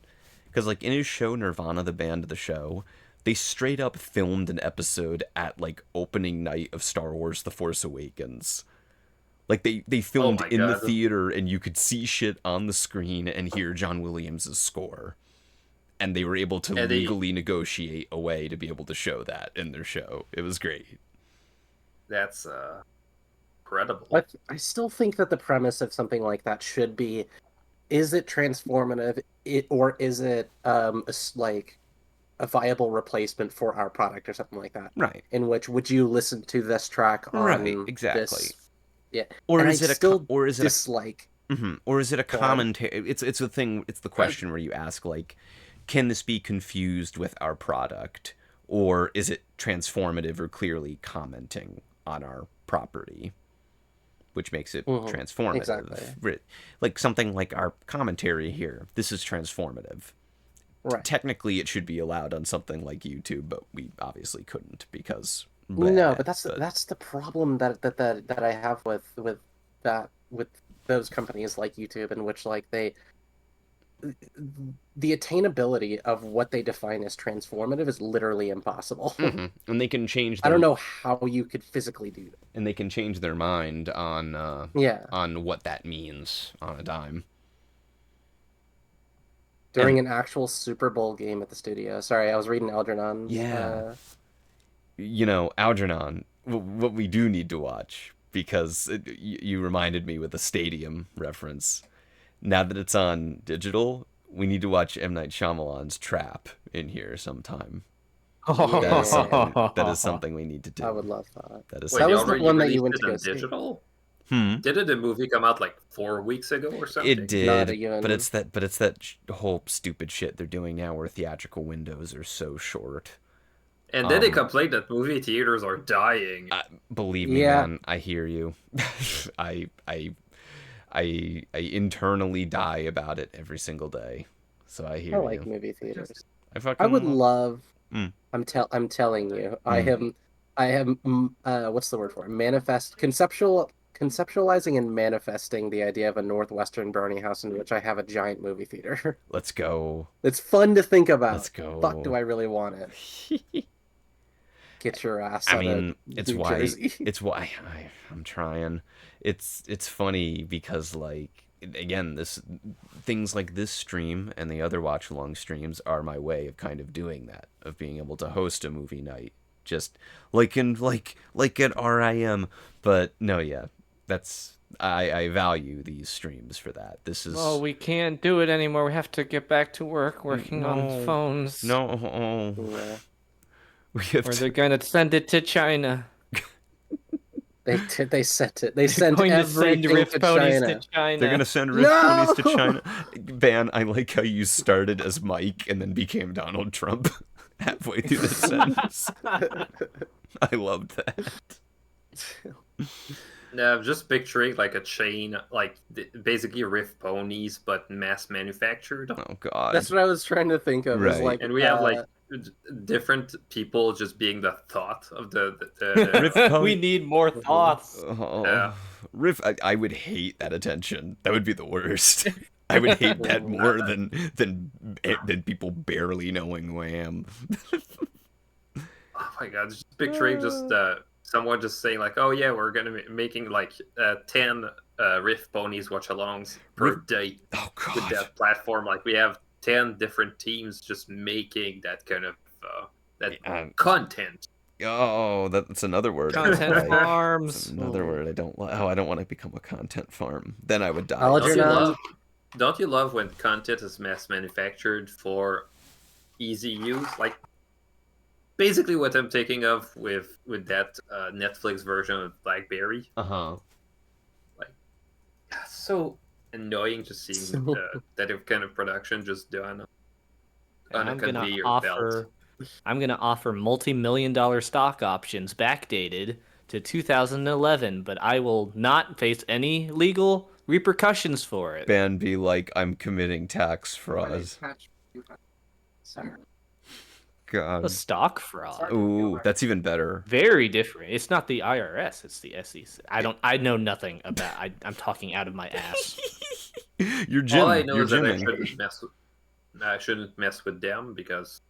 Because like in his show Nirvana, the band of the show, they straight up filmed an episode at like opening night of Star Wars: The Force Awakens. Like they filmed my in the God. theater and you could see shit on the screen and hear John Williams' score. And they were able to legally negotiate a way to be able to show that in their show. It was great. That's incredible. I still think that the premise of something like that should be: is it transformative, or is it like a viable replacement for our product or something like that? Right. In which would you listen to this track on right, exactly. this? Yeah. Or and is I it still or is it dislike? or is it a commentary? It's a thing. It's the question where you ask like, can this be confused with our product, or is it transformative or clearly commenting on our property, which makes it transformative? Exactly. Like something like our commentary here. This is transformative. Right. Technically, it should be allowed on something like YouTube, but we obviously couldn't because. No, but that's the problem that I have with those companies like YouTube, in which like the attainability of what they define as transformative is literally impossible. And they can change. I don't know how you could physically do that. And they can change their mind on on what that means on a dime. During an actual Super Bowl game at the studio. Sorry, I was reading Algernon. Yeah. Algernon, what we do need to watch, because you reminded me with a Stadium reference. Now that it's on digital, we need to watch M. Night Shyamalan's Trap in here sometime. That is something we need to do. I would love that. That is. Wait, that was the one that you went to go see. Digital? Didn't the movie come out like 4 weeks ago or something? It did, but it's that whole stupid shit they're doing now where theatrical windows are so short. And then they complain that movie theaters are dying. Believe me, man, I hear you. I internally die about it every single day. So I hear you. I like movie theaters. I would love. I'm telling you, I am. What's the word for it? Conceptualizing and manifesting the idea of a Northwestern Brownie house in which I have a giant movie theater. Let's go. It's fun to think about. Let's go. Fuck, do I really want it? Get your ass out of New Jersey. It's why I'm trying. It's funny because like again, things like this stream and the other watch along streams are my way of kind of doing that, of being able to host a movie night, just like at RIM. But no, yeah, that's I value these streams for that. This is. Oh, we can't do it anymore. We have to get back to work, working on phones. No. Yeah. Or they're gonna send it to China. They sent it. They sent going everything to send to China. They're gonna send RiffPonies to China. Ban, I like how you started as Mike and then became Donald Trump halfway through the sentence. I loved that. No, I'm just picturing like a chain, like basically RiffPonies, but mass manufactured. Oh God, that's what I was trying to think of. Right. Like, and we have like different people just being the thought of the we need more thoughts. Yeah. I would hate that attention. That would be the worst. I would hate that more than people barely knowing who I am. Oh my God, just picturing just someone just saying like, oh yeah, we're gonna be making like 10 RiffPonies watch-alongs per day with that platform. Like we have 10 different teams just making that kind of content. Oh, that's another word. Content farms. That's another word I don't like. Oh, I don't want to become a content farm. Then I would die. Don't you love when content is mass manufactured for easy use? Like basically what I'm thinking of with that Netflix version of BlackBerry. Like so annoying just seeing that kind of production just done on a conveyor belt. I'm going to offer multi-million-dollar stock options backdated to 2011, but I will not face any legal repercussions for it. Ban be like, I'm committing tax fraud. Sorry. God. A stock fraud. Ooh, that's even better. Very different. It's not the IRS, it's the SEC. I know nothing about I'm talking out of my ass. You're Jim. All I know You're is that Jimming. I shouldn't mess with them because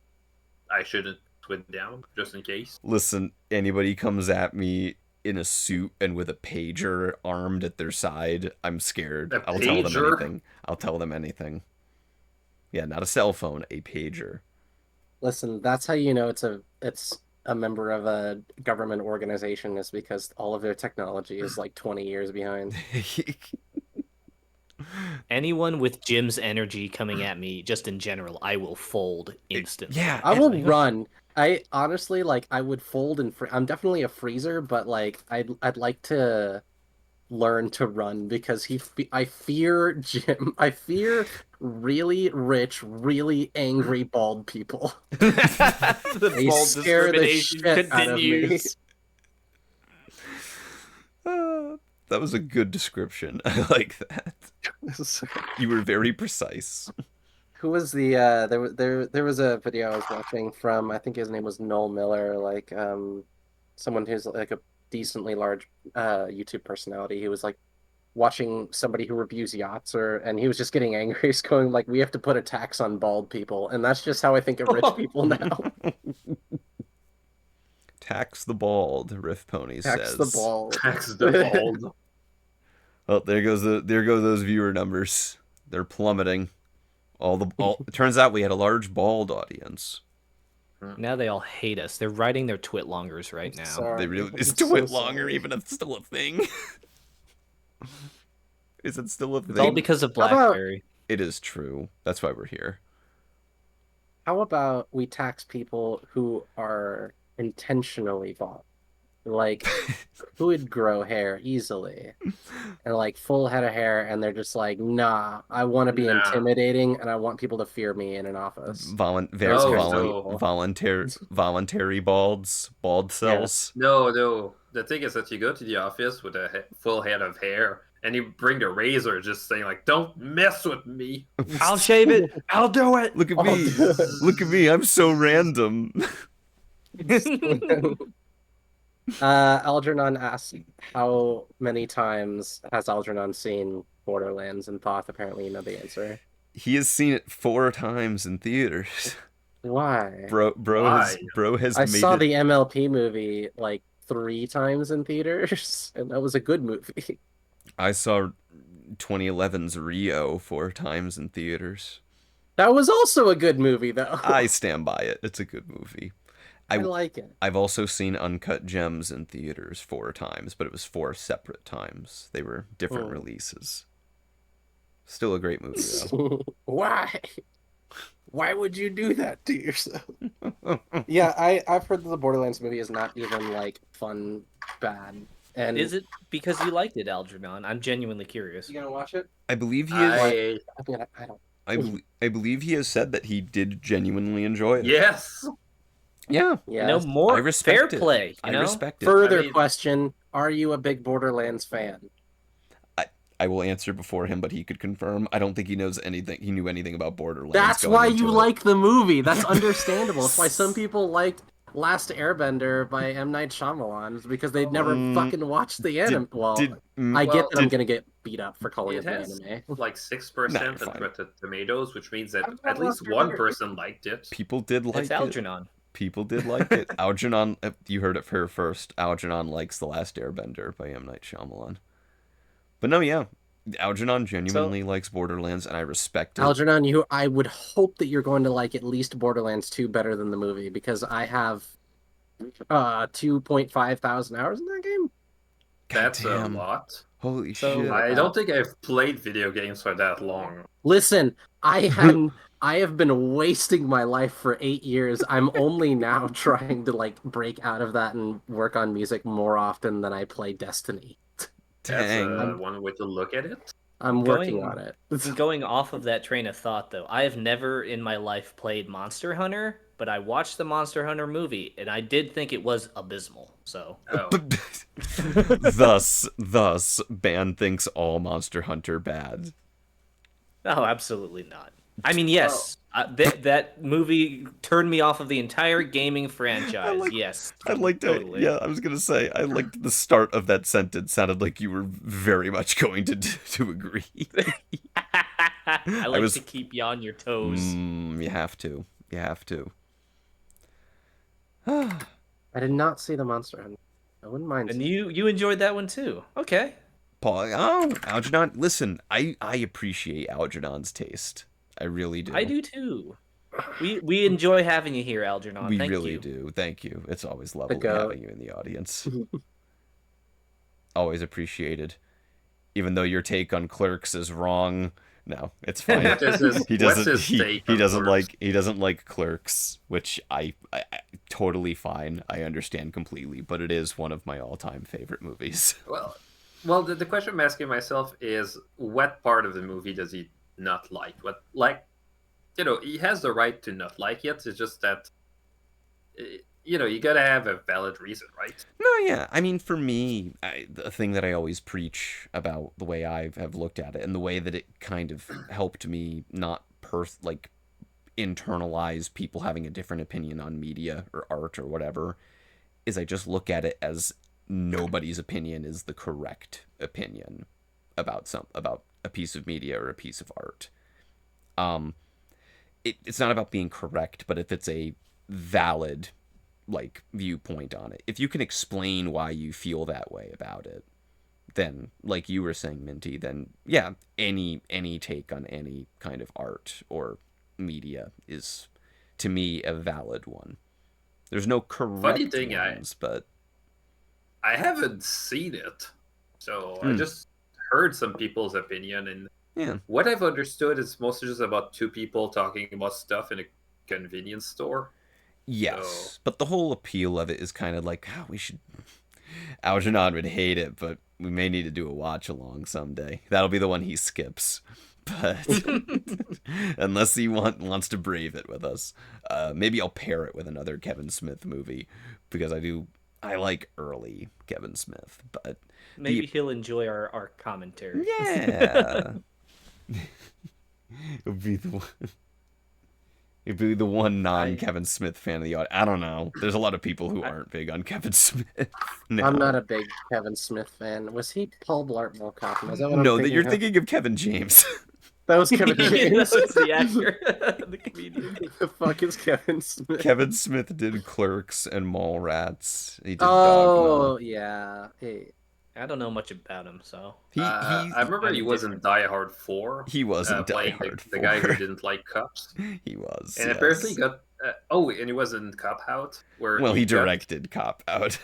I shouldn't with them, just in case. Listen, anybody comes at me in a suit and with a pager armed at their side, I'm scared. A I'll tell them pager? anything. I'll tell them anything. Yeah, not a cell phone, a pager. Listen, that's how you know it's a member of a government organization, is because all of their technology is like 20 years behind. Anyone with Jim's energy coming at me, just in general, I will fold instantly. Yeah, I will run. I honestly I would fold and I'm definitely a freezer, but like I'd like to learn to run because I fear Jim. I fear really rich, really angry bald people. The They bold scare the discrimination shit out of me. continues. That was a good description. I like that. You were very precise. Who was the there was a video I was watching from, I think his name was Noel Miller, like someone who's like a decently large YouTube personality. He was like watching somebody who reviews yachts, and he was just getting angry. He's going like, we have to put a tax on bald people, and that's just how I think of rich people now. Tax the bald, RiffPonies says. Tax the bald. Tax the bald. Well, there go those viewer numbers. They're plummeting. It turns out we had a large bald audience. Now they all hate us. They're writing their twit longers right now. Sorry. They really is I'm twit so longer sorry. even if it's still a thing? Is it still a thing? It's all because of How about- BlackBerry. It is true. That's why we're here. How about we tax people who are intentionally bald? Like, who would grow hair easily and like full head of hair, and they're just like, nah, I want to be Nah. intimidating and I want people to fear me in an office. Voluntary bald cells. No. The thing is that you go to the office with a full head of hair, and you bring the razor, just saying like, "Don't mess with me." I'll shave it. I'll do it. Look at me. Look at me. I'm so random. Algernon asked, how many times has Algernon seen Borderlands? And Thoth, apparently you know the answer. He has seen it 4 times in theaters. Why? Bro Why? has I made saw it. the MLP movie like 3 times in theaters, and that was a good movie. I saw 2011's Rio 4 times in theaters. That was also a good movie, though. I stand by it. It's a good movie. I like it. I've also seen Uncut Gems in theaters 4 times, but it was 4 separate times. They were different releases. Still a great movie, though. Why? Why would you do that to yourself? Yeah, I've heard that the Borderlands movie is not even like fun bad. And Is it because you liked it, Algernon? I'm genuinely curious. you gonna watch it? I believe he is. I I don't. I believe he has said that he did genuinely enjoy it. yes. Yeah. Yeah. No more I respect fair it. play. I You know? respect it. Further I mean- question: are you a big Borderlands fan? I will answer before him, but he could confirm. I don't think he knows anything. He knew anything about Borderlands. That's going why into you it. like the movie. That's understandable. It's why some people liked Last Airbender by M. Night Shyamalan, is because they'd never fucking watched the anime. I get that I'm gonna get beat up for calling it It an has anime. like 6% Nah, on fine. Rotten Tomatoes, which means that I'm at not least sure. one person liked it. People did like It's it. Algernon. People did like it. Algernon, you heard it here first. Algernon likes The Last Airbender by M. Night Shyamalan. But no, yeah. Algernon genuinely likes Borderlands, and I respect it. Algernon, I would hope that you're going to like at least Borderlands 2 better than the movie, because I have 2.5 thousand hours in that game. That's a Goddamn. lot. Holy So, shit. I don't think I've played video games for that long. Listen, I have been wasting my life for 8 years. I'm only now trying to like break out of that and work on music more often than I play Destiny. Dang. That's one way to look at it. I'm working Going- on it. Going off of that train of thought, though, I have never in my life played Monster Hunter, but I watched the Monster Hunter movie, and I did think it was abysmal. So, Oh, thus, band thinks all Monster Hunter bad. no, absolutely not. I mean, yes, That movie turned me off of the entire gaming I franchise. like. Yes, I liked it. totally. Yeah, I was gonna say I liked the start of that sentence. Sounded like you were very much going to agree. I I like to was. keep you on your toes. You have to. You have to. I did not see the Monster Hunter. I wouldn't mind And seeing you enjoyed that one too. Okay. Paul, oh, Algernon, listen, I appreciate Algernon's taste. I really I do. do too. We enjoy having you here, Algernon. We Thank really you. do. Thank you. It's always the lovely goat. having you in the audience. Always appreciated. Even though your take on Clerks is wrong. No, it's fine. What's his take He on doesn't Clerks? like Clerks, which I totally fine. I understand completely, but it is one of my all-time favorite movies. Well, the question I'm asking myself is, what part of the movie does he not like? What, like, he has the right to not like it. It's just that, you gotta have a valid reason, right? No, yeah. I mean, for me, the thing that I always preach about the way I have looked at it and the way that it kind of helped me not like internalize people having a different opinion on media or art or whatever is I just look at it as nobody's opinion is the correct opinion about a piece of media or a piece of art. Um, it's not about being correct, but if it's a valid like viewpoint on it, if you can explain why you feel that way about it, then like you were saying, Minty, then yeah, any take on any kind of art or media is to me a valid one. There's no Funny correct thing, ones, but I haven't seen it, so I mm, just heard some people's opinion, and yeah, what I've understood is mostly just about two people talking about stuff in a convenience store. So yes. But the whole appeal of it is kind of like, oh, we should. Algernon would hate it, but we may need to do a watch along someday. That'll be the one he skips. But unless he wants to brave it with us, maybe I'll pair it with another Kevin Smith movie because I like early Kevin Smith, but Maybe he'll enjoy our commentary. yeah, it'll be the it'd be the one non-Kevin Smith fan of the audience. I don't know. There's a lot of people who aren't big on Kevin Smith. No. I'm not a big Kevin Smith fan. Was he Paul Blart Mall Cop? Is that what No, I'm that thinking you're of? thinking of Kevin James. That was Kevin That James. was the actor, the comedian. The fuck is Kevin Smith? Kevin Smith did Clerks and Mallrats. He did Oh, Dogma. yeah. Hey. I don't know much about him, so I remember he was in Die Hard 4. He was in Die playing Hard the guy who 4. didn't like cops. He was, And yes. apparently got and he was in Cop Out, where Well, he directed Cop Out.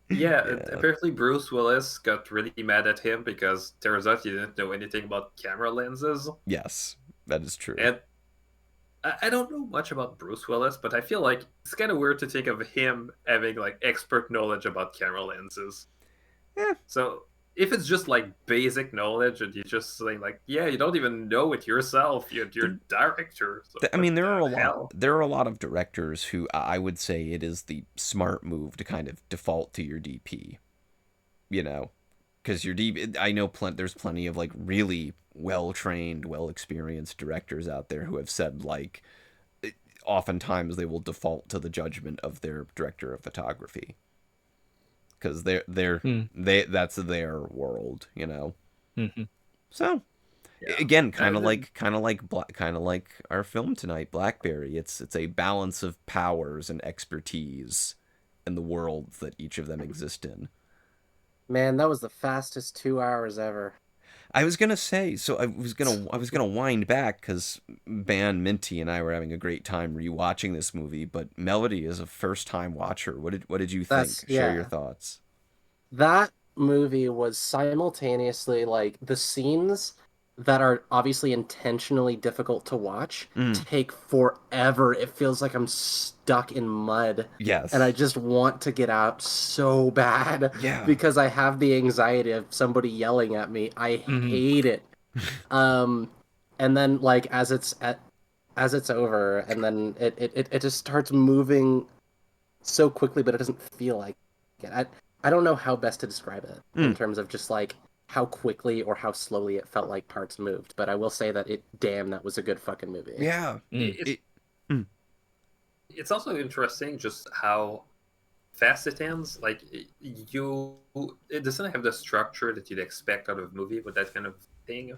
Yeah, Yeah. apparently Bruce Willis got really mad at him because turns out he didn't know anything about camera lenses. Yes, that is true. And I don't know much about Bruce Willis, but I feel like it's kind of weird to think of him having like expert knowledge about camera lenses. Yeah. So if it's just like basic knowledge and you're just saying like, yeah, you don't even know it yourself, you're director. So I mean, there are a hell? lot. There are a lot of directors who I would say it is the smart move to kind of default to your DP. You know, because your DP. I know there's plenty of like really well trained, well experienced directors out there who have said like, oftentimes they will default to the judgment of their director of photography. Because that's their world, you know. Mm-hmm. So Yeah. again, kind of like our film tonight, Blackberry. It's a balance of powers and expertise in the worlds that each of them exist in. Man, that was the fastest 2 hours ever. I was gonna say, so I was gonna wind back because Ban, Minty, and I were having a great time rewatching this movie. But Melody is a first time watcher. What did you think? Share your thoughts. That movie was simultaneously like the scenes that are obviously intentionally difficult to watch take forever. It feels like I'm stuck in mud. Yes. And I just want to get out so bad. Yeah. Because I have the anxiety of somebody yelling at me. I hate it. And then like as it's over, and then it just starts moving so quickly, but it doesn't feel like it. I don't know how best to describe it in terms of just like how quickly or how slowly it felt like parts moved. But I will say that that was a good fucking movie. Yeah. It's It, mm, it's also interesting just how fast it ends. Like it doesn't have the structure that you'd expect out of a movie with that kind of thing.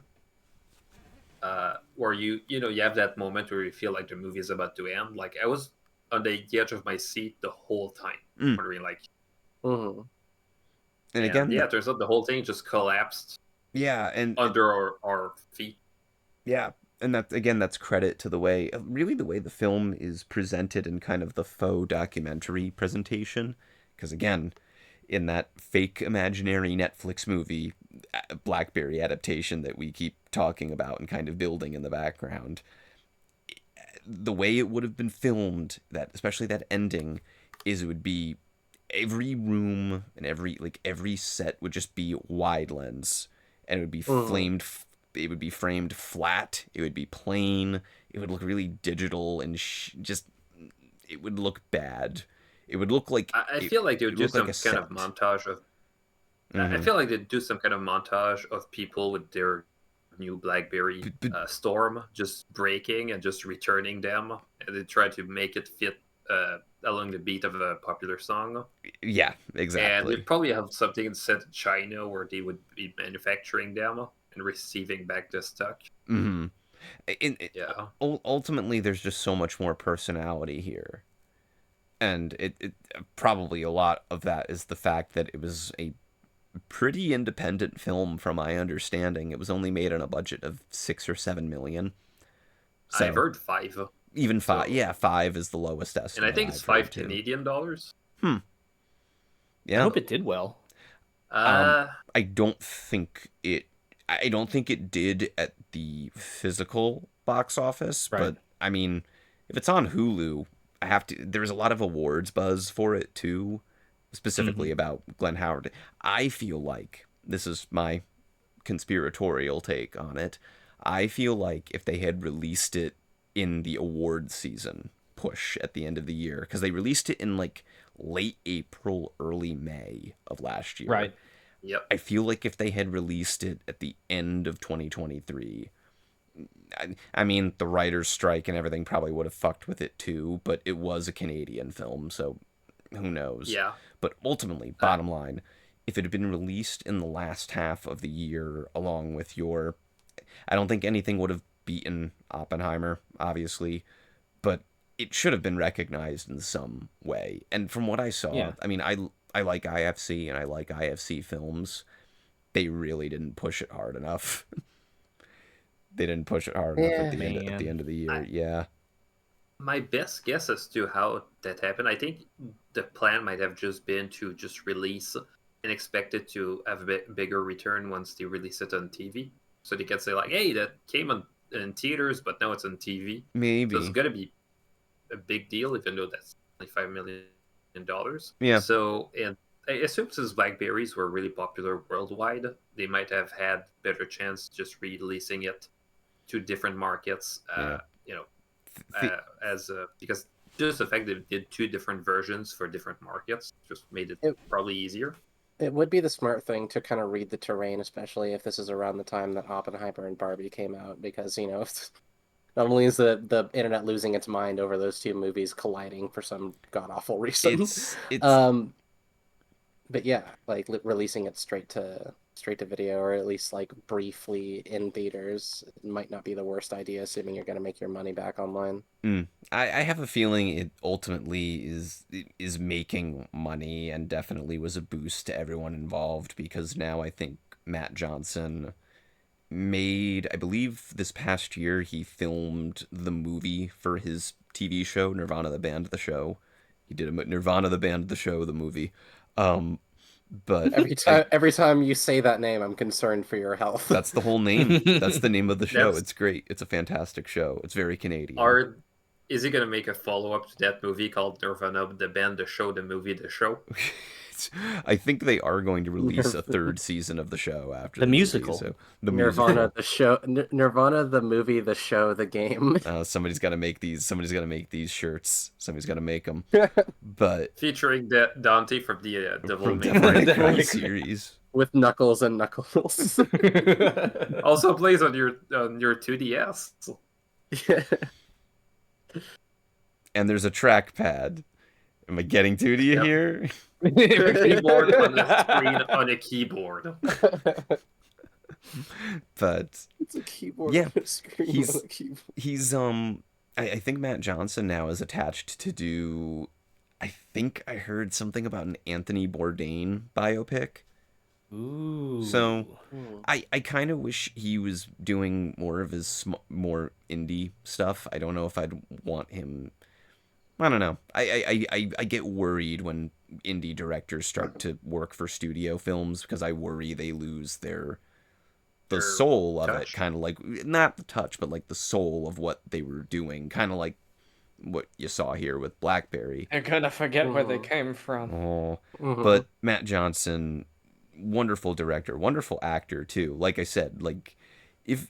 Where you have that moment where you feel like the movie is about to end. Like I was on the edge of my seat the whole time, wondering like, Mm-hmm. and and again, yeah, it turns out the whole thing just collapsed yeah, and under our feet. yeah, and that's credit to the way, really the way the film is presented in kind of the faux documentary presentation. Because again, in that fake imaginary Netflix movie, BlackBerry adaptation that we keep talking about and kind of building in the background, the way it would have been filmed, that especially that ending, is it would be every room and every set would just be wide lens, and it would be Mm-hmm. flamed. It would be framed flat. It would be plain. It would look really digital and just. It would look bad. It would look like I feel like they it would would do look like a some kind of set. montage of. I Mm-hmm. feel like they'd do some kind of montage of people with their new BlackBerry But Storm just breaking and just returning them, and they try to make it fit along the beat of a popular song. yeah, And exactly. they'd probably have something set in China where they would be manufacturing them and receiving back the stock. Mm-hmm. Yeah, Ultimately, there's just so much more personality here, and it probably a lot of that is the fact that it was a pretty independent film from my understanding. It was only made on a budget of 6 or 7 million. I've So heard five. even five, So, yeah, five is the lowest and I estimate think it's I've heard five too. Canadian dollars. Hmm. I Yeah. hope So, it did well. Um. uh, I don't think it. I don't think it did at the physical box office, Right. but I mean, if it's on Hulu, I have to. There's a lot of awards buzz for it too, specifically Hmm. about Glenn Howard. I feel like this is my conspiratorial take on it. I feel like if they had released it in the award season push at the end of the year, because they released it in like late April, early May of last year. Right. yep. I feel like if they had released it at the end of 2023, I mean, the writer's strike and everything probably would have fucked with it too, but it was a Canadian film, so who knows? Yeah. But ultimately, Uh, bottom line, if it had been released in the last half of the year along with your. I don't think anything would have beaten Oppenheimer, obviously, but it should have been recognized in some way. And from what I saw, Yeah. I mean, I like IFC and I like IFC films. They really didn't push it hard enough. They didn't push it hard enough Yeah. at the Man. end of the I, year. Yeah. my best guess as to how that happened, I think the plan might have just been to just release and expect it to have a bit bigger return once they release it on TV. So they can say like, "Hey, that came in theaters, but now it's on TV." So it's Maybe. gonna be a big deal, even though that's only $5 million. Yeah. So, and I assume since Blackberries were really popular worldwide, they might have had better chance just releasing it to different markets. Yeah. You know, Th- as because just the fact that they did two different versions for different markets just made it It probably easier. it would be the smart thing to kind of read the terrain, especially if this is around the time that Oppenheimer and Barbie came out, because not only is the internet losing its mind over those two movies colliding for some god awful reason, it's um, but yeah, like releasing it straight to video, or at least like briefly in theaters, might not be the worst idea, assuming you're going to make your money back online. I have a feeling it ultimately is making money and definitely was a boost to everyone involved because now I think Matt Johnson made, I believe this past year he filmed the movie for his TV show Nirvana the band the show. He did a Nirvana the band the show the movie. Um but I Every time you say that name, I'm concerned for your health. that's the whole name. That's the name of the show. That's It's great. It's a fantastic show. It's very Canadian. are is he gonna make a follow up to that movie called Nirvana the band, the show, the movie, the show? I think they are going to release a third season of the show after The the movie. musical. So the Nirvana musical. the show, Nirvana the movie, the show, the game. Somebody's got to make these. Somebody's got to make these shirts. Somebody's got to make them. But Featuring Dante from the Devil from May Devil Cry May Cry series. series, with Knuckles and Knuckles. Also plays on your 2DS. Yeah. And there's a trackpad. Am I getting to you here? Keyboard on the screen on a keyboard. But It's a keyboard yeah, on a screen on a keyboard. he's I think Matt Johnson now is attached to do. I think I heard something about an Anthony Bourdain biopic. Ooh. So I kind of wish he was doing more of his more indie stuff. I don't know if I'd want him. I don't know. I get worried when indie directors start to work for studio films because I worry they lose the soul of it, kind of like, not the touch, but like the soul of what they were doing, kind of like what you saw here with BlackBerry. They're gonna forget where they came from. Oh, but Matt Johnson, wonderful director, wonderful actor too. Like I said, like if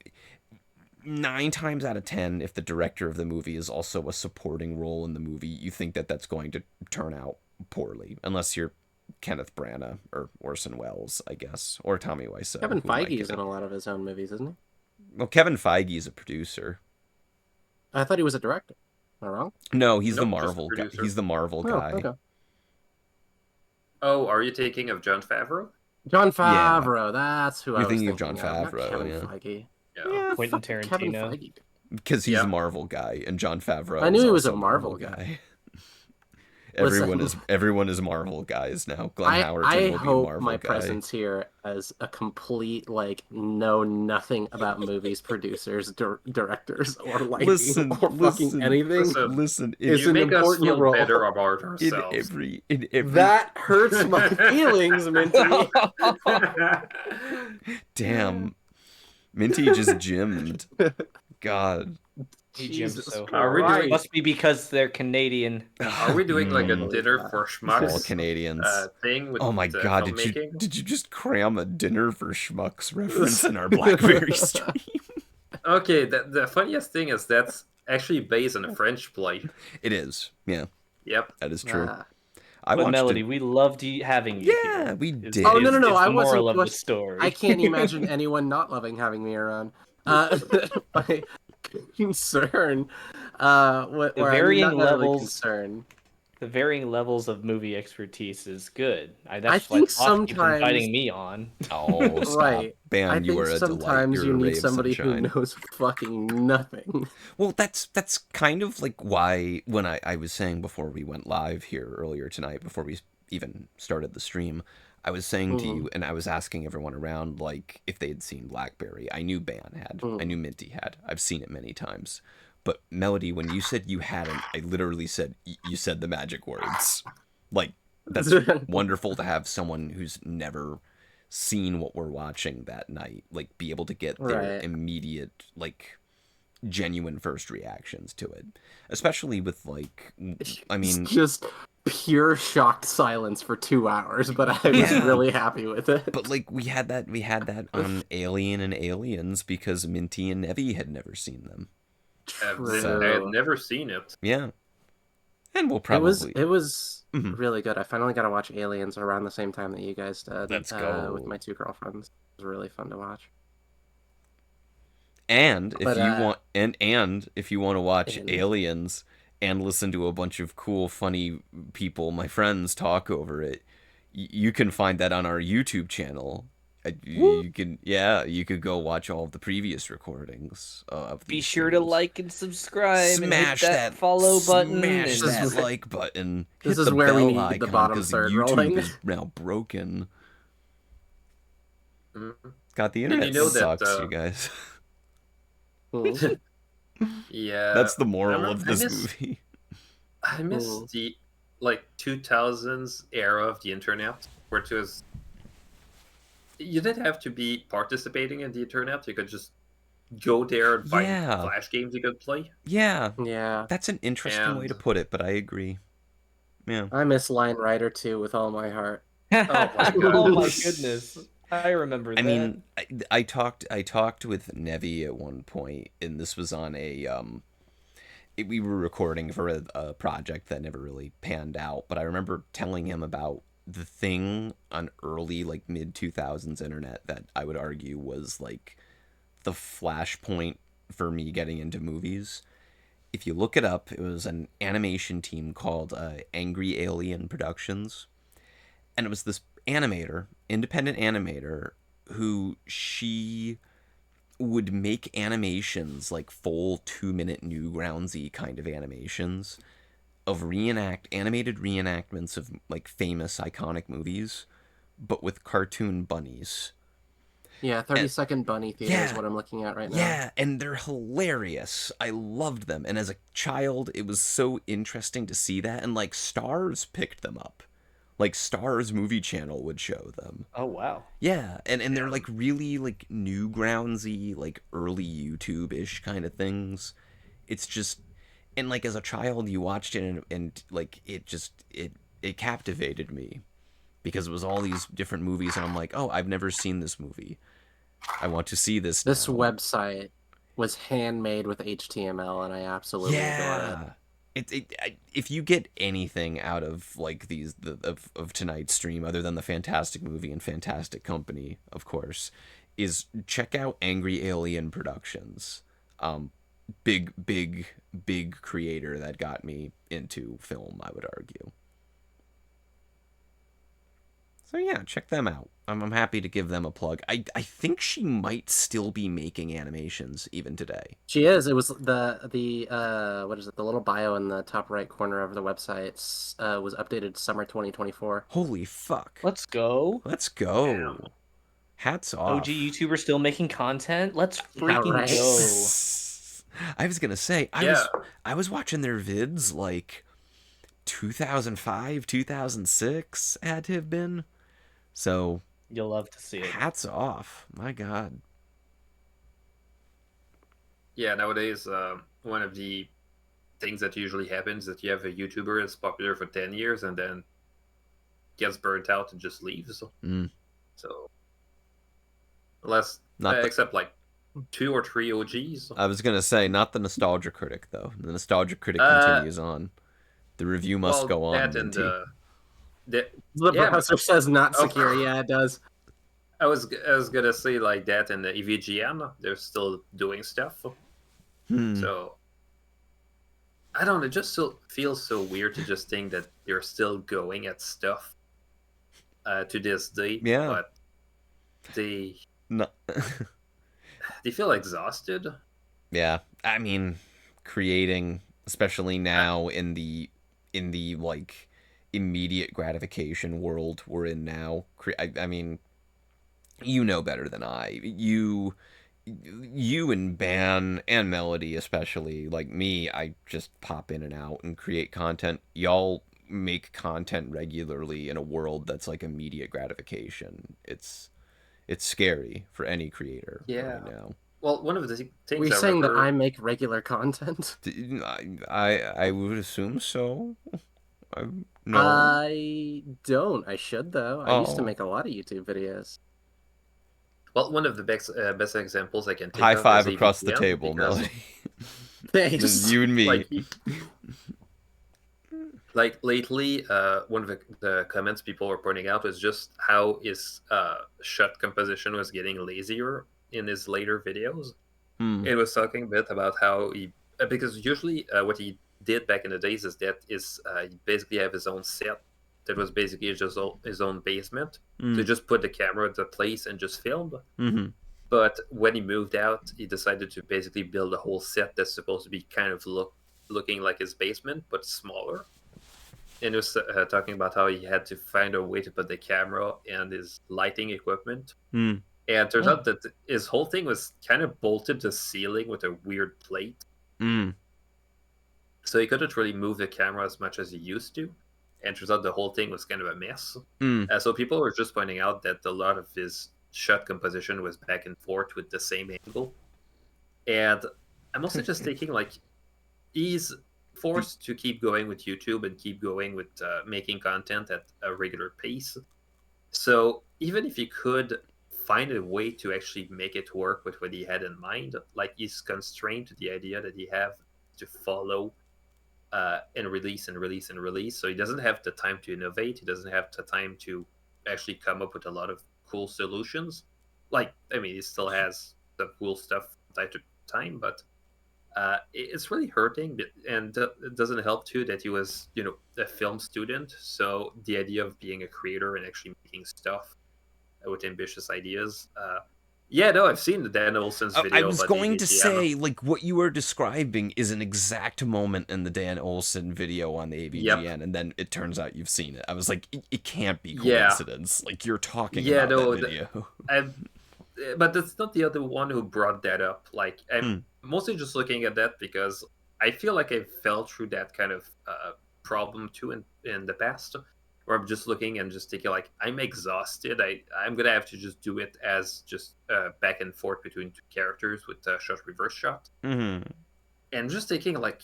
9 times out of 10, if the director of the movie is also a supporting role in the movie, you think that that's going to turn out poorly, unless you're Kenneth Branagh or Orson Welles, I guess, or Tommy Wiseau. Kevin Feige's in a lot of his own movies, isn't he? Well, Kevin Feige is a producer. I thought he was a director. Am I wrong? No, he's the Marvel guy. He's the Marvel guy. Okay. Oh, are you thinking of Jon Favreau? Jon Favreau, that's who I was thinking of. Jon Favreau, Kevin yeah. Feige. Yeah, Quentin Tarantino. Because he's a Marvel guy, and Jon Favreau. I knew he was a a Marvel guy. Everyone is Marvel guys now. Glenn Howerton will be a Marvel guy. I hope my presence here as a complete know nothing about movies, producers, directors, or lighting, or fucking anything. Listen, you make us feel role. Better about ourselves. In every... That hurts my feelings, Minty. Damn, Minty just gymmed. God. Must be because they're Canadian. Are we doing like a dinner for schmucks? All Canadians thing with oh my god! Did you just cram a dinner for schmucks reference in our BlackBerry stream? Okay, the funniest thing is that's actually based on a French play. It is, yeah. Yep, that is true. But Melody, we loved having you. Yeah, here. We did. Oh no! I wasn't. Of the story. I can't imagine anyone not loving having me around. My concern, the varying levels of movie expertise is good. I think sometimes inviting me on. Oh, stop. Right. Ben, I think sometimes you need somebody who knows fucking nothing. Well, that's kind of like why when I was saying before we went live here earlier tonight, before we even started the stream, I was saying to you, and I was asking everyone around, like, if they had seen BlackBerry. I knew Ban had. I knew Minty had. I've seen it many times. But, Melody, when you said you hadn't, I literally said, you said the magic words. Like, that's wonderful to have someone who's never seen what we're watching that night, like, be able to get their immediate, like, genuine first reactions to it. Especially with, like, I mean... Just pure shocked silence for 2 hours, but I was really happy with it. But like we had that on Alien and Aliens because Minty and Nevi had never seen them. I had never seen it. Yeah. And we'll probably it was really good. I finally got to watch Aliens around the same time that you guys did. Let's go. With my 2 girlfriends. It was really fun to watch. And if you want to watch Aliens and listen to a bunch of cool, funny people, my friends, talk over it, you can find that on our YouTube channel. You could go watch all of the previous recordings of these. Be sure to like and subscribe. Smash and hit that follow button. Smash that like button. This is where we need the bottom third YouTube rolling. is now broken. God, the internet sucks, you guys. Yeah, that's the moral of this movie. I miss the 2000s era of the internet, where it was you didn't have to be participating in the internet. You could just go there and find Flash games you could play. Yeah, yeah, that's an interesting way to put it, but I agree. Yeah, I miss Line Rider 2 with all my heart. Oh my god! Oh my goodness. I remember that. I mean, I talked with Nevi at one point, and this was on we were recording for a project that never really panned out, but I remember telling him about the thing on early, like, mid 2000s internet that I would argue was like the flashpoint for me getting into movies. If you look it up, it was an animation team called Angry Alien Productions, and it was this animator, independent animator, who she would make animations, like full 2 minute Newgroundsy kind of animations of animated reenactments of like famous iconic movies, but with cartoon bunnies. Yeah, 30-second bunny theater is Yeah, what I'm looking at right now. yeah, and they're hilarious. I loved them, and as a child, it was so interesting to see that, and like Stars picked them up. Like Stars Movie Channel would show them. Oh wow. Yeah, and they're like really like Newgroundsy, like early YouTube-ish kind of things. It's just, and like as a child you watched it, and like it captivated me because it was all these different movies, and I'm like, oh, I've never seen this movie. I want to see this This now. website was handmade with HTML, and I absolutely adore it. If you get anything out of like of tonight's stream, other than the fantastic movie and fantastic company, of course, is check out Angry Alien Productions. Big creator that got me into film, I would argue. So yeah, check them out. I'm happy to give them a plug. I think she might still be making animations even today. She is. It was the what is it? The little bio in the top right corner of the website was updated summer 2024. Holy fuck. Let's go. Let's go. Damn. Hats off. OG YouTuber still making content. Let's freaking right. go. I was gonna say I was watching their vids like 2005, 2006 had to have been. So You'll love to see it. hats off. My God. Yeah, nowadays, one of the things that usually happens is that you have a YouTuber that's popular for 10 years and then gets burnt out and just leaves. Mm. So, unless, except like 2 or 3 OGs. I was gonna say, not the Nostalgia Critic though. The Nostalgia Critic continues on. The review must go on. That and the browser says not secure. Yeah, it does. I was gonna say like that and the EVGN, they're still doing stuff. So I don't know, it just still feels so weird to just think that they're still going at stuff to this day. Yeah. But they No. they feel exhausted. Yeah. I mean, creating, especially now in the like immediate gratification world we're in now. I mean, you know better than I. You and Ban and Melody especially, like me, I just pop in and out and create content. Y'all make content regularly in a world that's like immediate gratification. It's scary for any creator right now. Well, one of the things Were you saying that I make regular content? I would assume so. No. I don't. I should though. I used to make a lot of YouTube videos. Well, one of the best examples I can take High five is across the AVGN, table, Melody. Thanks. You and me. Like lately, one of the comments people were pointing out was just how his shot composition was getting lazier in his later videos. It was talking a bit about how he, because usually what he did back in the days is that he basically have his own set that was basically just his own basement. So he just put the camera into place and just filmed. But when he moved out, he decided to basically build a whole set that's supposed to be kind of looking like his basement, but smaller. And he was talking about how he had to find a way to put the camera and his lighting equipment. And it turns out that his whole thing was kind of bolted to the ceiling with a weird plate. So he couldn't really move the camera as much as he used to. And it turns out the whole thing was kind of a mess. So people were just pointing out that a lot of his shot composition was back and forth with the same angle. And I'm also just thinking, like, he's forced to keep going with YouTube and keep going with making content at a regular pace. So even if he could find a way to actually make it work with what he had in mind, like, he's constrained to the idea that he have to follow and release and release and release. So he doesn't have the time to innovate. He doesn't have the time to actually come up with a lot of cool solutions. Like, I mean, he still has some cool stuff from time to time, but it's really hurting. And it doesn't help too that he was, a film student. So the idea of being a creator and actually making stuff with ambitious ideas. Yeah, no, I've seen the Dan Olsen's I video was about going to AVGN. say, like, what you are describing is an exact moment in the Dan Olsen video on the Yep. AVGN, and then it turns out you've seen it. I was like, it can't be Yeah. coincidence. Like, you're talking Yeah, about that no, video. but that's not the other one who brought that up. Like, I'm mostly just looking at that because I feel like I fell through that kind of problem too in the past, where I'm just looking and just thinking like I'm exhausted. I'm gonna have to just do it as just back and forth between two characters with shot reverse shot, and just thinking like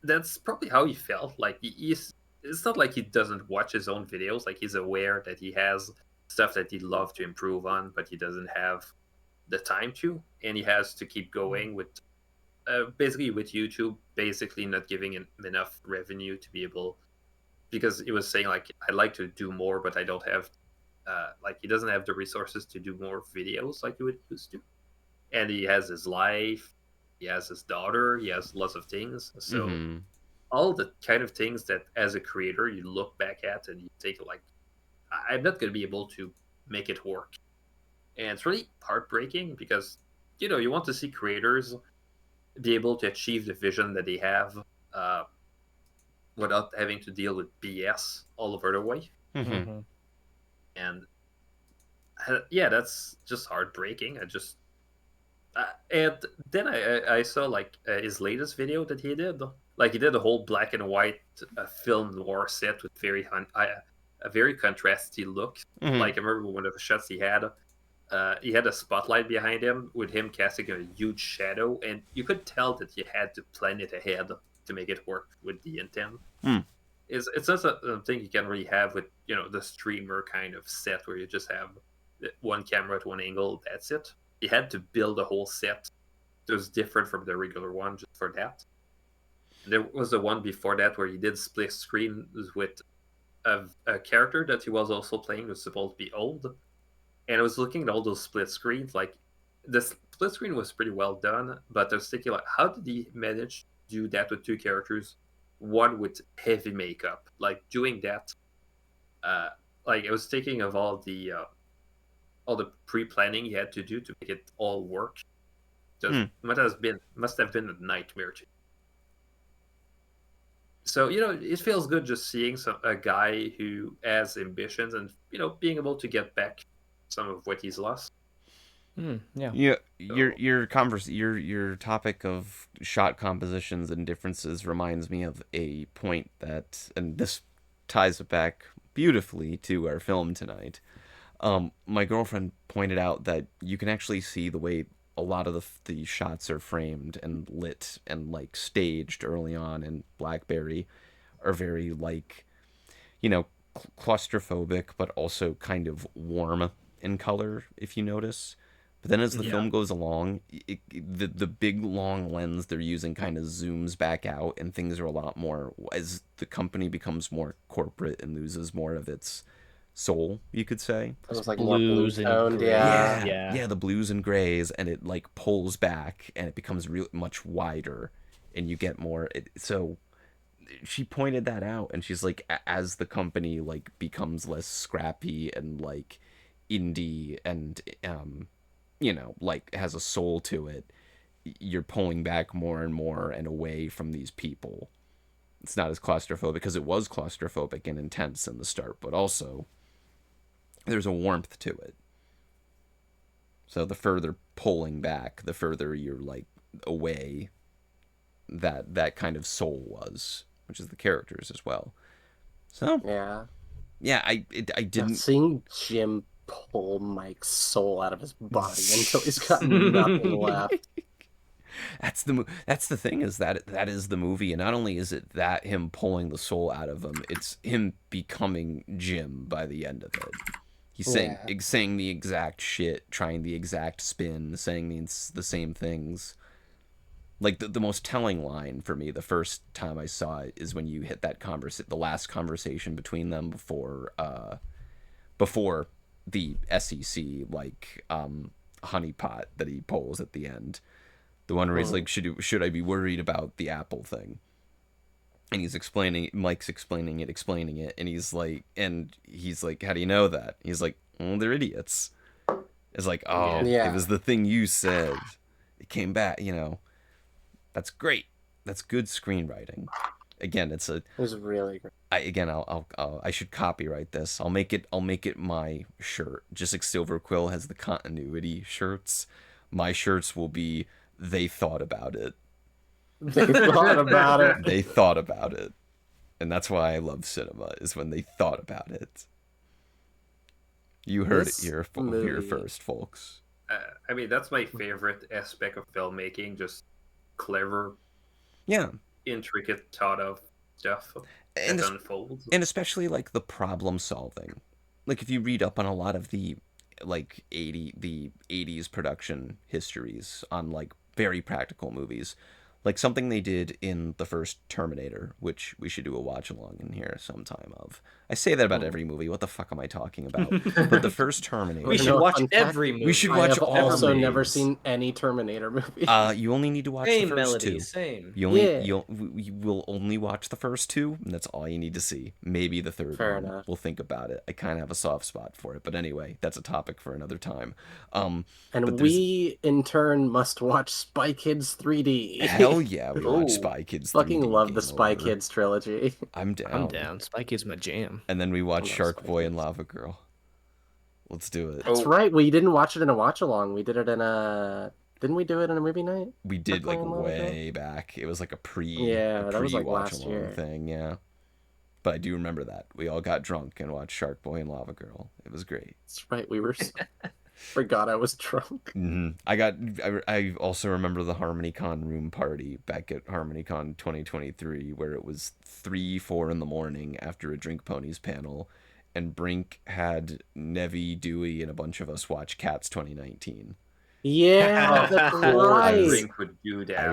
that's probably how he felt. Like he's it's not like he doesn't watch his own videos. Like he's aware that he has stuff that he'd love to improve on, but he doesn't have the time to, and he has to keep going with basically with YouTube, basically not giving him enough revenue to be able. Because he was saying like I'd like to do more, but I don't have like he doesn't have the resources to do more videos like he would used to, and he has his life, he has his daughter, he has lots of things. So all the kind of things that as a creator you look back at and you think like I'm not going to be able to make it work, and it's really heartbreaking because you want to see creators be able to achieve the vision that they have uh, without having to deal with BS all over the way. And yeah, that's just heartbreaking. And then I saw like his latest video that he did. Like he did a whole black and white film noir set with a very contrasty look. Like I remember one of the shots he had a spotlight behind him with him casting a huge shadow, and you could tell that he had to plan it ahead to make it work with the intent. It's not a thing you can really have with the streamer kind of set where you just have one camera at one angle. That's it. You had to build a whole set that was different from the regular one just for that. And there was the one before that where he did split screen with a character that he was also playing who was supposed to be old. And I was looking at all those split screens. Like the split screen was pretty well done, but I was thinking like, how did he manage to do that with two characters? One with heavy makeup, like doing that. Like I was thinking of all the pre-planning he had to do to make it all work. Just must have been a nightmare to. So it feels good just seeing a guy who has ambitions and being able to get back some of what he's lost. Yeah. Your topic of shot compositions and differences reminds me of a point that, and this ties it back beautifully to our film tonight. My girlfriend pointed out that you can actually see the way a lot of the shots are framed and lit and like staged early on in BlackBerry are very like, claustrophobic, but also kind of warm in color, if you notice. But then as the film goes along, the big long lens they're using kind of zooms back out, and things are a lot more, as the company becomes more corporate and loses more of its soul, you could say. It was like Blues more and blue-toned, grays. Yeah, the blues and grays, and it like pulls back, and it becomes much wider, and you get more. So she pointed that out, and she's like, as the company like becomes less scrappy and like indie and like has a soul to it, you're pulling back more and more and away from these people. It's not as claustrophobic, because it was claustrophobic and intense in the start, but also there's a warmth to it. So the further pulling back, the further you're like away that kind of soul was, which is the characters as well. So yeah, I didn't seeing Jim pull Mike's soul out of his body until he's got nothing left. That's the thing, is that is the movie, and not only is it that him pulling the soul out of him, it's him becoming Jim by the end of it. He's saying the exact shit, trying the exact spin, saying the same things. like the most telling line for me the first time I saw it is when you hit that the last conversation between them before the SEC like honeypot that he pulls at the end. The one where he's like, should I be worried about the Apple thing? And he's Mike's explaining it, and he's like, how do you know that? He's like, well, they're idiots. It's like, oh, Yeah. it was the thing you said. It came back, That's great. That's good screenwriting. Again, it was really great. I should copyright this. I'll make it my shirt. Just like Silver Quill has the continuity shirts, my shirts will be they thought about it. They thought about it. They thought about it. And that's why I love cinema, is when they thought about it. You heard it here first, folks. I mean, that's my favorite aspect of filmmaking, just clever, intricate thought of stuff that unfolds. And especially like the problem solving. Like if you read up on a lot of the like 80s production histories on like very practical movies, like something they did in the first Terminator, which we should do a watch along in here sometime of. I say that about every movie. What the fuck am I talking about? But the first Terminator. We should watch every movie. We should watch all movies. I've also movies. never seen any Terminator movie. You only need to watch the first two. Same. You will only watch the first two, and that's all you need to see. Maybe the third Fair one. enough. We'll think about it. I kind of have a soft spot for it, but anyway, that's a topic for another time. And we, in turn, must watch Spy Kids 3D. Hell yeah, we watch Spy Kids 3D. Fucking love the Spy Kids trilogy. I'm down. Spy Kids my jam. And then we watch Shark Boy and Lava Girl. Let's do it. That's right. We didn't watch it in a watch along. We did it in a. Didn't we do it in a movie night? We did like way back. It was like a that was like last year thing. Yeah. But I do remember that we all got drunk and watched Shark Boy and Lava Girl. It was great. That's right. We were. Forgot I was drunk. I also remember the HarmonyCon room party back at HarmonyCon 2023, where it was 3-4 in the morning after a Drink Ponies panel, and Brink had Nevi, Dewey, and a bunch of us watch Cats 2019. Yeah, that's right. Brink would do that.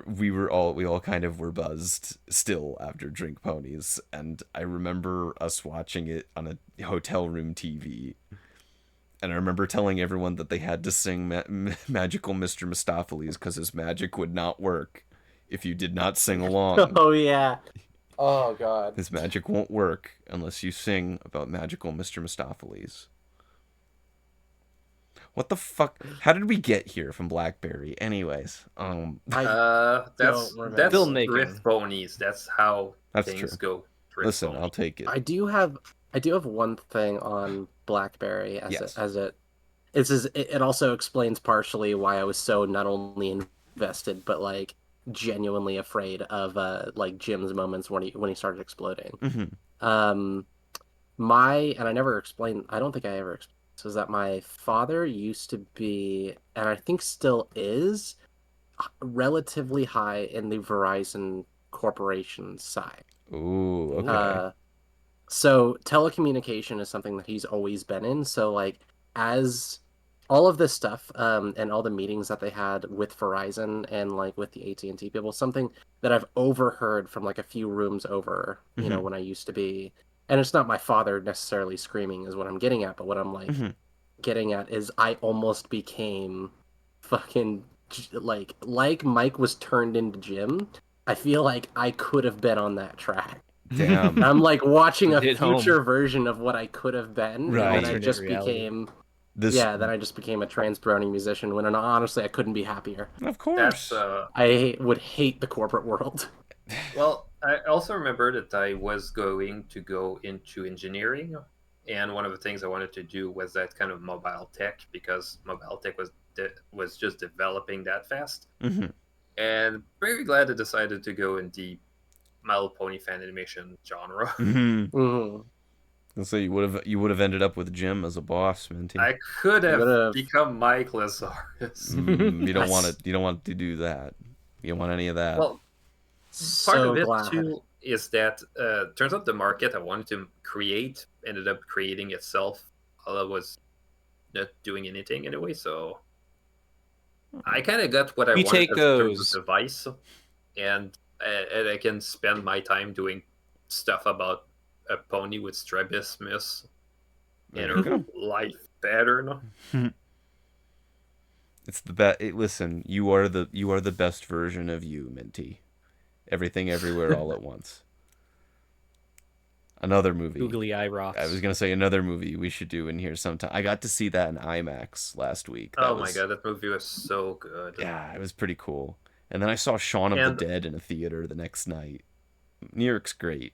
We all kind of were buzzed still after Drink Ponies, and I remember us watching it on a hotel room TV. And I remember telling everyone that they had to sing Magical Mr. Mistopheles because his magic would not work if you did not sing along. Oh, yeah. Oh, God. His magic won't work unless you sing about Magical Mr. Mistopheles. What the fuck? How did we get here from BlackBerry? Anyways, that's filmmaking. RiffPonies. That's how things go. Listen, I'll take it. I do have one thing on BlackBerry it also explains partially why I was so not only invested but like genuinely afraid of like Jim's moments when he started exploding. Mm-hmm. And I never explained. I don't think I ever explained. Is that my father used to be, and I think still is, relatively high in the Verizon Corporation side. Ooh, okay. So telecommunication is something that he's always been in. So like as all of this stuff and all the meetings that they had with Verizon and like with the AT&T people, something that I've overheard from like a few rooms over, you know, when I used to be. And it's not my father necessarily screaming is what I'm getting at, but what I'm like getting at is I almost became fucking like Mike was turned into Jim. I feel like I could have been on that track. Damn. I'm like watching a future version of what I could have been. Right. And I just became then I just became a trans-browning musician when honestly I couldn't be happier. Of course. I would hate the corporate world. Well, I also remember that I was going to go into engineering, and one of the things I wanted to do was that kind of mobile tech, because mobile tech was just developing that fast. And very glad I decided to go in the My Little Pony fan animation genre. So you would have ended up with Jim as a boss, Minty. I could have become Mike Lazarus. You don't want to do that. You don't want any of that. Well, part of it too is that turns out the market I wanted to create ended up creating itself. Although I was not doing anything anyway, so I kind of got what I We wanted take as in terms of those. device, and I can spend my time doing stuff about a pony with strabismus and There you her go. life pattern. It's the best. Listen, you are the best version of you, Minty. Everything, everywhere, all at once. Another movie. Googly eye I was rocks. gonna say another movie we should do in here sometime. I got to see that in IMAX last week. That Oh my was, god, that movie was so good. yeah, it was pretty cool. And then I saw Shaun of the And Dead in a theater the next night. New York's great.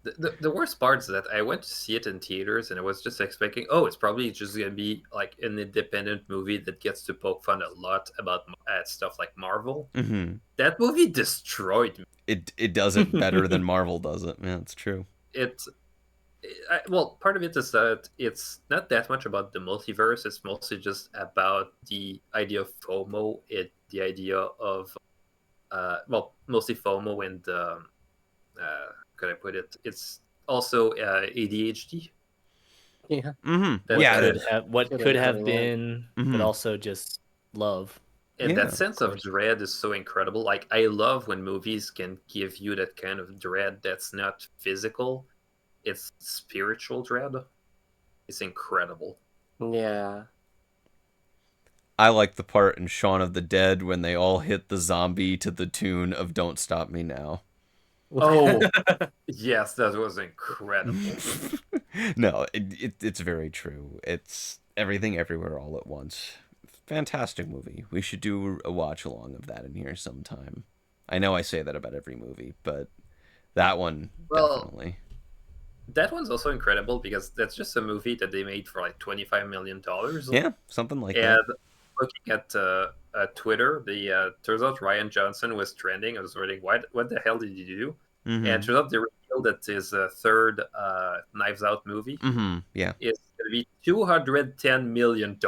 the worst part is that I went to see it in theaters and I was just expecting, oh, it's probably just gonna be like an independent movie that gets to poke fun a lot about stuff like Marvel. Hmm. That movie destroyed me. It does it better than Marvel does it. Yeah, it's true. It well, part of it is that it's not that much about the multiverse. It's mostly just about the idea of FOMO. The idea of well, mostly FOMO and could I put it? It's also ADHD. Yeah, Mm-hmm. That What Yeah. uh, could have what good way could of have putting it. been, but Mm-hmm. also just love. and Yeah. that sense of dread is so incredible. Like I love when movies can give you that kind of dread that's not physical. It's spiritual dread. It's incredible. Yeah. I like the part in Shaun of the Dead when they all hit the zombie to the tune of "Don't Stop Me Now." Oh, yes, that was incredible. No, it's very true. It's everything, everywhere, all at once. Fantastic movie. We should do a watch along of that in here sometime. I know I say that about every movie, but that one Well, definitely. that one's also incredible because that's just a movie that they made for like $25 million. Yeah, something like that. And looking at Twitter, the turns out Ryan Johnson was trending. I was wondering, what the hell did you do? And Mm-hmm. it turns out they revealed that his third Knives Out movie Mm-hmm. Yeah. is going to be $210 million.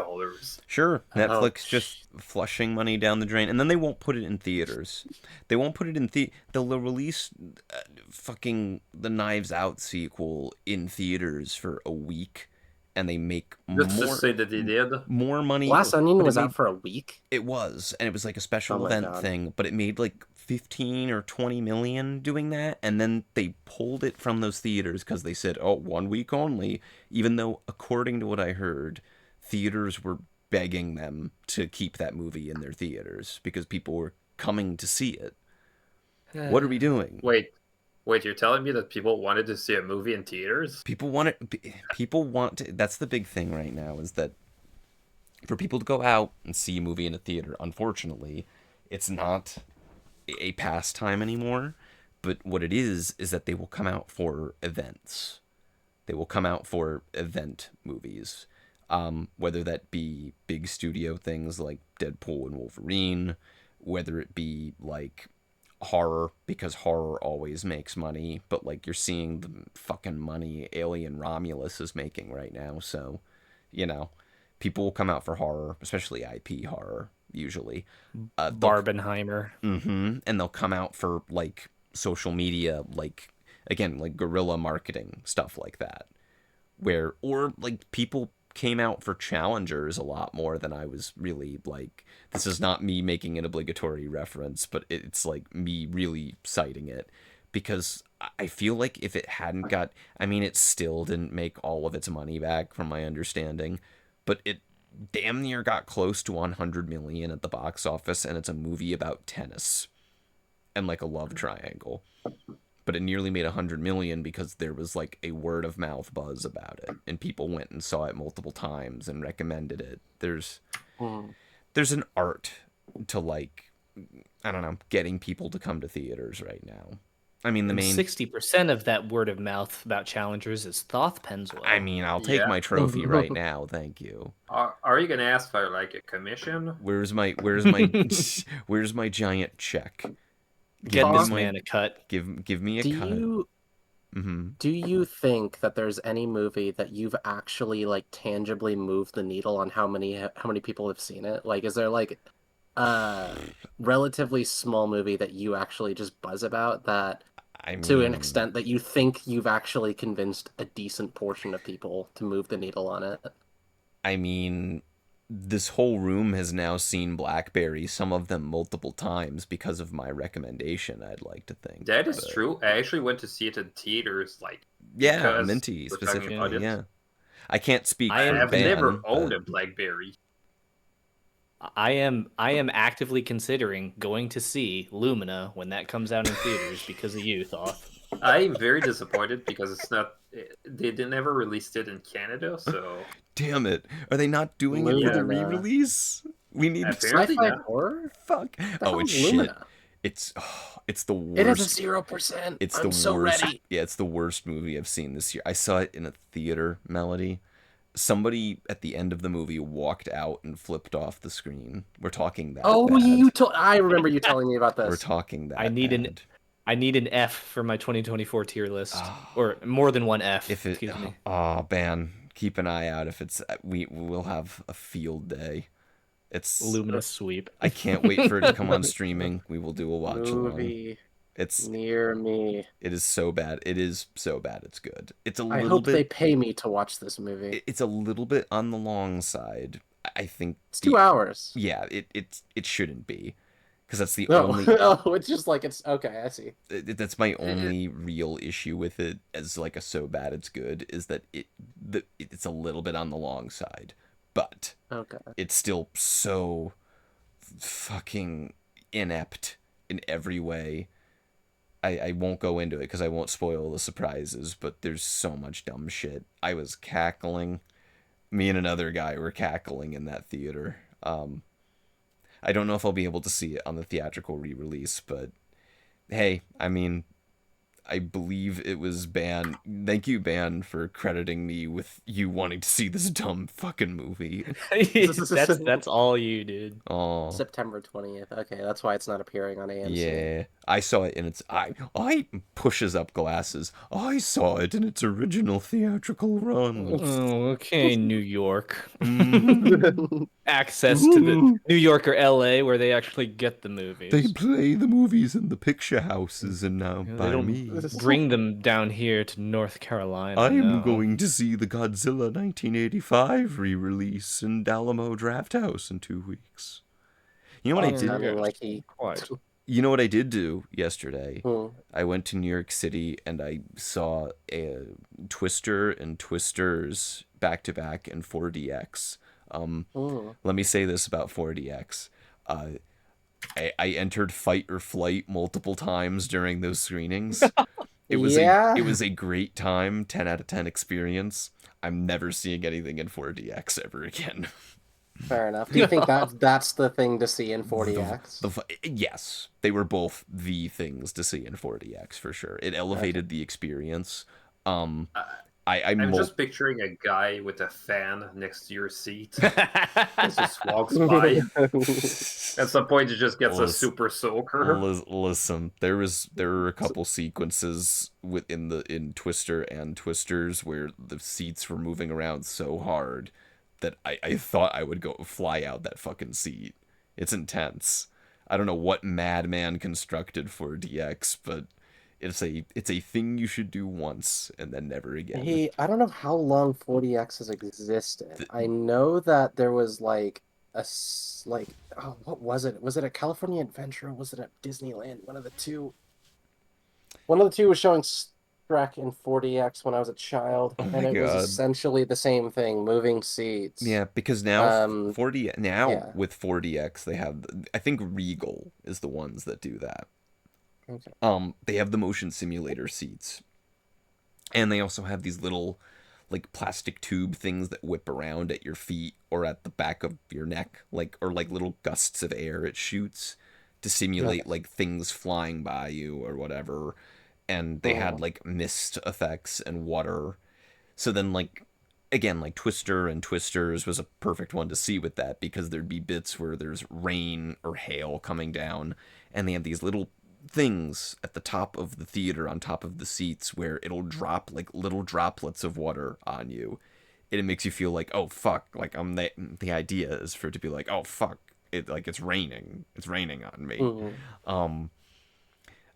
Sure, Oh, Netflix just flushing money down the drain, and then they won't put it in theaters. They won't put it in They'll release fucking the Knives Out sequel in theaters for a week, and they make Just to say that they did. more money. Glass Onion but was out for a week. it was, and it was like a Oh special my event god. thing, but it made like 15 or 20 million doing that, and then they pulled it from those theaters because they said, oh, 1 week only, even though, according to what I heard, theaters were begging them to keep that movie in their theaters because people were coming to see it. What are we doing? Wait, you're telling me that people wanted to see a movie in theaters? People want it. People want to. That's the big thing right now, is that for people to go out and see a movie in a theater, unfortunately, it's not a pastime anymore. But what it is that they will come out for events. They will come out for event movies. Whether that be big studio things like Deadpool and Wolverine, whether it be like horror, because horror always makes money, but like you're seeing the fucking money Alien Romulus is making right now. So, you know, people will come out for horror, especially IP horror, usually. Barbenheimer. And they'll come out for like social media, like, again, like guerrilla marketing, stuff like that. Or like people came out for challengers a lot more than I was really like. This is not me making an obligatory reference, but it's like me really citing it because I feel like if it hadn't got, I mean, it still didn't make all of its money back from my understanding, but it damn near got close to 100 million at the box office, and it's a movie about tennis and like a love triangle, but it nearly made 100 million because there was like a word of mouth buzz about it and people went and saw it multiple times and recommended it. There's an art to, like, I don't know, getting people to come to theaters right now. I mean, the And main 60% of that word of mouth about challengers is Thoth Penswell. I mean, I'll take Yeah. my trophy right now, thank you. Are you gonna ask for like a commission? Where's my where's my giant check? Get me this my- man a cut. Give me a Do cut. you do you think that there's any movie that you've actually like tangibly moved the needle on how many people have seen it? Like, is there like a relatively small movie that you actually just buzz about that, I mean, to an extent that you think you've actually convinced a decent portion of people to move the needle on it? I mean, this whole room has now seen BlackBerry, some of them multiple times because of my recommendation, I'd like to think. That is true. I actually went to see it in theaters, like, Yeah, because Minty we're talking about specifically, it. yeah. I can't speak I for have Ban, never owned but a BlackBerry. I am actively considering going to see Lumina when that comes out in theaters because of you, Thoth. I'm very disappointed because it's not. They never released it in Canada, so damn it. Are they not doing it for the Lumina. re-release? We need apparently Sci-fi not. horror? fuck. The Oh, hell's it's shit. Lumina? It's the It has a worst. 0%. It's I'm the so worst. ready. Yeah, it's the worst movie I've seen this year. I saw it in a theater, Melody. Somebody at the end of the movie walked out and flipped off the screen. We're talking that Oh, bad. I remember you telling me about We're this. talking that I need bad. I need an F for my 2024 tier list, Oh, or more than one F. if it, Excuse me. oh man, keep an eye out. If it's, we'll have a field day. It's, Luminous sweep. I can't wait for it to come on streaming. We will do a watch along. Movie It's, near me. it is so bad. It is so bad. It's good. It's a I little hope they bit. pay me to watch this movie. It's a little bit on the long side. I think. It's 2 hours. Yeah, it shouldn't be, because that's the No, only. oh, it's just like it's okay. I see. That's my only real issue with it, as like a so bad it's good, is that it's a little bit on the long side, but Okay. it's still so fucking inept in every way. I won't go into it because I won't spoil the surprises, but there's so much dumb shit. I was cackling. Me and another guy were cackling in that theater. I don't know if I'll be able to see it on the theatrical re-release, but hey, I mean, I believe it was Ban. Thank you, Ban, for crediting me with you wanting to see this dumb fucking movie. That's all you, dude. Oh, September 20th. Okay, that's why it's not appearing on AMC. yeah. I saw it in its I pushes up glasses. I saw it in its original theatrical run. Oh, okay, New York. Mm. Access to the New York or LA where they actually get the movies. They play the movies in the picture houses, and now They by don't me. bring them down here to North Carolina. I am no. going to see the Godzilla 1985 re-release in Alamo Drafthouse in 2 weeks. You know what I did? Sounding like he. Quite. You know what I did do yesterday? Hmm. I went to New York City and I saw a Twister and Twisters back to back in 4DX. Let me say this about 4DX. I entered fight or flight multiple times during those screenings. It was a great time, 10 out of 10 experience. I'm never seeing anything in 4DX ever again. Fair enough. Do you think that's the thing to see in 40X? Yes, they were both the things to see in 4DX for sure. It elevated the experience. I'm just picturing a guy with a fan next to your seat. He just walks by. At some point, he just gets a super soaker. Listen, there were a couple sequences in Twister and Twisters where the seats were moving around so hard that I thought I would go fly out that fucking seat. It's intense. I don't know what madman constructed 4DX, but it's a thing you should do once and then never again. I don't know how long 40X has existed. I know that there was like what was it? Was it a California Adventure or was it at Disneyland? One of the two. One of the two was showing Shrek in 40X when I was a child, and it was essentially the same thing, moving seats. Yeah, because now with 4DX they have, I think Regal is the ones that do that. Okay. They have the motion simulator seats. And they also have these little like plastic tube things that whip around at your feet or at the back of your neck, or little gusts of air it shoots to simulate like things flying by you or whatever. And they had like mist effects and water. So then again, Twister and Twisters was a perfect one to see with that, because there'd be bits where there's rain or hail coming down, and they have these little things at the top of the theater on top of the seats where it'll drop like little droplets of water on you, and it makes you feel like, oh fuck, like the idea is for it to be like, oh fuck, it's raining on me.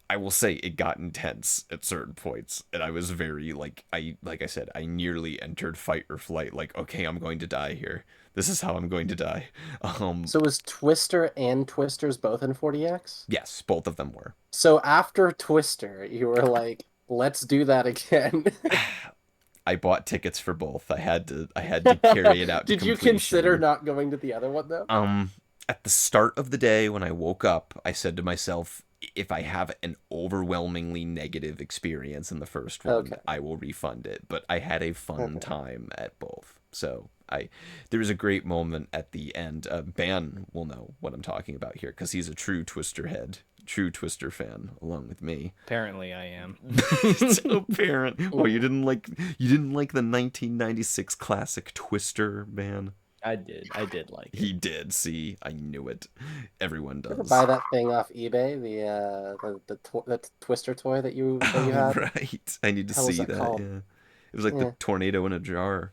I will say it got intense at certain points, and I was very like I said, I nearly entered fight or flight. Like, okay, I'm going to die here. This is how I'm going to die. So was Twister and Twisters both in 40X? Yes, both of them were. So after Twister, you were like, let's do that again. I bought tickets for both. I had to carry it out to Did you completion. consider not going to the other one though? At the start of the day when I woke up, I said to myself, if I have an overwhelmingly negative experience in the first one, I will refund it. But I had a fun time at both. So there was a great moment at the end. Ban will know what I'm talking about here because he's a true Twister head, true Twister fan, along with me. Apparently, I am. So apparent. Oh, you didn't like the 1996 classic Twister, Ban? I did like it. He did. See, I knew it. Everyone does. Ever buy that thing off eBay? The Twister toy that you had. Right. I need to see that. Called? Yeah. It was like the tornado in a jar.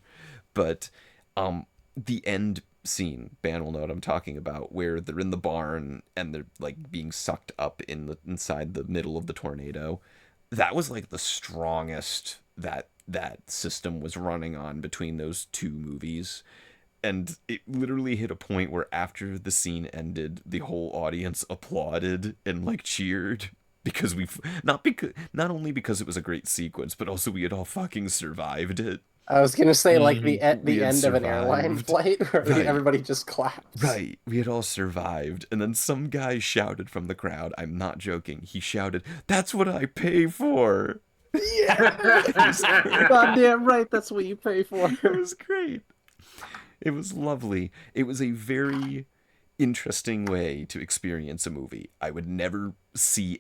But the end scene, Ban will know what I'm talking about, where they're in the barn and they're like being sucked up inside the middle of the tornado. That was like the strongest that system was running on between those two movies. And it literally hit a point where after the scene ended, the whole audience applauded and like cheered because not only because it was a great sequence, but also we had all fucking survived it. I was gonna say like the end of an airline survived. flight where Right. everybody just claps. Right, we had all survived, and then some guy shouted from the crowd. I'm not joking. He shouted, "That's what I pay for." Yeah, goddamn right. That's what you pay for. It was great. It was lovely. It was a very interesting way to experience a movie. I would never see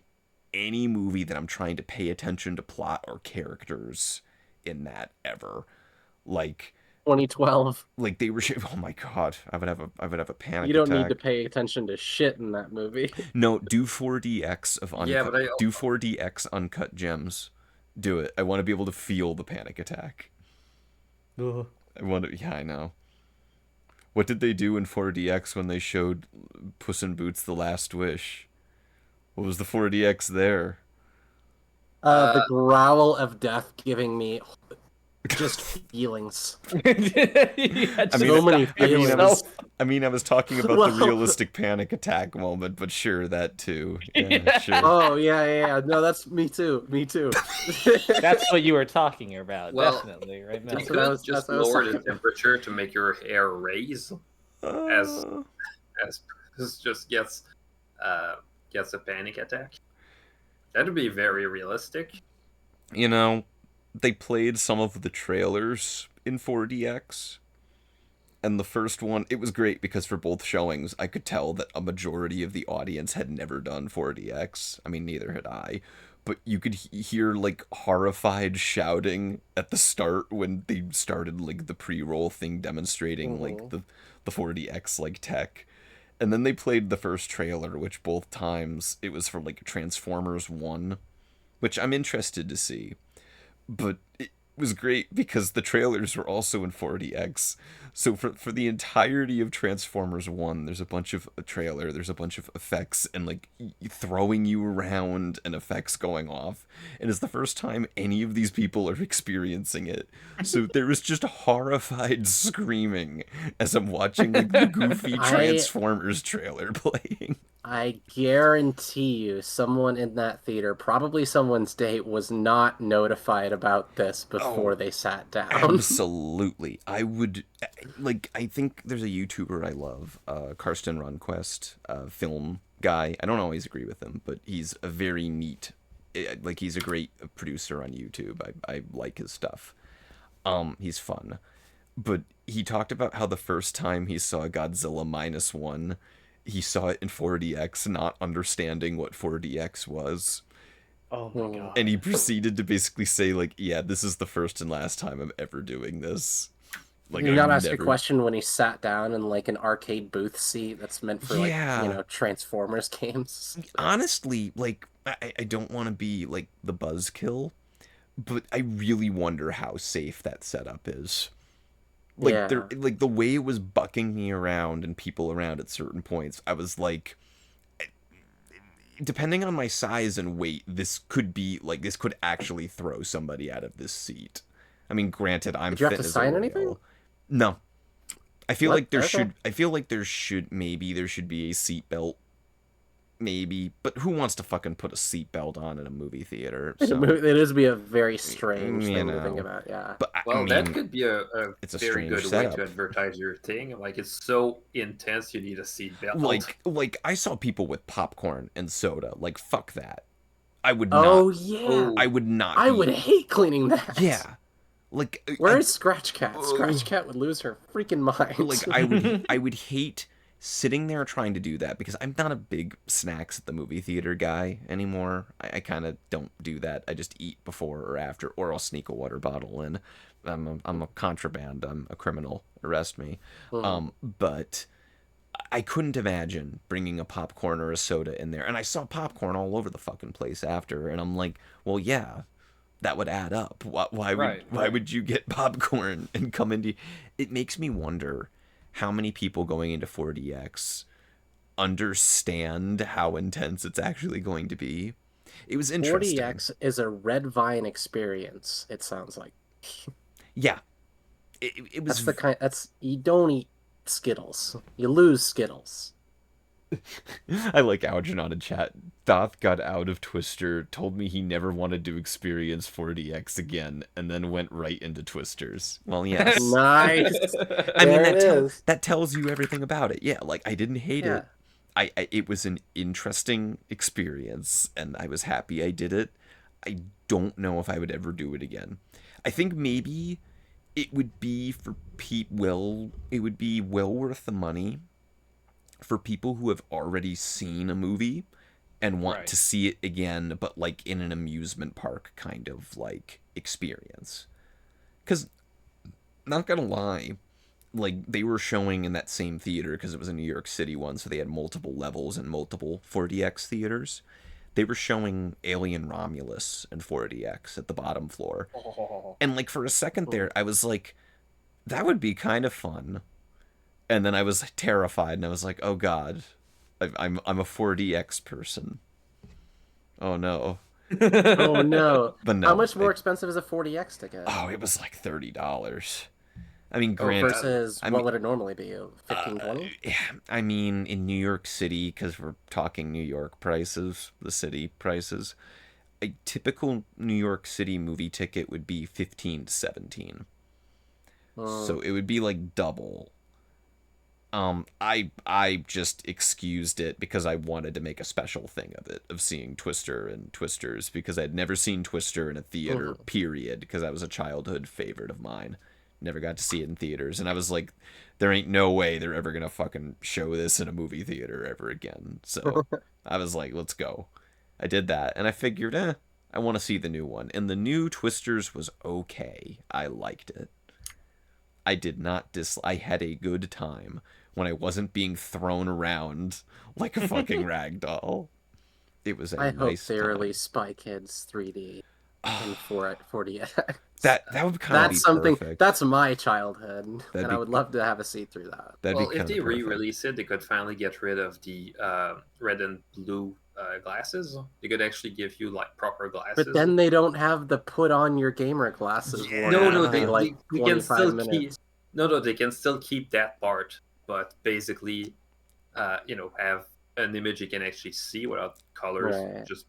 any movie that I'm trying to pay attention to plot or characters in that ever. Like 2012. Like they were. Oh my god! I would have a panic. You don't attack. need to pay attention to shit in that movie. No, do 4DX of uncut. Yeah, but do 4DX uncut gems. Do it. I want to be able to feel the panic attack. Ugh. I want to. Yeah, I know. What did they do in 4DX when they showed Puss in Boots: The Last Wish? What was the 4DX there? The growl of death giving me just feelings. Yeah, so many feelings. I was talking about the realistic panic attack moment, but sure, that too. Yeah, sure. Oh, yeah. No, that's me too. That's what you were talking about, Well, definitely, right, You Mel? could just lower the temperature to make your hair raise as this just gets a panic attack. That'd be very realistic. You know, they played some of the trailers in 4DX. And the first one, it was great because for both showings, I could tell that a majority of the audience had never done 4DX. I mean, neither had I. But you could hear, like, horrified shouting at the start when they started, like, the pre-roll thing demonstrating, like, the 4DX, like, tech. And then they played the first trailer, which both times, it was for, like, Transformers 1, which I'm interested to see. But it was great because the trailers were also in 4DX. So for the entirety of Transformers 1, there's a bunch of there's a bunch of effects and like throwing you around and effects going off. And it's the first time any of these people are experiencing it. So there was just horrified screaming as I'm watching like the goofy Transformers trailer playing. I guarantee you someone in that theater, probably someone's date, was not notified about this before they sat down. Absolutely. I would, like, I think there's a YouTuber I love, Karsten Runquist, film guy. I don't always agree with him, but he's a very neat, like, he's a great producer on YouTube. I like his stuff. He's fun. But he talked about how the first time he saw Godzilla -1, he saw it in 4DX, not understanding what 4DX was. Oh my god. And he proceeded to basically say, like, yeah, this is the first and last time I'm ever doing this. Like, you gotta ask a question when he sat down in, like, an arcade booth seat that's meant for, like, Transformers games. Honestly, like, I don't want to be, like, the buzzkill, but I really wonder how safe that setup is. Like, like the way it was bucking me around and people around at certain points, I was like, depending on my size and weight, this could actually throw somebody out of this seat. I mean, granted, I'm Did you have fit to as a sign whale. anything? No. I feel What? like there Okay. should maybe there should be a seatbelt. Maybe, but who wants to fucking put a seatbelt on in a movie theater? So, It is be a very strange you thing to think know. about, yeah. But I Well, mean, that could be a it's a very strange good way setup. to advertise your thing. Like, it's so intense, you need a seatbelt. Like I saw people with popcorn and soda. Like, fuck that. I would Oh, not. yeah. I would not. I would hate cleaning that. Yeah. Like, Where is Scratch Cat? Scratch Cat would lose her freaking mind. Like, I would hate sitting there trying to do that because I'm not a big snacks at the movie theater guy anymore. I kind of don't do that. I just eat before or after, or I'll sneak a water bottle in. I'm a contraband. I'm a criminal. Arrest me. But I couldn't imagine bringing a popcorn or a soda in there. And I saw popcorn all over the fucking place after, and I'm like, well, yeah, that would add up. Why would you get popcorn and come into? It makes me wonder how many people going into 4DX understand how intense it's actually going to be. It was interesting. 4DX is a red vine experience, it sounds like. Yeah. It was that's you don't eat Skittles. You lose Skittles. I like Algernon in chat. Doth got out of Twister, told me he never wanted to experience 4DX again, and then went right into Twisters. Well, yes. Nice. I mean, There that tells you everything about it. Yeah, like, I didn't hate it. It was an interesting experience, and I was happy I did it. I don't know if I would ever do it again. I think maybe it would be it would be well worth the money for people who have already seen a movie and want to see it again, but like in an amusement park kind of like experience. Because, not gonna lie, like, they were showing in that same theater, because it was a New York City one, so they had multiple levels and multiple 4DX theaters. They were showing Alien Romulus and 4DX at the bottom floor. And like, for a second there, I was like, that would be kind of fun. And then I was terrified, and I was like, oh god, I'm a 4DX person. Oh no. Oh no. But no. How much more expensive is a 4DX ticket? Oh, it was like $30. I mean, granted, versus what would it normally be? 15, 20? I mean, in New York City, because we're talking New York prices, the city prices, a typical New York City movie ticket would be 15 to 17. So it would be like double. I just excused it because I wanted to make a special thing of it, of seeing Twister and Twisters, because I'd never seen Twister in a theater, period, because that was a childhood favorite of mine. Never got to see it in theaters, and I was like, there ain't no way they're ever gonna fucking show this in a movie theater ever again. So I was like, let's go. I did that, and I figured, I want to see the new one. And the new Twisters was okay. I liked it. I did not I had a good time when I wasn't being thrown around like a fucking rag doll. It was a I hope nice they time. release Spy Kids 3D in 4DX. That would kind of be something. perfect. That's my childhood, and I would love to have a seat through that. Well, if they re-release it, they could finally get rid of the red and blue glasses. They could actually give you like proper glasses. But then they don't have the put on your gamer glasses. Yeah. No, they can still minutes. keep. No, they can still keep that part, but basically, have an image you can actually see without colors just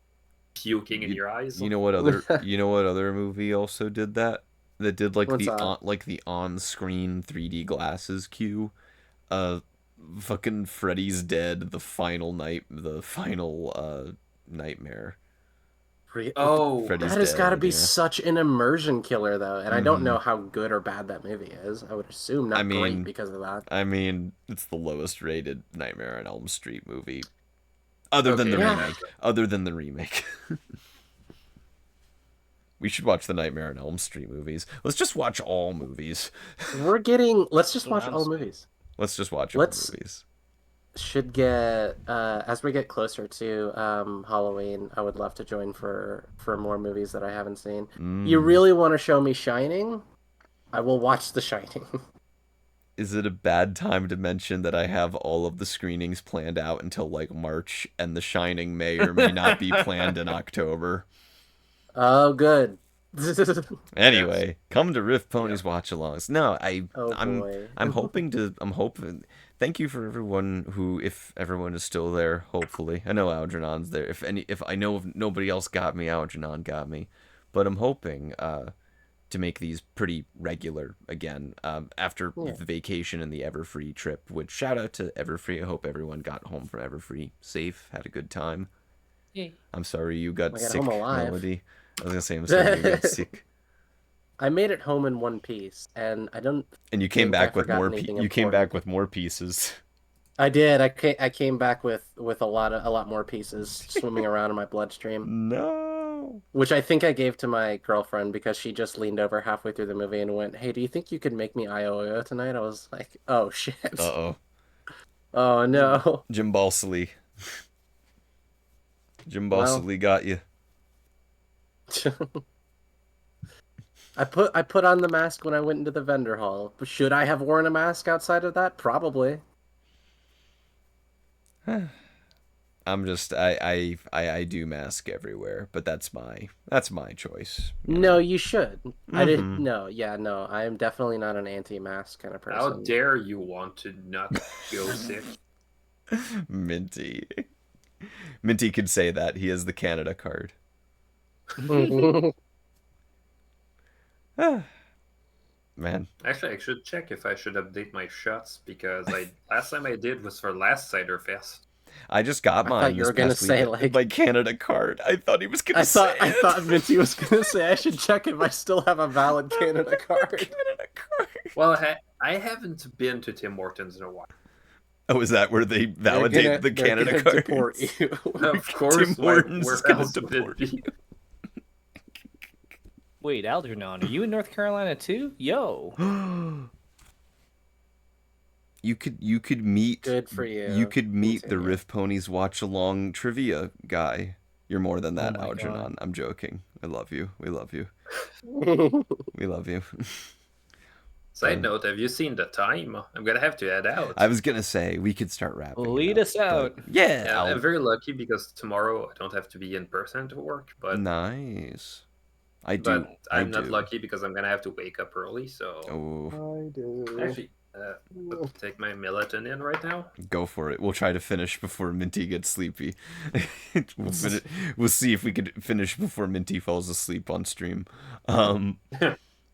puking in your eyes. You know what other movie also did that? That did like the on-screen 3D glasses cue. Fucking Freddy's Dead, the final nightmare. Oh, Freddy's that has Dead, got to be such an immersion killer, though. And I don't know how good or bad that movie is. I would assume not great because of that. I mean, it's the lowest rated Nightmare on Elm Street movie. Other than the remake. We should watch the Nightmare on Elm Street movies. Let's just watch all movies. Let's just watch all movies. Let's just watch all movies. Should get as we get closer to Halloween, I would love to join for more movies that I haven't seen. You really want to show me Shining? I will watch The Shining. Is it a bad time to mention that I have all of the screenings planned out until like March, and The Shining may or may not be planned in October? Oh, good. Anyway, come to Riff Yeah. Ponies watch-alongs. No, Oh I'm boy. I'm hoping. Thank you for everyone who, if everyone is still there, hopefully. I know Algernon's there. If I know if nobody else got me, Algernon got me. But I'm hoping to make these pretty regular again after Yeah. the vacation and the Everfree trip. Which, shout out to Everfree. I hope everyone got home from Everfree safe, had a good time. Yay. I'm sorry you got I got sick, home alive. Melody. I was gonna say I'm sorry you got sick. I made it home in one piece, and I don't And you came think I back with forgot more. anything You came important. back with more pieces. I did. I came back with a lot more pieces swimming around in my bloodstream, No. which I think I gave to my girlfriend because she just leaned over halfway through the movie and went, "Hey, do you think you could make me IOO tonight?" I was like, "Oh shit." Uh-oh. Oh no. Jim Balsley. Jim Well. Balsley got you. I put on the mask when I went into the vendor hall. Should I have worn a mask outside of that? Probably. I'm just I do mask everywhere, but that's my choice. No, you should. I did Mhm. no, yeah, no. I am definitely not an anti-mask kind of How person. dare you want to not go sick? Minty. Minty could say that. He has the Canada card. Man. Actually, I should check if I should update my shots because I last time I did was for last Cider Fest. I just got I thought mine you this were gonna past say, weekend. like- My Canada card. I thought he was gonna I say I it. thought Minty was gonna say I should check if I still have a valid Canada card. Canada card. Well, I haven't been to Tim Hortons in a while. Oh, is that where they validate the They're Canada gonna cards? deport you. Of course, Tim Hortons where is gonna else would it deport be? Wait, Algernon, are you in North Carolina too? Yo. You could meet Good for you. You could meet the Continue. Riff Ponies watch along trivia guy. You're more than that, my Algernon. God. I'm joking. I love you. We love you. We love you. Side note, have you seen the time? I'm gonna have to head out. I was gonna say we could start wrapping. Lead it up, us out. but yeah, Yeah, I'm very lucky because tomorrow I don't have to be in person to work, but nice. I do. but I'm not do. lucky because I'm gonna have to wake up early. So Oh, I do. actually, take my melatonin right now. go for it. We'll try to finish before Minty gets sleepy. We'll see if we could finish before Minty falls asleep on stream.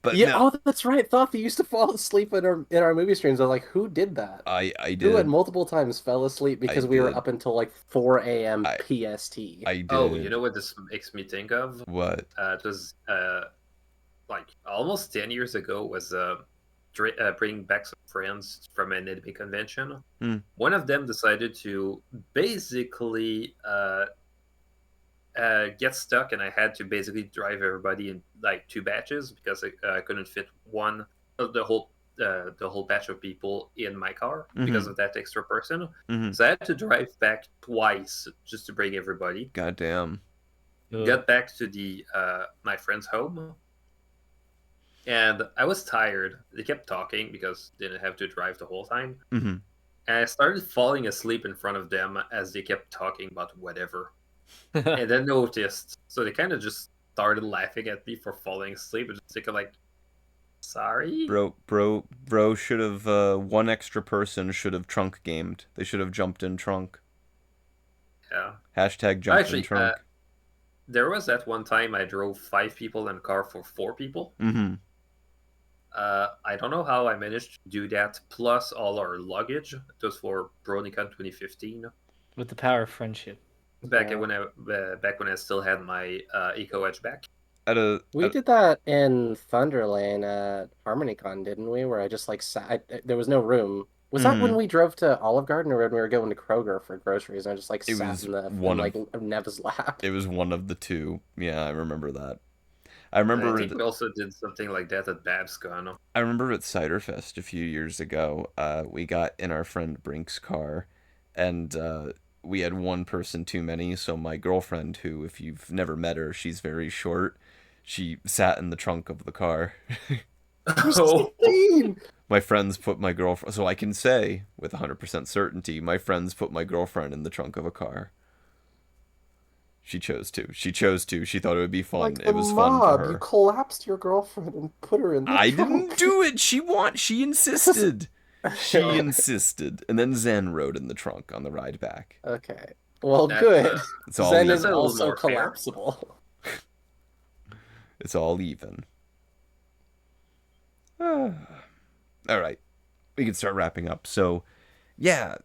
But Yeah, no, oh, that's right. Thought they used to fall asleep in our movie streams. I was like, who did that? I Who had did. multiple times fell asleep because we were did. up until like 4 a.m. I- PST. I did. Oh, you know what this makes me think of? What? It was like almost 10 years ago. Was bringing back some friends from an anime convention. One of them decided to basically get stuck, and I had to basically drive everybody in like two batches because I couldn't fit the whole batch of people in my car because of that extra person. So I had to drive back twice just to bring everybody. Goddamn. Got back to the my friend's home, and I was tired. They kept talking because they didn't have to drive the whole time. And I started falling asleep in front of them as they kept talking about whatever. And then noticed, so they kind of just started laughing at me for falling asleep and just thinking like, sorry, Bro should have one extra person should have trunk gamed. They should have jumped in trunk. Yeah. Hashtag jumped Actually, in trunk. There was that one time I drove 5 people in a car for 4 people. I don't know how I managed to do that, plus all our luggage. It was for BronyCon 2015. With the power of friendship. Back when I still had my Eco Edge back. We did that in Thunderlane at HarmonyCon, didn't we? Where I just like sat. There was no room. Was that when we drove to Olive Garden, or when we were going to Kroger for groceries? And I just like sat in Nev's lap. It was one of the two. Yeah, I remember that. I remember. I think we also did something like that at BabsCon. I remember at Ciderfest a few years ago. We got in our friend Brink's car, and we had one person too many. So my girlfriend, who, if you've never met her, she's very short. She sat in the trunk of the car. Oh, 16! My friends put my girlfriend, so I can say with 100% certainty, my friends put my girlfriend in the trunk of a car. She chose to. She chose to. She thought it would be fun. Like It the was fun for mob, you her. collapsed your girlfriend and put her in the I trunk. didn't do it. She insisted. She insisted. And then Zen rode in the trunk on the ride back. Okay. Well, That's, good. It's all Zen even. is a little also more fair. collapsible. It's all even. All right. We can start wrapping up. So, yeah,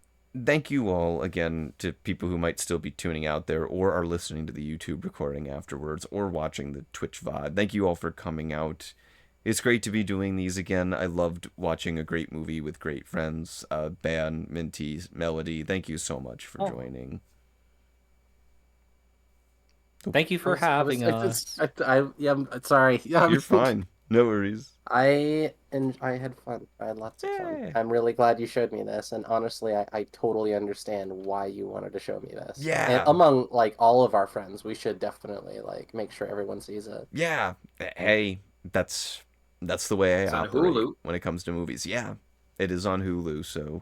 thank you all again to people who might still be tuning out there or are listening to the YouTube recording afterwards or watching the Twitch VOD. Thank you all for coming out. It's great to be doing these again. I loved watching a great movie with great friends. Ban, Minty, Melody, thank you so much for joining. Thank you for having us. I'm sorry. You're fine. No worries. I had fun. I had lots of fun. I'm really glad you showed me this, and honestly, I totally understand why you wanted to show me this. Yeah. And among like all of our friends, we should definitely like make sure everyone sees it. Yeah. Hey, that's the way It's I on operate Hulu. when it comes to movies. Yeah. It is on Hulu, so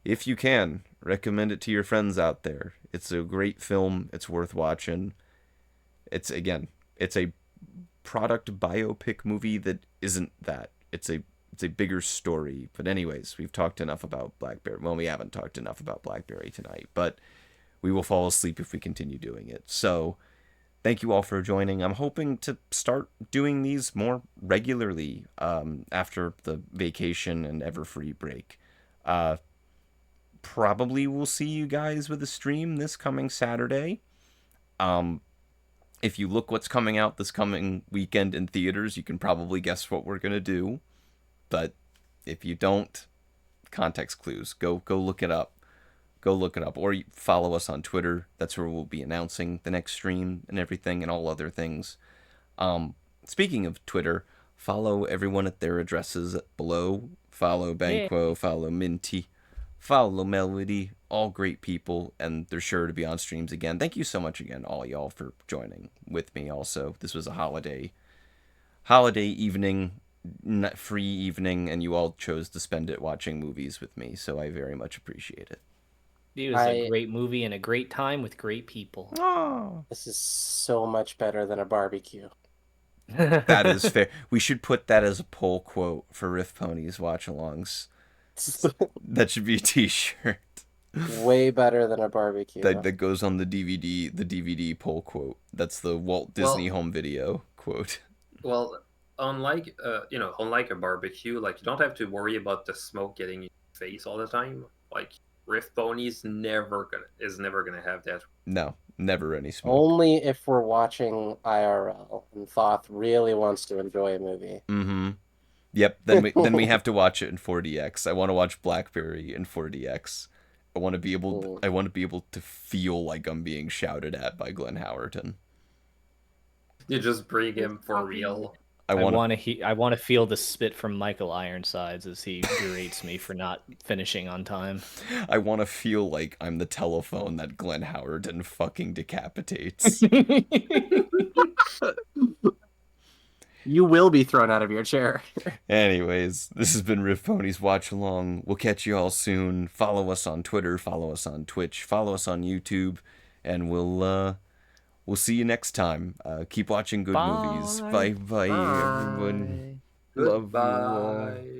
if you can, recommend it to your friends out there. It's a great film. It's worth watching. It's a product biopic movie that isn't that. It's a bigger story. But anyways, we've talked enough about BlackBerry. Well, we haven't talked enough about BlackBerry tonight, but we will fall asleep if we continue doing it. So, thank you all for joining. I'm hoping to start doing these more regularly after the vacation and Everfree break. Probably we'll see you guys with a stream this coming Saturday. If you look what's coming out this coming weekend in theaters, you can probably guess what we're going to do. But if you don't, context clues. Go look it up. Go look it up. Or follow us on Twitter. That's where we'll be announcing the next stream and everything and all other things. Speaking of Twitter, follow everyone at their addresses below. Follow Banquo, follow Minty, follow Melody. All great people, and they're sure to be on streams again. Thank you so much again, all y'all, for joining with me also. This was a holiday evening, free evening, and you all chose to spend it watching movies with me, so I very much appreciate it. It was a great movie and a great time with great people. Oh. This is so much better than a barbecue. That is fair. We should put that as a poll quote for RiffPonies watch-alongs. That should be a t-shirt. Way better than a barbecue. That goes on the DVD poll quote. That's the Walt Disney home video quote. Well, unlike a barbecue, like you don't have to worry about the smoke getting in your face all the time. Like RiffPonies is never gonna have that. No, never any smoke. Only if we're watching IRL and Thoth really wants to enjoy a movie. Mm-hmm. Yep. Then we have to watch it in 4DX. I want to watch BlackBerry in 4DX. I want to be able to feel like I'm being shouted at by Glenn Howerton. You just bring him for real. I want to feel the spit from Michael Ironsides as he berates me for not finishing on time. I want to feel like I'm the telephone that Glenn Howerton fucking decapitates. You will be thrown out of your chair. Anyways, this has been RiffPonies Watch Along. We'll catch you all soon. Follow us on Twitter, follow us on Twitch, follow us on YouTube, and we'll see you next time. Keep watching good movies. Bye bye, everyone. Goodbye. Love you all.